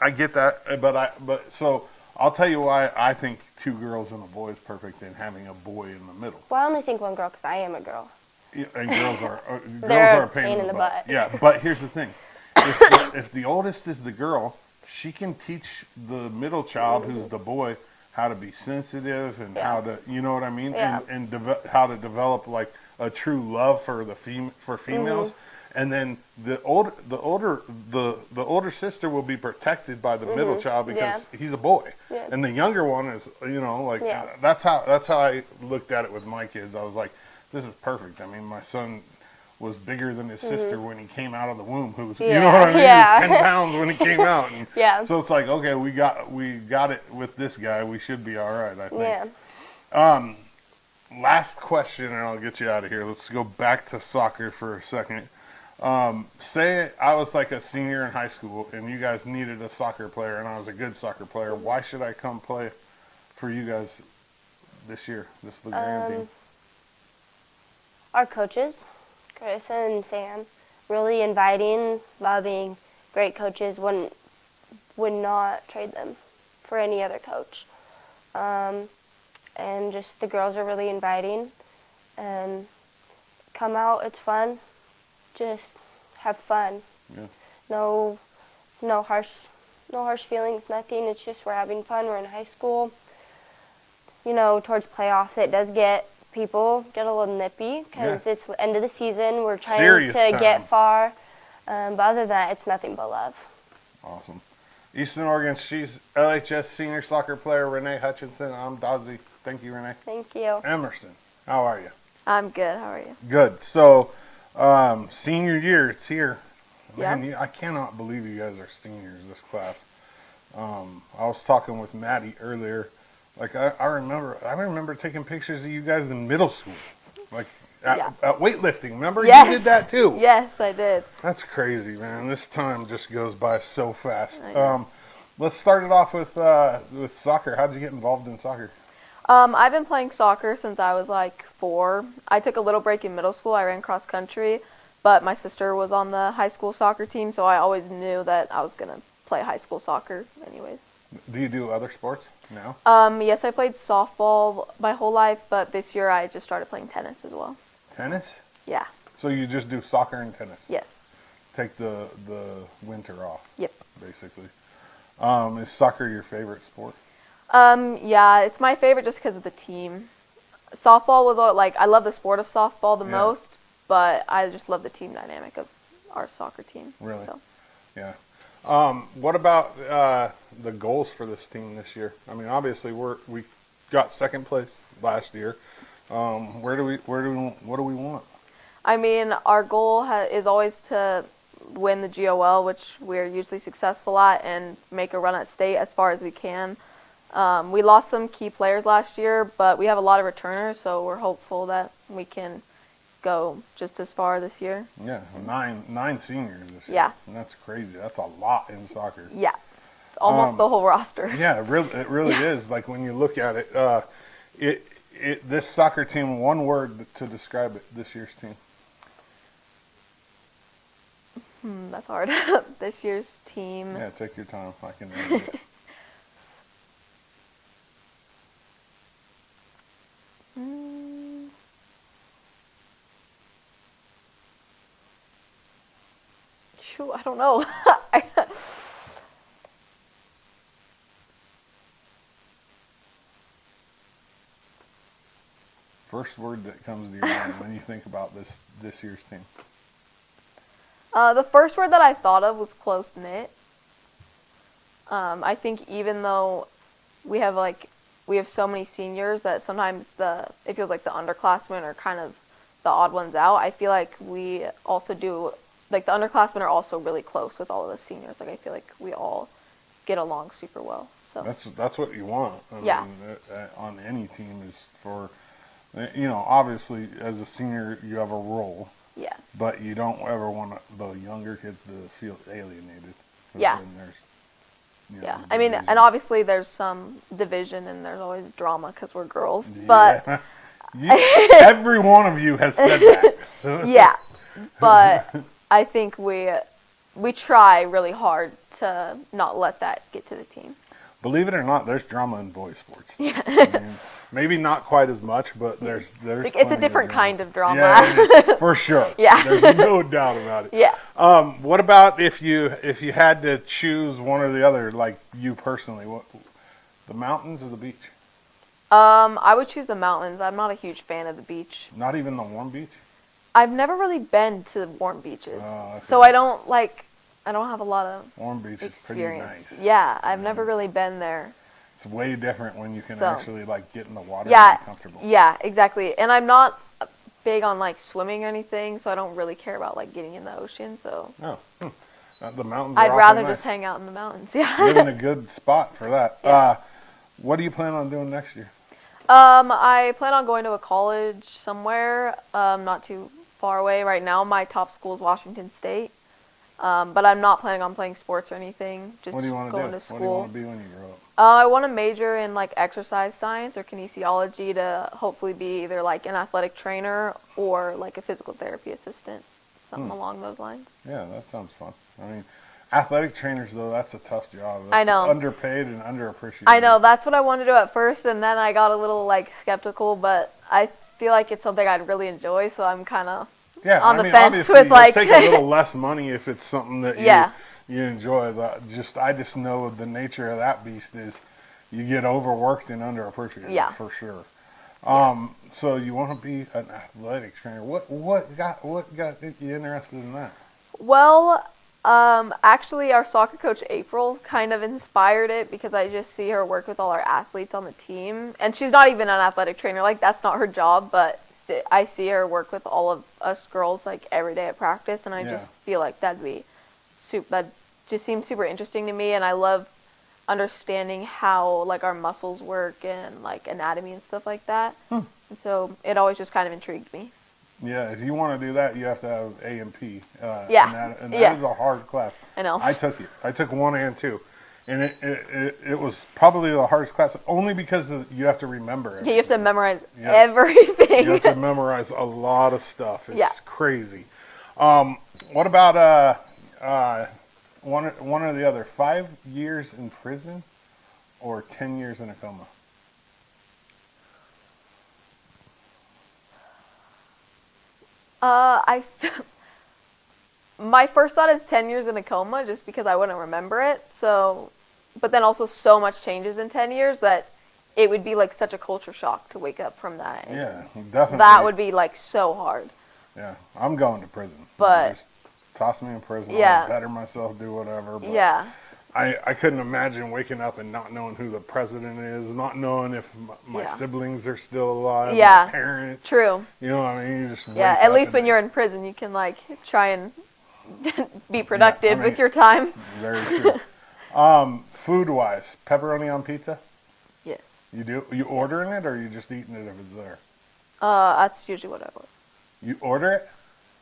I get that, but so I'll tell you why I think 2 girls and a boy is perfect than having a boy in the middle.
Well, I only think 1 girl because I am a girl.
Yeah, and girls are
They're
a pain in the butt.
butt.
Yeah, but here's the thing: if the oldest is the girl, she can teach the middle child, who's the boy, how to be sensitive and how to, you know what I mean, and how to develop like a true love for females. And then the older sister will be protected by the middle child because he's a boy, and the younger one is, that's how I looked at it with my kids. I was like, this is perfect. I mean, my son was bigger than his sister when he came out of the womb. Who was, you know what I mean?
Yeah.
He was 10 pounds when he came out. And
Yeah.
So it's like, okay, we got it with this guy. We should be all right, I think.
Yeah.
Last question, and I'll get you out of here. Let's go back to soccer for a second. Say I was like a senior in high school, and you guys needed a soccer player, and I was a good soccer player. Why should I come play for you guys this year, this Villagomez team?
Our coaches, Chris and Sam, really inviting, loving, great coaches. Would not trade them for any other coach. And just the girls are really inviting, and come out. It's fun. Just have fun.
Yeah.
No harsh feelings. Nothing. It's just we're having fun. We're in high school. Towards playoffs, it does people get a little nippy because it's the end of the season. We're trying to get far. But other than that, it's nothing but love.
Awesome. Eastern Oregon, she's LHS senior soccer player Renee Hutchison. I'm Dazzy. Thank you, Renee.
Thank you.
Emersyn, how are you?
I'm good. How are you?
Good. So, senior year, it's here.
Yeah.
Man, I cannot believe you guys are seniors, this class. I was talking with Mattie earlier. Like, I remember taking pictures of you guys in middle school. Like, at weightlifting. Remember?
Yes.
You did that too.
Yes, I did.
That's crazy, man. This time just goes by so fast. Let's start it off with soccer. How'd you get involved in soccer?
I've been playing soccer since I was like 4. I took a little break in middle school. I ran cross country, but my sister was on the high school soccer team, so I always knew that I was going to play high school soccer anyways.
Do you do other sports now?
Yes, I played softball my whole life, but this year I just started playing tennis as well.
Tennis?
Yeah.
So you just do soccer and tennis?
Yes.
Take the winter off?
Yep.
Basically. Is soccer your favorite sport?
Yeah, it's my favorite just because of the team. Softball was I love the sport of softball the most, but I just love the team dynamic of our soccer team.
Really?
So.
Yeah. What about the goals for this team this year? I mean, obviously we got second place last year. What do we want?
I mean, our goal is always to win the GOL, which we're usually successful at, and make a run at state as far as we can. We lost some key players last year, but we have a lot of returners, so we're hopeful that we can go just as far this year.
Yeah, nine seniors this year.
Yeah.
And that's crazy. That's a lot in soccer.
Yeah. It's almost the whole roster.
Yeah, it really is. Like when you look at it, this soccer team, one word to describe it, this year's team.
That's hard. This year's team.
Yeah, take your time. I can read it.
Shoot, I don't know.
First word that comes to your mind when you think about this year's team.
The first word that I thought of was close-knit. I think even though we have so many seniors that sometimes it feels like the underclassmen are kind of the odd ones out. I feel like we also do, the underclassmen are also really close with all of the seniors. Like I feel like we all get along super well. So
that's what you want. I mean, on any team is for, obviously as a senior you have a role.
Yeah.
But you don't ever want the younger kids to feel alienated.
Yeah. Yeah. I mean, and obviously there's some division and there's always drama because we're girls. But
every one of you has said that.
Yeah. But I think we try really hard to not let that get to the team.
Believe it or not, there's drama in boys sports.
Yeah.
I mean, maybe not quite as much, but there's
it's a different kind of drama.
Yeah, for sure.
Yeah.
There's no doubt about it.
Yeah.
What about if you had to choose one or the other, like you personally, the mountains or the beach?
I would choose the mountains. I'm not a huge fan of the beach.
Not even the warm beach?
I've never really been to warm beaches. So I don't have a lot of
warm beach
experience.
Is pretty nice.
Yeah, I've never really been there.
It's way different when you can actually get in the water
and
be comfortable.
Yeah, exactly. And I'm not big on swimming or anything, so I don't really care about getting in the ocean. So
the mountains.
I'd rather
nice.
just hang out in the mountains. Yeah,
live in a good spot for that. Yeah. What do you plan on doing next year?
I plan on going to a college somewhere, not too far away. Right now, my top school is Washington State. But I'm not planning on playing sports or anything. Just
what do you want
going
to
to school.
What do you want to be when you grow up?
I want to major in exercise science or kinesiology to hopefully be either an athletic trainer or a physical therapy assistant, something along those lines.
Yeah, that sounds fun. I mean, athletic trainers though, that's a tough job. That's
I know.
Underpaid and underappreciated.
I know. That's what I wanted to do at first, and then I got a little skeptical, but I feel like it's something I'd really enjoy, so I'm kind of on the fence with
take a little less money if it's something that you enjoy. I just know the nature of that beast is you get overworked and underappreciated for sure. So you want to be an athletic trainer. What got you interested in that?
Well, actually our soccer coach April kind of inspired it because I just see her work with all our athletes on the team, and she's not even an athletic trainer. That's not her job, but I see her work with all of us girls every day at practice, and I just feel like that just seems super interesting to me, and I love understanding how our muscles work and anatomy and stuff like that. And so it always just kind of intrigued me.
Yeah, if you want to do that, you have to have A&P. And that is a hard class.
I know.
I took it. I took 1 and 2. And it was probably the hardest class, only because you have to remember everything.
Yeah, you have to memorize everything.
You have to memorize a lot of stuff. It's crazy. What about one or the other? 5 years in prison or 10 years in a coma?
My first thought is 10 years in a coma, just because I wouldn't remember it. So, but then also so much changes in 10 years that it would be like such a culture shock to wake up from that.
Yeah, definitely.
That would be like so hard.
Yeah, I'm going to prison.
But
just toss me in prison.
Yeah.
I'll better myself, do whatever. But
yeah.
I couldn't imagine waking up and not knowing who the president is, not knowing if my
Yeah.
siblings are still alive,
Yeah.
my parents.
True.
You know what I mean? You just
Yeah,
wake
at
up
least
and
when you're in prison, you can like try and be productive with your time.
Very true. Food-wise, pepperoni on pizza?
Yes.
You do? You ordering it or you just eating it if it's there?
That's usually what I order.
You order it?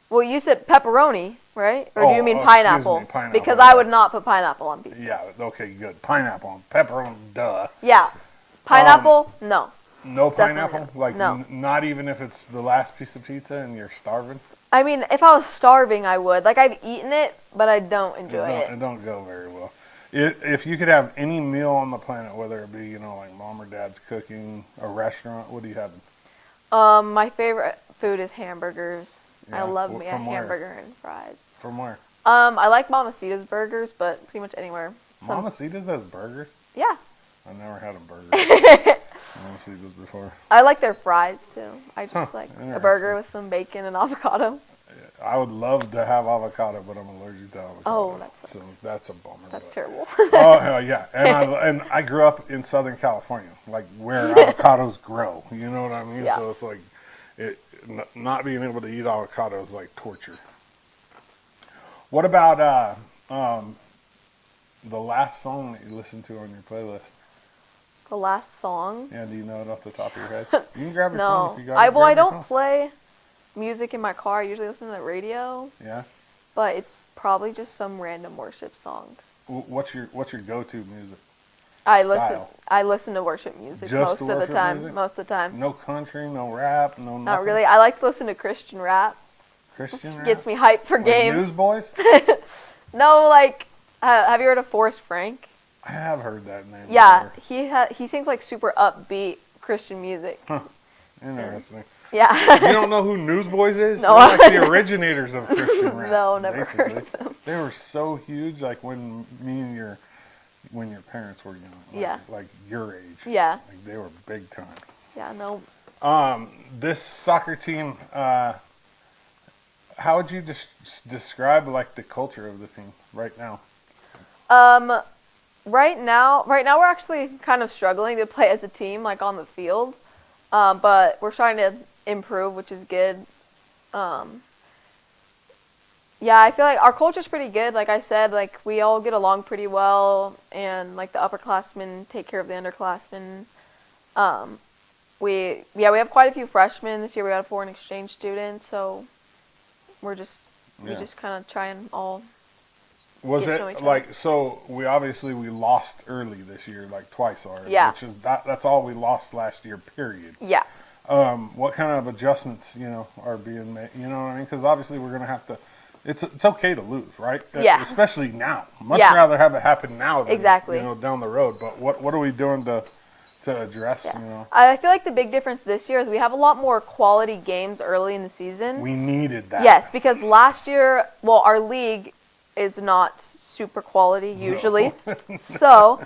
Well, you said pepperoni, right? Or do you mean
excuse
pineapple?
me, pineapple,
Because
yeah.
I would not put pineapple on pizza.
Yeah, okay, good. Pineapple on pepperoni, duh.
Yeah. Pineapple? No.
No
Definitely
pineapple?
no.
Like,
No.
not even if it's the last piece of pizza and you're starving?
I mean, if I was starving, I would. Like, I've eaten it, but I don't enjoy
It
it.
don't go very well. If you could have any meal on the planet, whether it be, like mom or dad's cooking, a restaurant, what do you have?
My favorite food is hamburgers. I
Yeah,
love me a
from where?
hamburger and fries.
From where?
I like Mamacita's burgers, but pretty much anywhere.
Mamacita's has burgers?
Yeah.
I've never had a burger. Mamacita's before.
I like their fries, too. I just like a
interesting.
burger with some bacon and avocado.
I would love to have avocado, but I'm allergic to avocado.
Oh, that sucks.
So that's a bummer.
That's
but-
terrible.
Oh, hell yeah. And I grew up in Southern California, like where avocados grow. You know what I mean?
Yeah.
So it's like, not being able to eat avocado is like torture. What about the last song that you listened to on your playlist?
The last song?
Yeah, do you know it off the top of your head? You can grab your phone
No.
if you got it.
Well, I
Grab your
don't
phone.
play music in my car. I usually listen to the radio,
Yeah.
but it's probably just some random worship song.
What's your go-to music?
I
Style.
listen to worship music
Just
most of the
worship
time.
music?
Most of the time.
No country, no rap, no nothing?
Not really. I like to listen to Christian rap.
Christian rap?
Gets me hyped for
Like
games.
Newsboys?
No, like, have you heard of Forrest Frank?
I have heard that name.
Yeah,
before.
he sings like super upbeat Christian music.
Interesting.
Yeah.
You don't know who Newsboys is?
No.
They're like the originators of Christian rap.
No, never heard
basically.
of them.
They were so huge, like when your parents were young. Like,
Yeah.
Like your age.
Yeah.
Like they were big time.
Yeah, no.
This soccer team, how would you describe like the culture of the team right now?
Right now we're actually kind of struggling to play as a team, like on the field. But we're trying to improve, which is good. Yeah, I feel like our culture's pretty good. Like I said, like we all get along pretty well, and like the upperclassmen take care of the underclassmen. We have quite a few freshmen this year. We got a foreign exchange student, so we just kind of try and all.
Was
get to know each
it
other.
like so? We lost early this year, like twice already.
Yeah.
Which is that's all we lost last year. Period.
Yeah.
What kind of adjustments are being made? You know what I mean? Because obviously we're gonna have to. It's okay to lose, right?
Yeah.
Especially now. Much
Yeah.
rather have it happen now than
Exactly.
down the road. But what are we doing to address?
Yeah. I feel like the big difference this year is we have a lot more quality games early in the season.
We needed that.
Yes, because last year, our league is not super quality usually. So,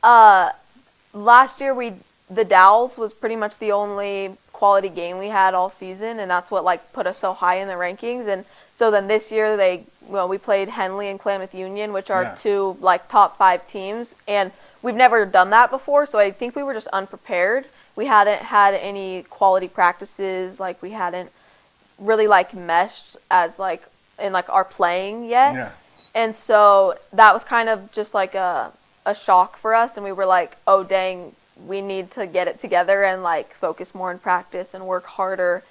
last year the Dowls was pretty much the only quality game we had all season, and that's what like put us so high in the rankings. And so then this year we played Henley and Klamath Union, which are two like top 5 teams, and we've never done that before. So I think we were just unprepared. We hadn't had any quality practices, like we hadn't really like meshed as like in like our playing yet.
Yeah.
And so that was kind of just like a shock for us, and we were like, oh dang, we need to get it together and like focus more in practice and work harder,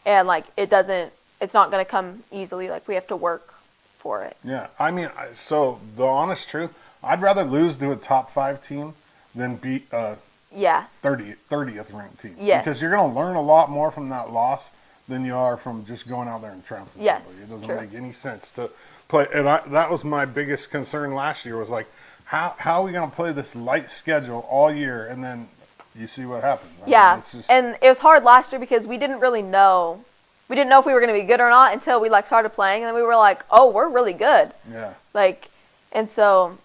and like it's not going to come easily, like we have to work for it.
Yeah. I mean, so the honest truth, I'd rather lose to a top 5 team than beat a 30th ranked team.
Yes.
Because you're going to learn a lot more from that loss than you are from just going out there and trouncing
Yes,
somebody. It doesn't
true.
make any sense to play. And that was my biggest concern last year was like, how are we going to play this light schedule all year and then you see what happens? I mean,
Yeah,
it's just,
and it was hard last year because we didn't really know we didn't know if we were going to be good or not until we like started playing, and then we were like, oh, we're really good.
Yeah.
Like, and so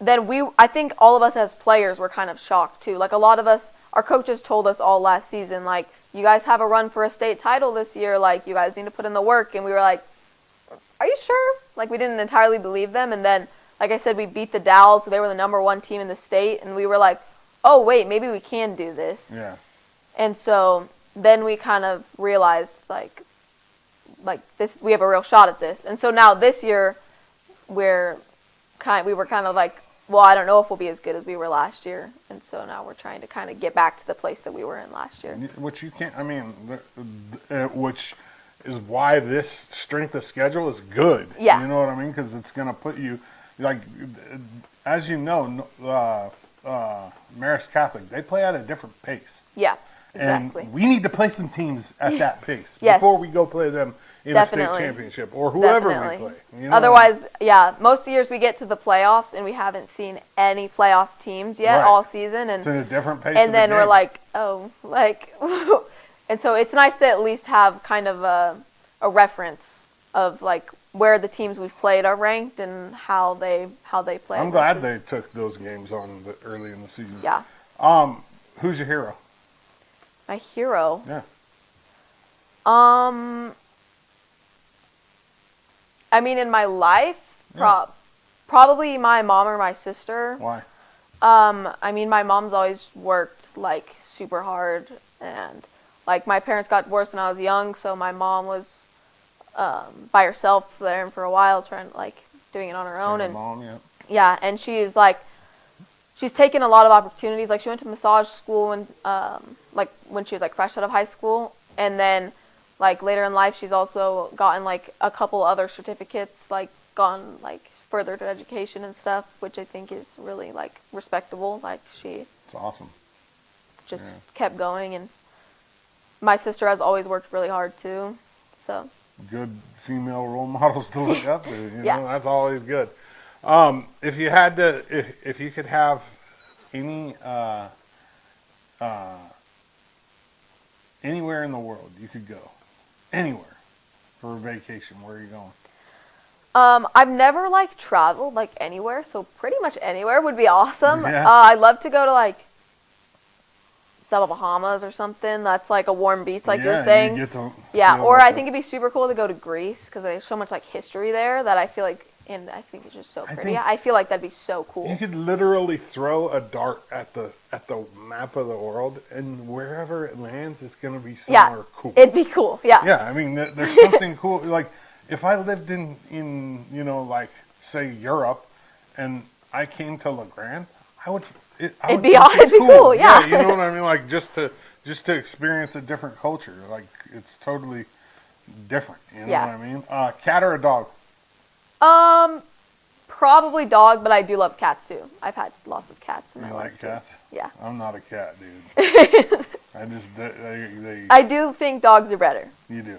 then I think all of us as players were kind of shocked too. Like a lot of us, our coaches told us all last season, like, you guys have a run for a state title this year. Like, you guys need to put in the work. And we were like, are you sure? Like, we didn't entirely believe them. And then, like I said, we beat the Dowls. So they were the #1 team in the state. And we were like, oh, wait, maybe we can do this.
Yeah.
And so then we kind of realized, like this, we have a real shot at this. And so now this year, we were kind of like, well, I don't know if we'll be as good as we were last year. And so now we're trying to kind of get back to the place that we were in last year.
Which you can't, I mean, which is why this strength of schedule is good.
Yeah.
You know what I mean? Because it's going to put you, like, as you know, Marist Catholic, they play at a different pace.
Yeah, exactly.
And we need to play some teams at that pace
Yes.
before we go play them in
Definitely.
a state championship or whoever
Definitely.
we play. You know
Otherwise, yeah, most years we get to the playoffs and we haven't seen any playoff teams yet
Right.
all season, and
it's in a different pace.
and
of
then
the
we're
game.
like, oh, like, and so it's nice to at least have kind of a reference of like where the teams we've played are ranked and how they play.
I'm glad they took those games on early in the season.
Yeah.
Who's your hero?
My hero.
Yeah.
I mean, in my life,
Yeah.
probably my mom or my sister.
Why?
I mean, my mom's always worked like super hard, and like my parents got divorced when I was young, so my mom was by herself there for a while, trying like doing it on her own,
Single
and
mom, yeah.
yeah, and she's taken a lot of opportunities. Like she went to massage school when when she was like fresh out of high school, and then like later in life she's also gotten like a couple other certificates, like gone like further to education and stuff, which I think is really like respectable. Like she
It's awesome.
just
Yeah.
kept going, and my sister has always worked really hard too. So
Good female role models to look up to. You
Yeah.
know, that's always good. If you had to, if you could have any anywhere in the world you could go, anywhere for a vacation, where are you going?
I've never like traveled like anywhere, so pretty much anywhere would be awesome.
Yeah.
I'd love to go to like the Bahamas or something. That's like a warm beach, like you're saying.
You get to
Yeah,
feel
or
like
I think it'd be super cool to go to Greece because there's so much like history there that I feel like, and I think it's just so pretty.
think-
I feel like that'd be so cool.
you could literally throw a dart at the map of the world, and wherever it lands, it's gonna be somewhere
Yeah,
cool.
it'd be cool. Yeah.
Yeah, I mean, there's something cool. Like, if I lived in you know, like, say, Europe, and I came to LeGrand, I would
It'd
think
be
it's
cool, yeah.
You know what I mean? Like, just to experience a different culture. Like, it's totally different. You know
Yeah.
what I mean? Cat or a dog?
Probably dog, but I do love cats too. I've had lots of cats in my
You
life
like
too.
cats?
Yeah.
I'm not a cat, dude. I just they
I do think dogs are better.
you do.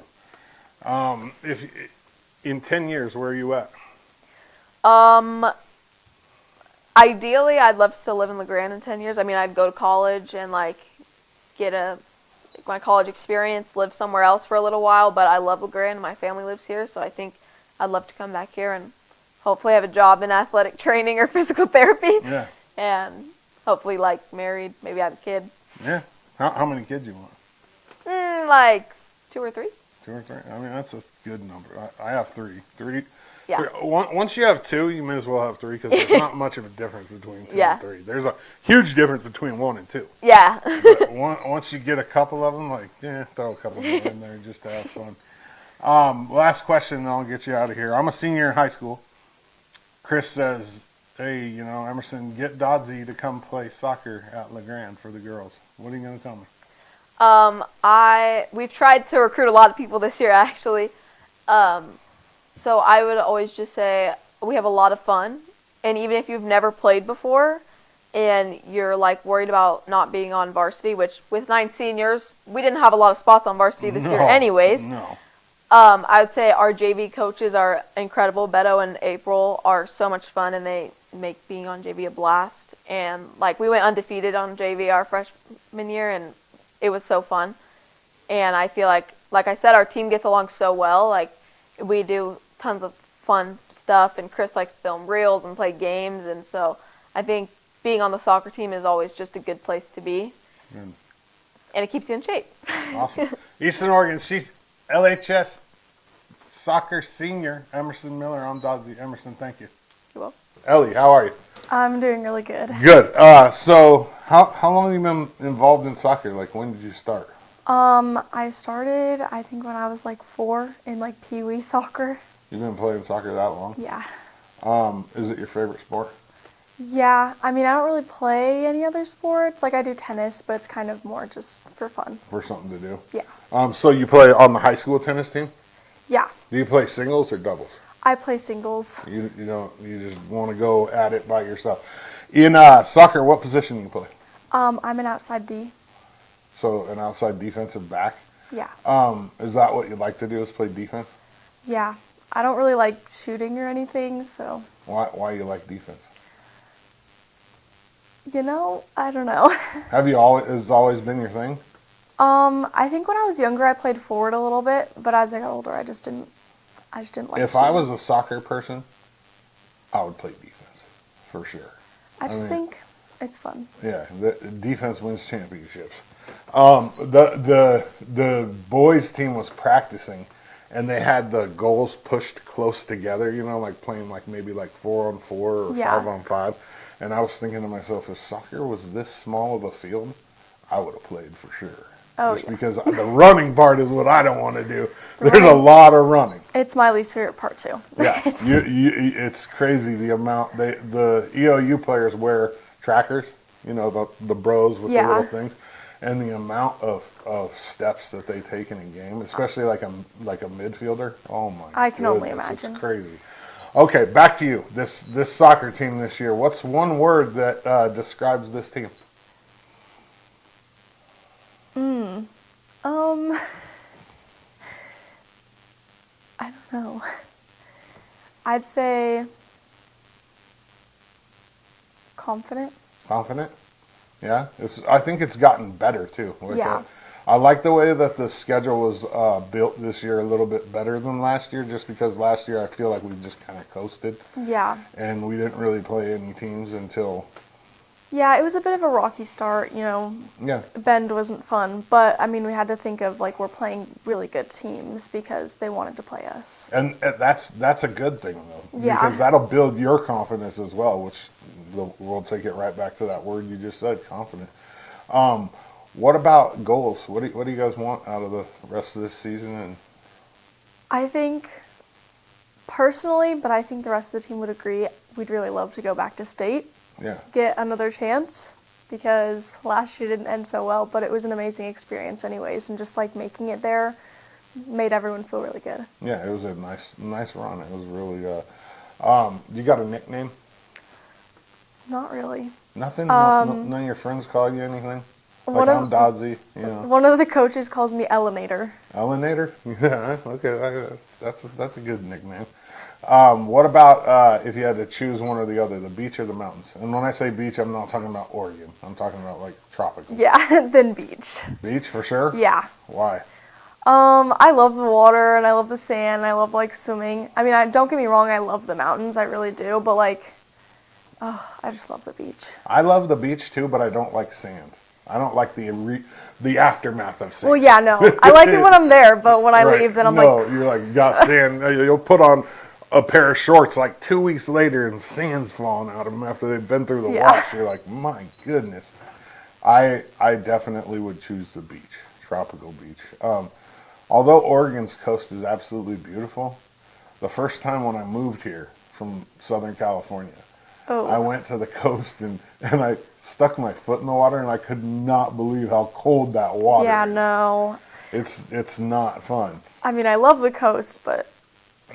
If in 10 years, where are you at?
Ideally, I'd love to still live in LeGrand in 10 years. I mean, I'd go to college and like get my college experience, live somewhere else for a little while. But I love LeGrand. My family lives here, so I think I'd love to come back here and hopefully have a job in athletic training or physical therapy.
Yeah.
And hopefully, like married, maybe have a kid.
Yeah. How many kids you want?
Like 2 or 3.
2 or 3? I mean, that's a good number. I have 3.
Yeah.
Once you have 2, you may as well have 3 because there's not much of a difference between 2
Yeah.
and 3. There's a huge difference between 1 and 2.
Yeah.
But once you get a couple of them, like, throw a couple more in there just to have fun. Last question, and I'll get you out of here. I'm a senior in high school. Chris says, hey, you know, Emersyn, get Doddsy to come play soccer at LeGrand for the girls. What are you going to tell me?
We've tried to recruit a lot of people this year, actually. So I would always just say we have a lot of fun, and even if you've never played before and you're like worried about not being on varsity, which with 9 seniors, we didn't have a lot of spots on varsity this year anyways.
No.
I would say our JV coaches are incredible. Beto and April are so much fun, and they make being on JV a blast. And like we went undefeated on JV our freshman year, and it was so fun. And I feel like like I said, our team gets along so well. Like, we do tons of fun stuff, and Chris likes to film reels and play games, and so I think being on the soccer team is always just a good place to be. And it keeps you in shape.
Awesome. Eastern Oregon, she's LHS soccer senior, Emersyn Miller. I'm Dodzy. Emersyn, thank you.
You're welcome.
Ellie, how are you?
I'm doing really good.
Good. So how long have you been involved in soccer? Like, when did you start?
I started, I think, when I was like 4 in like Pee Wee soccer.
You've been playing soccer that long?
Yeah.
Is it your favorite sport?
Yeah, I mean, I don't really play any other sports. Like, I do tennis, but it's kind of more just for fun.
For something to do?
Yeah.
So you play on the high school tennis team?
Yeah.
Do you play singles or doubles?
I play singles.
You just want to go at it by yourself. In soccer, what position do you play?
I'm an outside D.
So an outside defensive back?
Yeah.
Is that what you like to do, is play defense?
Yeah. I don't really like shooting or anything, so.
Why you like defense?
You know, I don't know.
Has always been your thing?
I think when I was younger, I played forward a little bit, but as I got older, I just didn't like
If
shooting.
I was a soccer person, I would play defense, for sure.
I just think it's fun.
Yeah, the defense wins championships. The boys team was practicing, and they had the goals pushed close together, like playing like maybe like 4-on-4 or 5-on-5. And I was thinking to myself, if soccer was this small of a field, I would have played for sure.
Oh,
Just because the running part is what I don't want to do. There's a lot of running.
It's my least favorite part too.
Yeah, it's crazy the amount. The EOU players wear trackers, the bros with the little things, and the amount of steps that they take in a game, especially like a midfielder. Oh my!
I can only imagine.
It's crazy. Okay, back to you. This soccer team this year. What's one word that describes this team?
I don't know. I'd say confident.
Confident? Yeah? I think it's gotten better, too.
Yeah.
I like the way that the schedule was built this year a little bit better than last year, just because last year I feel like we just kind of coasted.
Yeah.
And we didn't really play any teams until...
Yeah, it was a bit of a rocky start,
Yeah.
Bend wasn't fun, but, I mean, we had to think of, like, we're playing really good teams because they wanted to play us.
And that's a good thing, though.
Yeah.
Because that'll build your confidence as well, which we'll take it right back to that word you just said, confident. What about goals? What do you guys want out of the rest of this season? And
I think, personally, but I think the rest of the team would agree, we'd really love to go back to state.
Yeah.
Get another chance, because last year didn't end so well, but it was an amazing experience anyways, and just like making it there made everyone feel really good.
Yeah, it was a nice run. It was really you got a nickname?
Not really.
Nothing? None of your friends call you anything? Like, I'm Dodzy,
One of the coaches calls me Elenator.
Elenator? Yeah, okay, that's a good nickname. What about if you had to choose one or the other, the beach or the mountains? And when I say beach, I'm not talking about Oregon. I'm talking about like tropical.
Yeah, then beach.
Beach for sure?
Yeah.
Why?
I love the water and I love the sand. And I love like swimming. I mean, don't get me wrong, I love the mountains, I really do. But like, I just love the beach.
I love the beach too, but I don't like sand. I don't like the aftermath of sand.
Well, yeah, no. I like it when I'm there, but when I leave, then I'm
No, you're like, you got sand. You'll put on a pair of shorts like 2 weeks later and sand's falling out of them after they've been through the wash. You're like, my goodness. I definitely would choose the beach, tropical beach. Although Oregon's coast is absolutely beautiful, the first time when I moved here from Southern California, I went to the coast and I stuck my foot in the water and I could not believe how cold that water is.
Yeah, no.
It's not fun.
I mean, I love the coast, but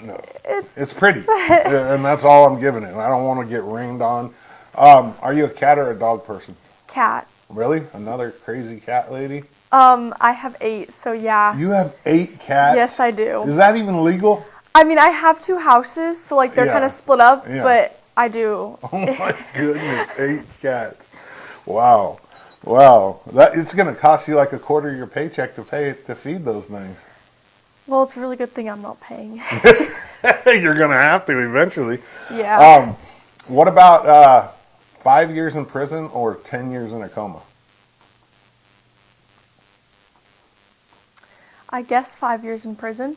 no, it's pretty, and that's all I'm giving it. I don't want to get rained on. Are you a cat or a dog person?
Cat.
Really? Another crazy cat lady?
I have 8, so yeah.
You have 8 cats?
Yes, I do.
Is that even legal?
I mean, I have 2 houses, so like they're kind of split up, but I do.
Oh my goodness, 8 cats. Wow. It's going to cost you like a quarter of your paycheck to feed those things.
Well, it's a really good thing I'm not paying.
You're going to have to eventually.
Yeah.
What about 5 years in prison or 10 years in a coma?
I guess 5 years in prison.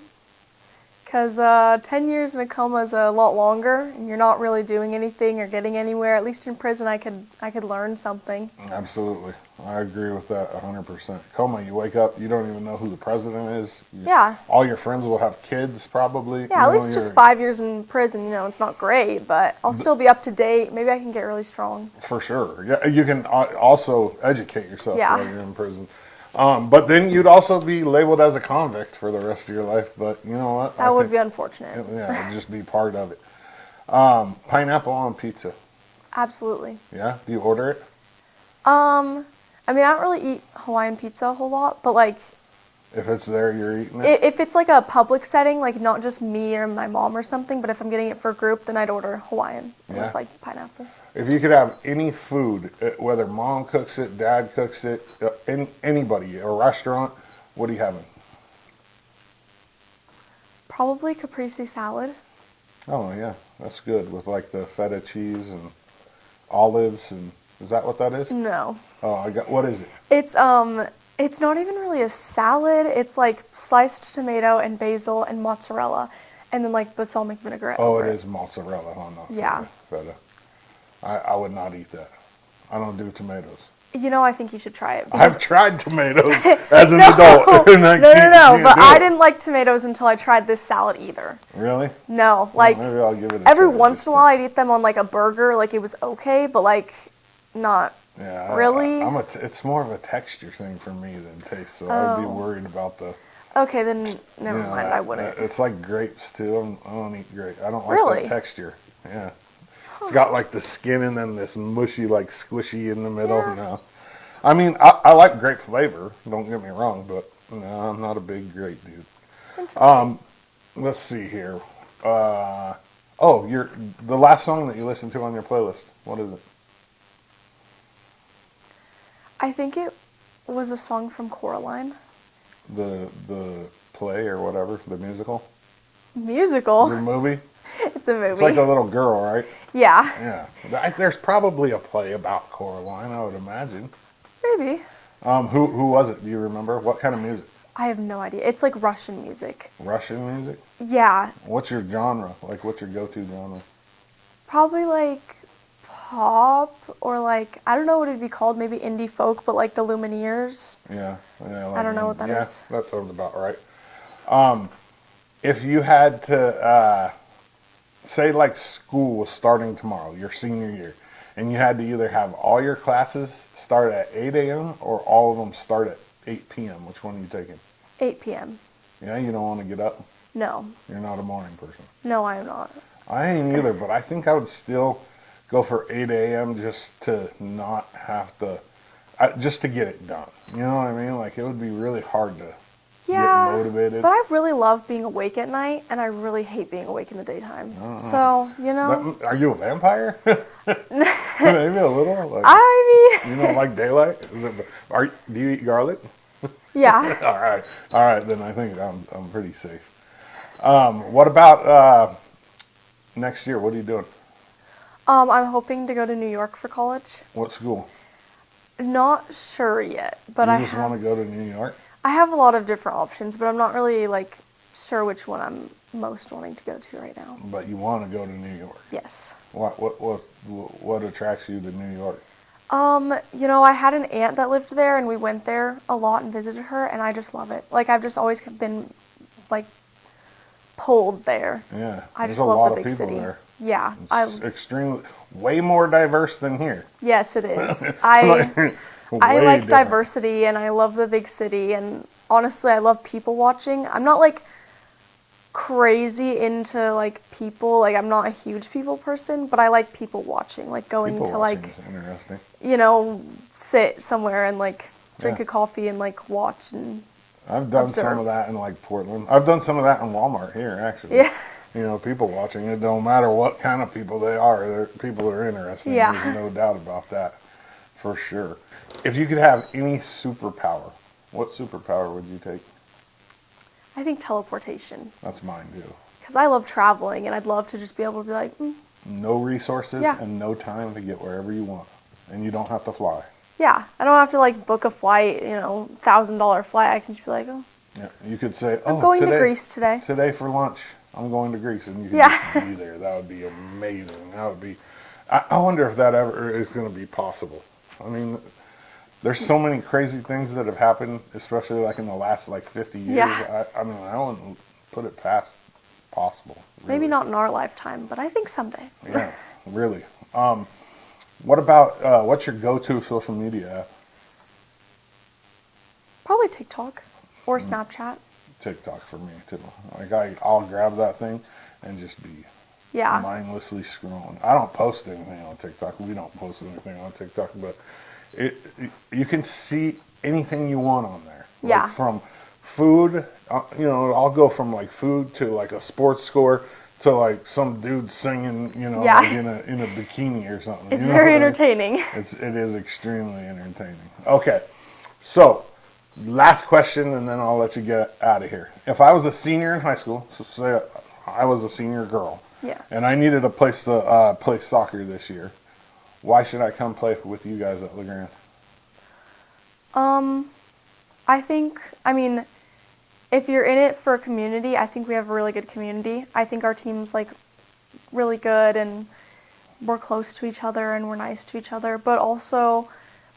Because 10 years in a coma is a lot longer, and you're not really doing anything or getting anywhere. At least in prison, I could learn something.
Absolutely. I agree with that 100%. Coma, you wake up, you don't even know who the president is.
Yeah.
All your friends will have kids, probably.
Yeah, at least just 5 years in prison, it's not great, but I'll still be up to date. Maybe I can get really strong.
For sure. Yeah, you can also educate yourself while you're in prison. But then you'd also be labeled as a convict for the rest of your life. But you know what?
That would be unfortunate.
Yeah, it'd just be part of it. Pineapple on pizza.
Absolutely.
Yeah? Do you order it?
I mean, I don't really eat Hawaiian pizza a whole lot, but like...
If it's there, you're eating it?
If it's like a public setting, like not just me or my mom or something, but if I'm getting it for a group, then I'd order Hawaiian with like pineapple.
If you could have any food, whether mom cooks it, dad cooks it, anybody, a restaurant, what are you having?
Probably caprese salad.
Oh, yeah. That's good with like the feta cheese and olives. And is that what that is?
No.
Oh, what is it?
It's not even really a salad. It's like sliced tomato and basil and mozzarella, and then like balsamic vinaigrette.
Oh, it is mozzarella, huh? Not
yeah.
Feta. I would not eat that. I don't do tomatoes.
I think you should try it.
I've tried tomatoes as an adult. And
No, but I didn't like tomatoes until I tried this salad either.
Really?
No, like
maybe I'll give it a
every
try.
once in a while I'd eat them on like a burger, like it was okay, but like not really.
It's more of a texture thing for me than taste, so I would be worried about the...
Okay, then never mind, I wouldn't.
It's like grapes too. I don't eat grapes. I don't like
Really?
that texture. Yeah. It's got like the skin and then this mushy, like squishy in the middle.
Yeah.
No. I mean, I like grape flavor. Don't get me wrong, but no, I'm not a big grape dude.
Interesting.
Let's see here. The last song that you listened to on your playlist. What is it?
I think it was a song from Coraline.
The play or whatever, the musical.
Musical.
The movie.
It's a movie.
It's like a little girl, right?
Yeah.
Yeah. There's probably a play about Coraline, I would imagine.
Maybe.
Who was it? Do you remember? What kind of music?
I have no idea. It's like Russian music.
Russian music?
Yeah.
What's your genre? Like, what's your go-to genre?
Probably like pop or like, I don't know what it'd be called, maybe indie folk, but like the Lumineers.
Yeah.
I don't know what that is.
Yeah, that sounds about right. If you had to, say like school was starting tomorrow, your senior year, and you had to either have all your classes start at 8 a.m. or all of them start at 8 p.m., which one are you taking?
8 p.m.
Yeah, you don't want to get up?
No.
You're not a morning person?
No, I am not.
I ain't either, but I think I would still go for 8 a.m. just to not have to, just to get it done. You know what I mean? Like, it would be really hard to get motivated.
But I really love being awake at night, and I really hate being awake in the daytime. So,
Are you a vampire? Maybe a little? Like,
I mean...
You don't like daylight? Do you eat garlic?
Yeah.
All right, then I think I'm pretty safe. What about next year? What are you doing?
I'm hoping to go to New York for college.
What school?
Not sure yet, but
You just want to go to New York?
I have a lot of different options, but I'm not really like sure which one I'm most wanting to go to right now.
But you want to go to New York?
Yes.
What attracts you to New York?
I had an aunt that lived there, and we went there a lot and visited her, and I just love it. Like, I've just always been like pulled there.
Yeah.
I just
There's
love
a lot
the
of
big
people
city.
there.
Yeah.
It's extremely way more diverse than here.
Yes, it is. I like diversity, and I love the big city, and honestly, I love people watching. I'm not like crazy into like people, like I'm not a huge people person, but I like people watching, like going
People
to
watching
like,
is interesting.
sit somewhere and like drink a coffee and like watch and
I've done
observe.
some of that in like Portland. I've done some of that in Walmart here, actually.
Yeah.
People watching. It don't matter what kind of people they are. People are interesting.
Yeah.
There's no doubt about that, for sure. If you could have any superpower, what superpower would you take?
I think teleportation.
That's mine too.
Because I love traveling, and I'd love to just be able to be like,
No resources
Yeah.
and no time to get wherever you want. And you don't have to fly.
yeah, I don't have to like book a flight, $1,000 flight. I can just be like, oh,
Yeah. You could say,
I'm going to Greece today.
Today for lunch, I'm going to Greece. And you can
Yeah.
just be there. That would be amazing. That would be, I wonder if that ever is going to be possible. I mean, there's so many crazy things that have happened, especially like in the last like 50 years.
Yeah.
I mean, I wouldn't put it past possible. Really.
Maybe not in our lifetime, but I think someday.
Yeah, really. What about, what's your go-to social media app?
Probably TikTok or Snapchat.
TikTok for me too. Like I'll grab that thing and just be
Yeah.
mindlessly scrolling. I don't post anything on TikTok. We don't post anything on TikTok, but you can see anything you want on there. Like
Yeah.
from food, I'll go from like food to like a sports score to like some dude singing,
Yeah.
like in a bikini or something.
It's
You know
very
what I mean?
entertaining.
It is extremely entertaining. Okay, so last question, and then I'll let you get out of here. If I was a senior in high school, so say I was a senior girl,
Yeah.
and I needed a place to play soccer this year, why should I come play with you guys at LeGrand?
If you're in it for a community, I think we have a really good community. I think our team's like really good, and we're close to each other, and we're nice to each other. But also,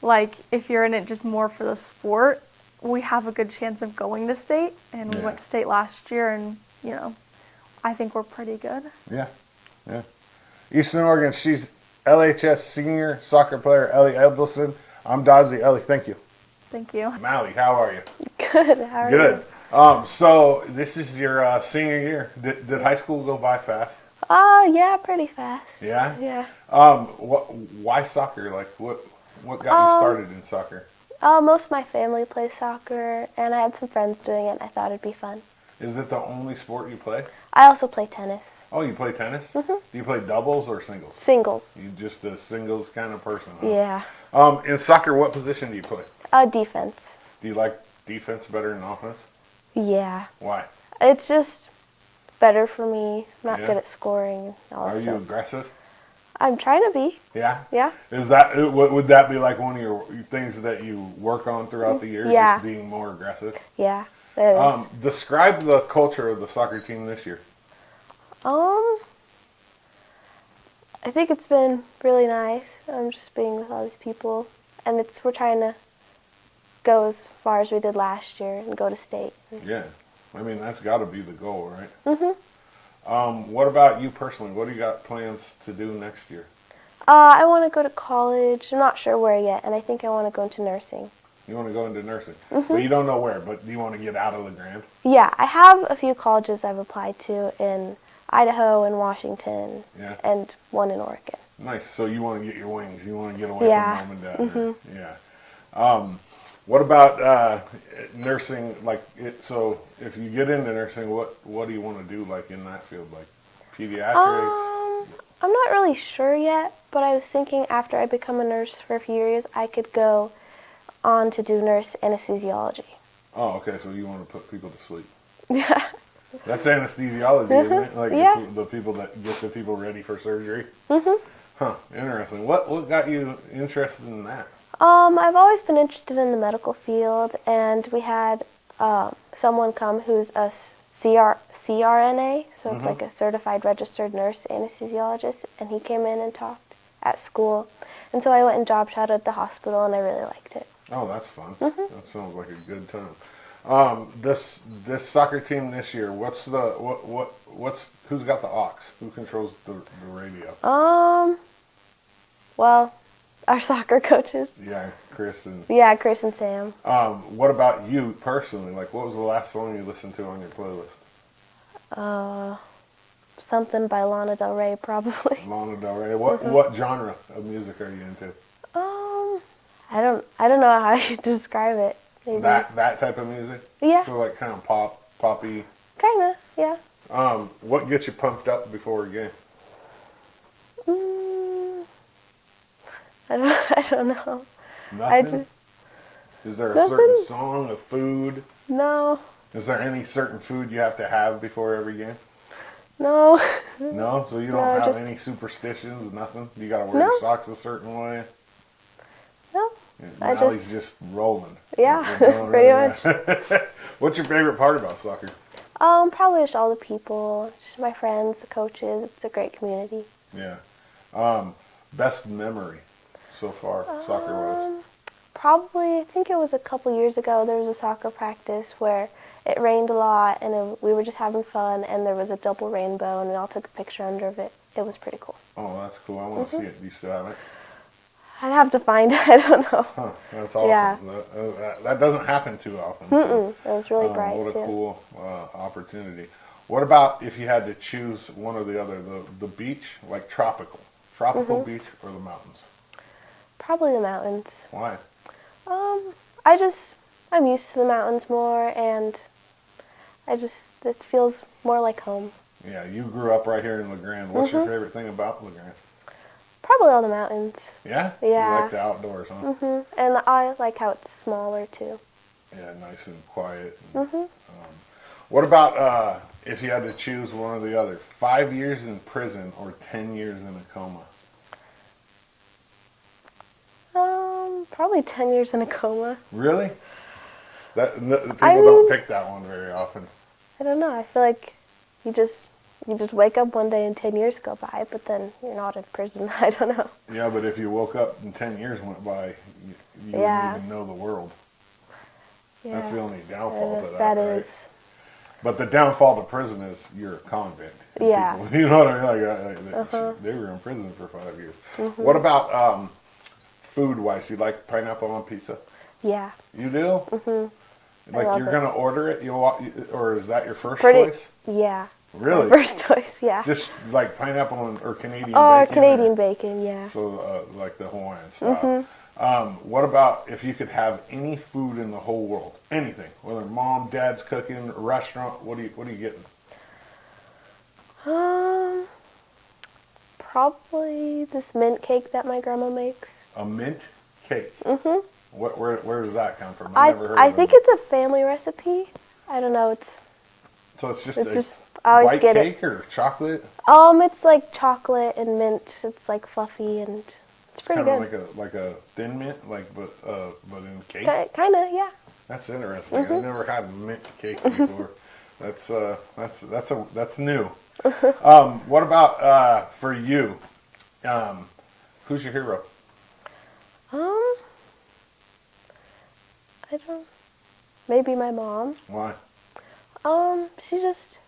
like, if you're in it just more for the sport, we have a good chance of going to state, and we went to state last year, and I think we're pretty good.
Yeah. Eastern Oregon, she's LHS senior soccer player Elle Edvalson. I'm Dodzy. Ellie, thank you.
Thank you.
Mallie, how are you?
Good. How are
Good.
you?
So this is your senior year. Did high school go by fast?
Yeah, pretty fast.
Yeah.
Yeah.
Why soccer? Like, what got you started in soccer?
Most of my family plays soccer, and I had some friends doing it, and I thought it'd be fun.
Is it the only sport you play?
I also play tennis.
Oh, you play tennis? Mm-hmm. Do you play doubles or singles?
Singles.
You just a singles kind of person, huh?
Yeah.
In soccer, what position do you play?
Defense.
Do you like defense better than offense?
Yeah.
Why?
It's just better for me. I'm not
Yeah.
good at scoring. And all that
Are you
stuff.
aggressive?
I'm trying to be.
Yeah.
Yeah.
Is that would that be like one of your things that you work on throughout the year?
Yeah.
Just being more aggressive.
Yeah. It is.
Describe the culture of the soccer team this year.
I think it's been really nice. I'm just being with all these people, and we're trying to go as far as we did last year and go to state.
Yeah. I mean, that's got to be the goal, right? Mm-hmm. What about you personally? What do you got plans to do next year?
I want to go to college. I'm not sure where yet, and I think I want to go into nursing.
You want to go into nursing, but you don't know where. But do you want to get out of LeGrand?
Yeah, I have a few colleges I've applied to in Idaho and Washington, and one in Oregon.
Nice. So you want to get your wings. You want to get away
Yeah.
from mom and dad. Mm-hmm. Yeah. What about nursing? So if you get into nursing, what do you want to do? Like in that field, like pediatrics?
I'm not really sure yet, but I was thinking after I become a nurse for a few years, I could go on to do nurse anesthesiology.
Oh, okay. So you want to put people to sleep?
Yeah.
That's anesthesiology, isn't it? Like
Yeah.
it's the people that get the people ready for surgery. Mm-hmm. Huh. Interesting. What got you interested in that?
I've always been interested in the medical field, and we had someone come who's a CRNA, so it's like a certified registered nurse anesthesiologist, and he came in and talked at school. And so I went and job shadowed at the hospital, and I really liked it.
Oh, that's fun. That sounds like a good time. This soccer team this year, what's who's got the aux? Who controls the radio?
Well, our soccer coaches.
Yeah, Chris and
Chris and Sam.
what about you personally? Like, what was the last song you listened to on your playlist?
Something by Lana Del Rey, probably.
Lana Del Rey. What genre of music are you into?
I don't know how you describe it. Maybe.
That type of music?
Yeah.
So like kind of poppy.
Kinda, yeah.
What gets you pumped up before a game?
I don't know.
Nothing? Is there a certain song, a food?
No.
Is there any certain food you have to have before every game?
No.
No? So you don't
No,
have
just-
any superstitions, nothing? You got to wear your socks a certain way?
No. I
Mallie's just rolling.
Yeah,
You're going
pretty
right. What's your favorite part about soccer?
Probably just all the people, just my friends, the coaches. It's a great community.
Yeah. Best memory so far, soccer-wise?
Probably, I think it was a couple years ago, there was a soccer practice where it rained a lot and we were just having fun and there was a double rainbow and we all took a picture under of it. It was pretty cool.
Oh, that's cool. I want to see it. Do you still have it?
I'd have to find it. I don't know.
Huh, that's awesome.
Yeah.
That doesn't happen too often. So,
It was really bright,
what a
too.
cool opportunity. What about if you had to choose one or the other, the beach, like tropical beach or the mountains?
Probably the mountains.
Why?
I'm used to the mountains more and it feels more like home.
Yeah, you grew up right here in LeGrand. What's your favorite thing about LeGrand?
Probably all the mountains.
Yeah?
Yeah.
You like the outdoors, huh?
And I like how it's smaller too.
Yeah, nice and quiet. And, what about if you had to choose one or the other? 5 years in prison or 10 years in a coma?
Probably 10 years in a coma.
Really? People don't pick that one very often.
I don't know. I feel like you just wake up one day and 10 years go by, but then you're not in prison. I don't know.
Yeah, but if you woke up and 10 years went by, you wouldn't even know the world.
Yeah.
That's the only downfall to that,
That
right?
is.
But the downfall to prison is you're a convict.
Yeah.
People, you know what I mean? Like, they were in prison for 5 years. What about food-wise? You like pineapple on pizza?
Yeah.
You do? Like
love
you're
it.
going to order it, or is that your first choice?
Yeah.
Really?
My first choice, yeah.
Just like pineapple or Canadian bacon?
Or Canadian bacon, yeah.
So like the Hawaiian style. What about if you could have any food in the whole world? Anything. Whether mom, dad's cooking, restaurant, what are you getting?
Probably this mint cake that my grandma makes.
A mint cake? Where does that come from? I've never heard
I
of
think
it.
it's a family recipe. I don't know.
So it's just
I always
white
get
cake or chocolate?
It's like chocolate and mint. It's like fluffy and it's pretty
Kind
good.
of like a thin mint, but in cake.
Kind of, yeah.
That's interesting. I've never had mint cake before. That's new. What about for you? Who's your hero?
I don't. Maybe my mom.
Why?
She just.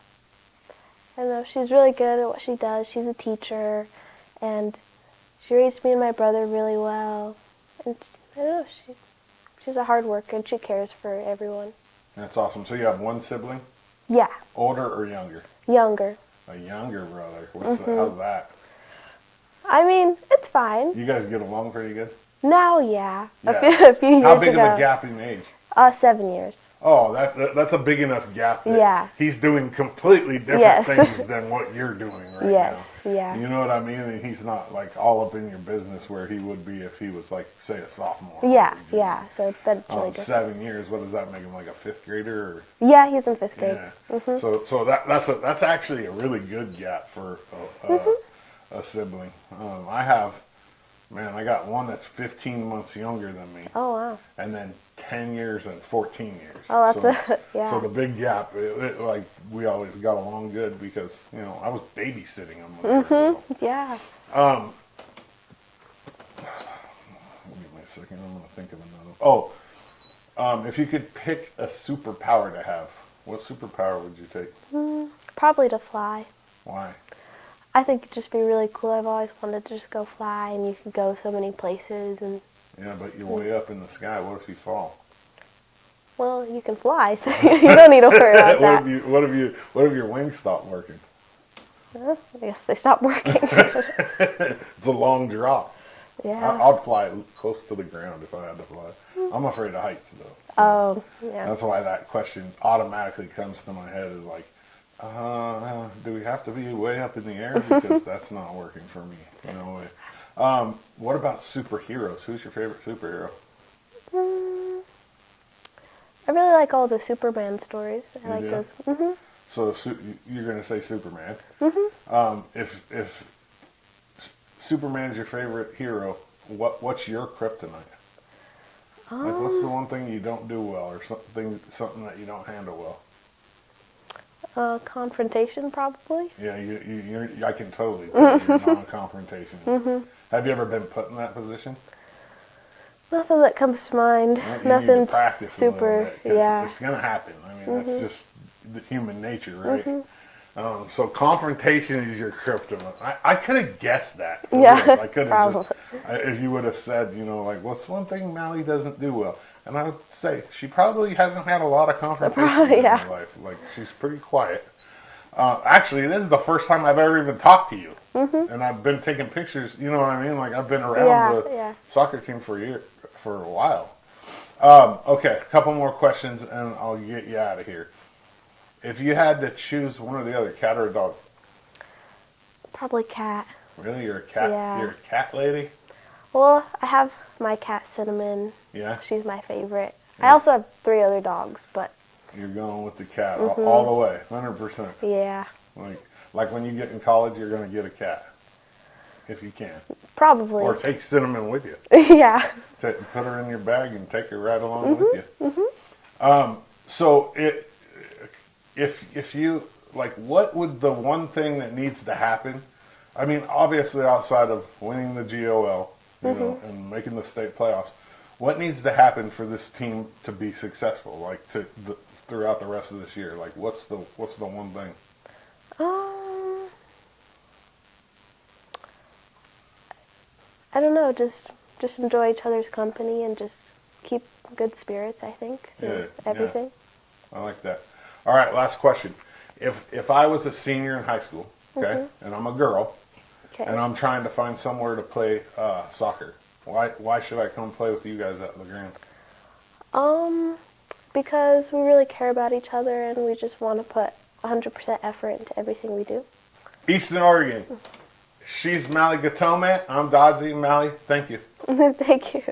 I don't know. She's really good at what she does. She's a teacher, and she raised me and my brother really well. And I don't know. She's a hard worker and she cares for everyone.
That's awesome. So you have one sibling?
Yeah.
Older or younger?
Younger.
A younger brother. How's that?
I mean, it's fine.
You guys get along pretty good?
Now, yeah.
Yeah.
A few years ago.
How big of a gap in age?
7 years.
Oh, that's a big enough gap. That
Yeah.
He's doing completely different
Yes.
things than what you're doing right
Yes,
now.
yeah.
You know what I mean? And he's not like all up in your business where he would be if he was like, say, a sophomore.
Yeah, yeah. So that's really different.
7 years. What does that make him, like a fifth grader? Or?
Yeah, he's in 5th grade.
Yeah. So that's actually a really good gap for a sibling. I got one that's 15 months younger than me.
Oh, wow.
And then 10 years and 14 years.
Oh, that's yeah.
So the big gap, like we always got along good because, I was babysitting him.
Yeah.
Give me a second, I'm going to think of another. If you could pick a superpower to have, what superpower would you take?
Probably to fly.
Why?
I think it'd just be really cool. I've always wanted to just go fly, and you could go so many places. And
Yeah, but you're way up in the sky. What if you fall?
well, you can fly, so you don't need to worry about that.
What if your wings stop working?
I guess they stopped working.
It's a long drop.
Yeah.
I'd fly close to the ground if I had to fly. I'm afraid of heights, though. So
Oh, yeah.
that's why that question automatically comes to my head is like, do we have to be way up in the air? Because that's not working for me. No way. What about superheroes? Who's your favorite superhero?
I really like all the Superman stories. I like those.
So you're going to say Superman. If Superman's your favorite hero, what's your kryptonite? Like, what's the one thing you don't do well, or something that you don't handle
well? Confrontation, probably.
Yeah, I can totally tell you're non-confrontation. Have you ever been put in that position?
Nothing that comes to mind.
Well, you
Nothing
need to practice
super.
A little bit, it's going to happen. I mean, that's just the human nature, right? So confrontation is your kryptonite. I could have guessed that. I could have just, if you would have said, like, what's one thing Mallie doesn't do well? And I would say she probably hasn't had a lot of confrontation in her life. Like, she's pretty quiet. Actually, this is the first time I've ever even talked to you. And I've been taking pictures, you know what I mean? Like, I've been around the soccer team for a while. Okay, a couple more questions and I'll get you out of here. If you had to choose one or the other, cat or a dog?
Probably cat.
Really? You're a cat?
Yeah.
You're a cat lady?
Well, I have my cat Cinnamon.
Yeah?
She's my favorite. I also have 3 other dogs, but...
You're going with the cat all the way, 100%.
Yeah.
Like when you get in college, you're going to get a cat. If you can.
Probably.
Or take Cinnamon with you.
Yeah.
Put her in your bag and take her right along with you. So if you, like, what would the one thing that needs to happen? I mean, obviously outside of winning the GOL, you know, and making the state playoffs, what needs to happen for this team to be successful, like throughout the rest of this year? Like, what's the one thing?
I don't know, just enjoy each other's company and just keep good spirits, I think, through everything.
Yeah. I like that. All right, last question. If I was a senior in high school, okay, and I'm a girl, and I'm trying to find somewhere to play soccer, why should I come play with you guys at LeGrand?
Because we really care about each other and we just want to put 100% effort into everything we do.
Eastern Oregon. She's Mallie Gitome. I'm Dodsey. Mallie, thank you.
Thank you.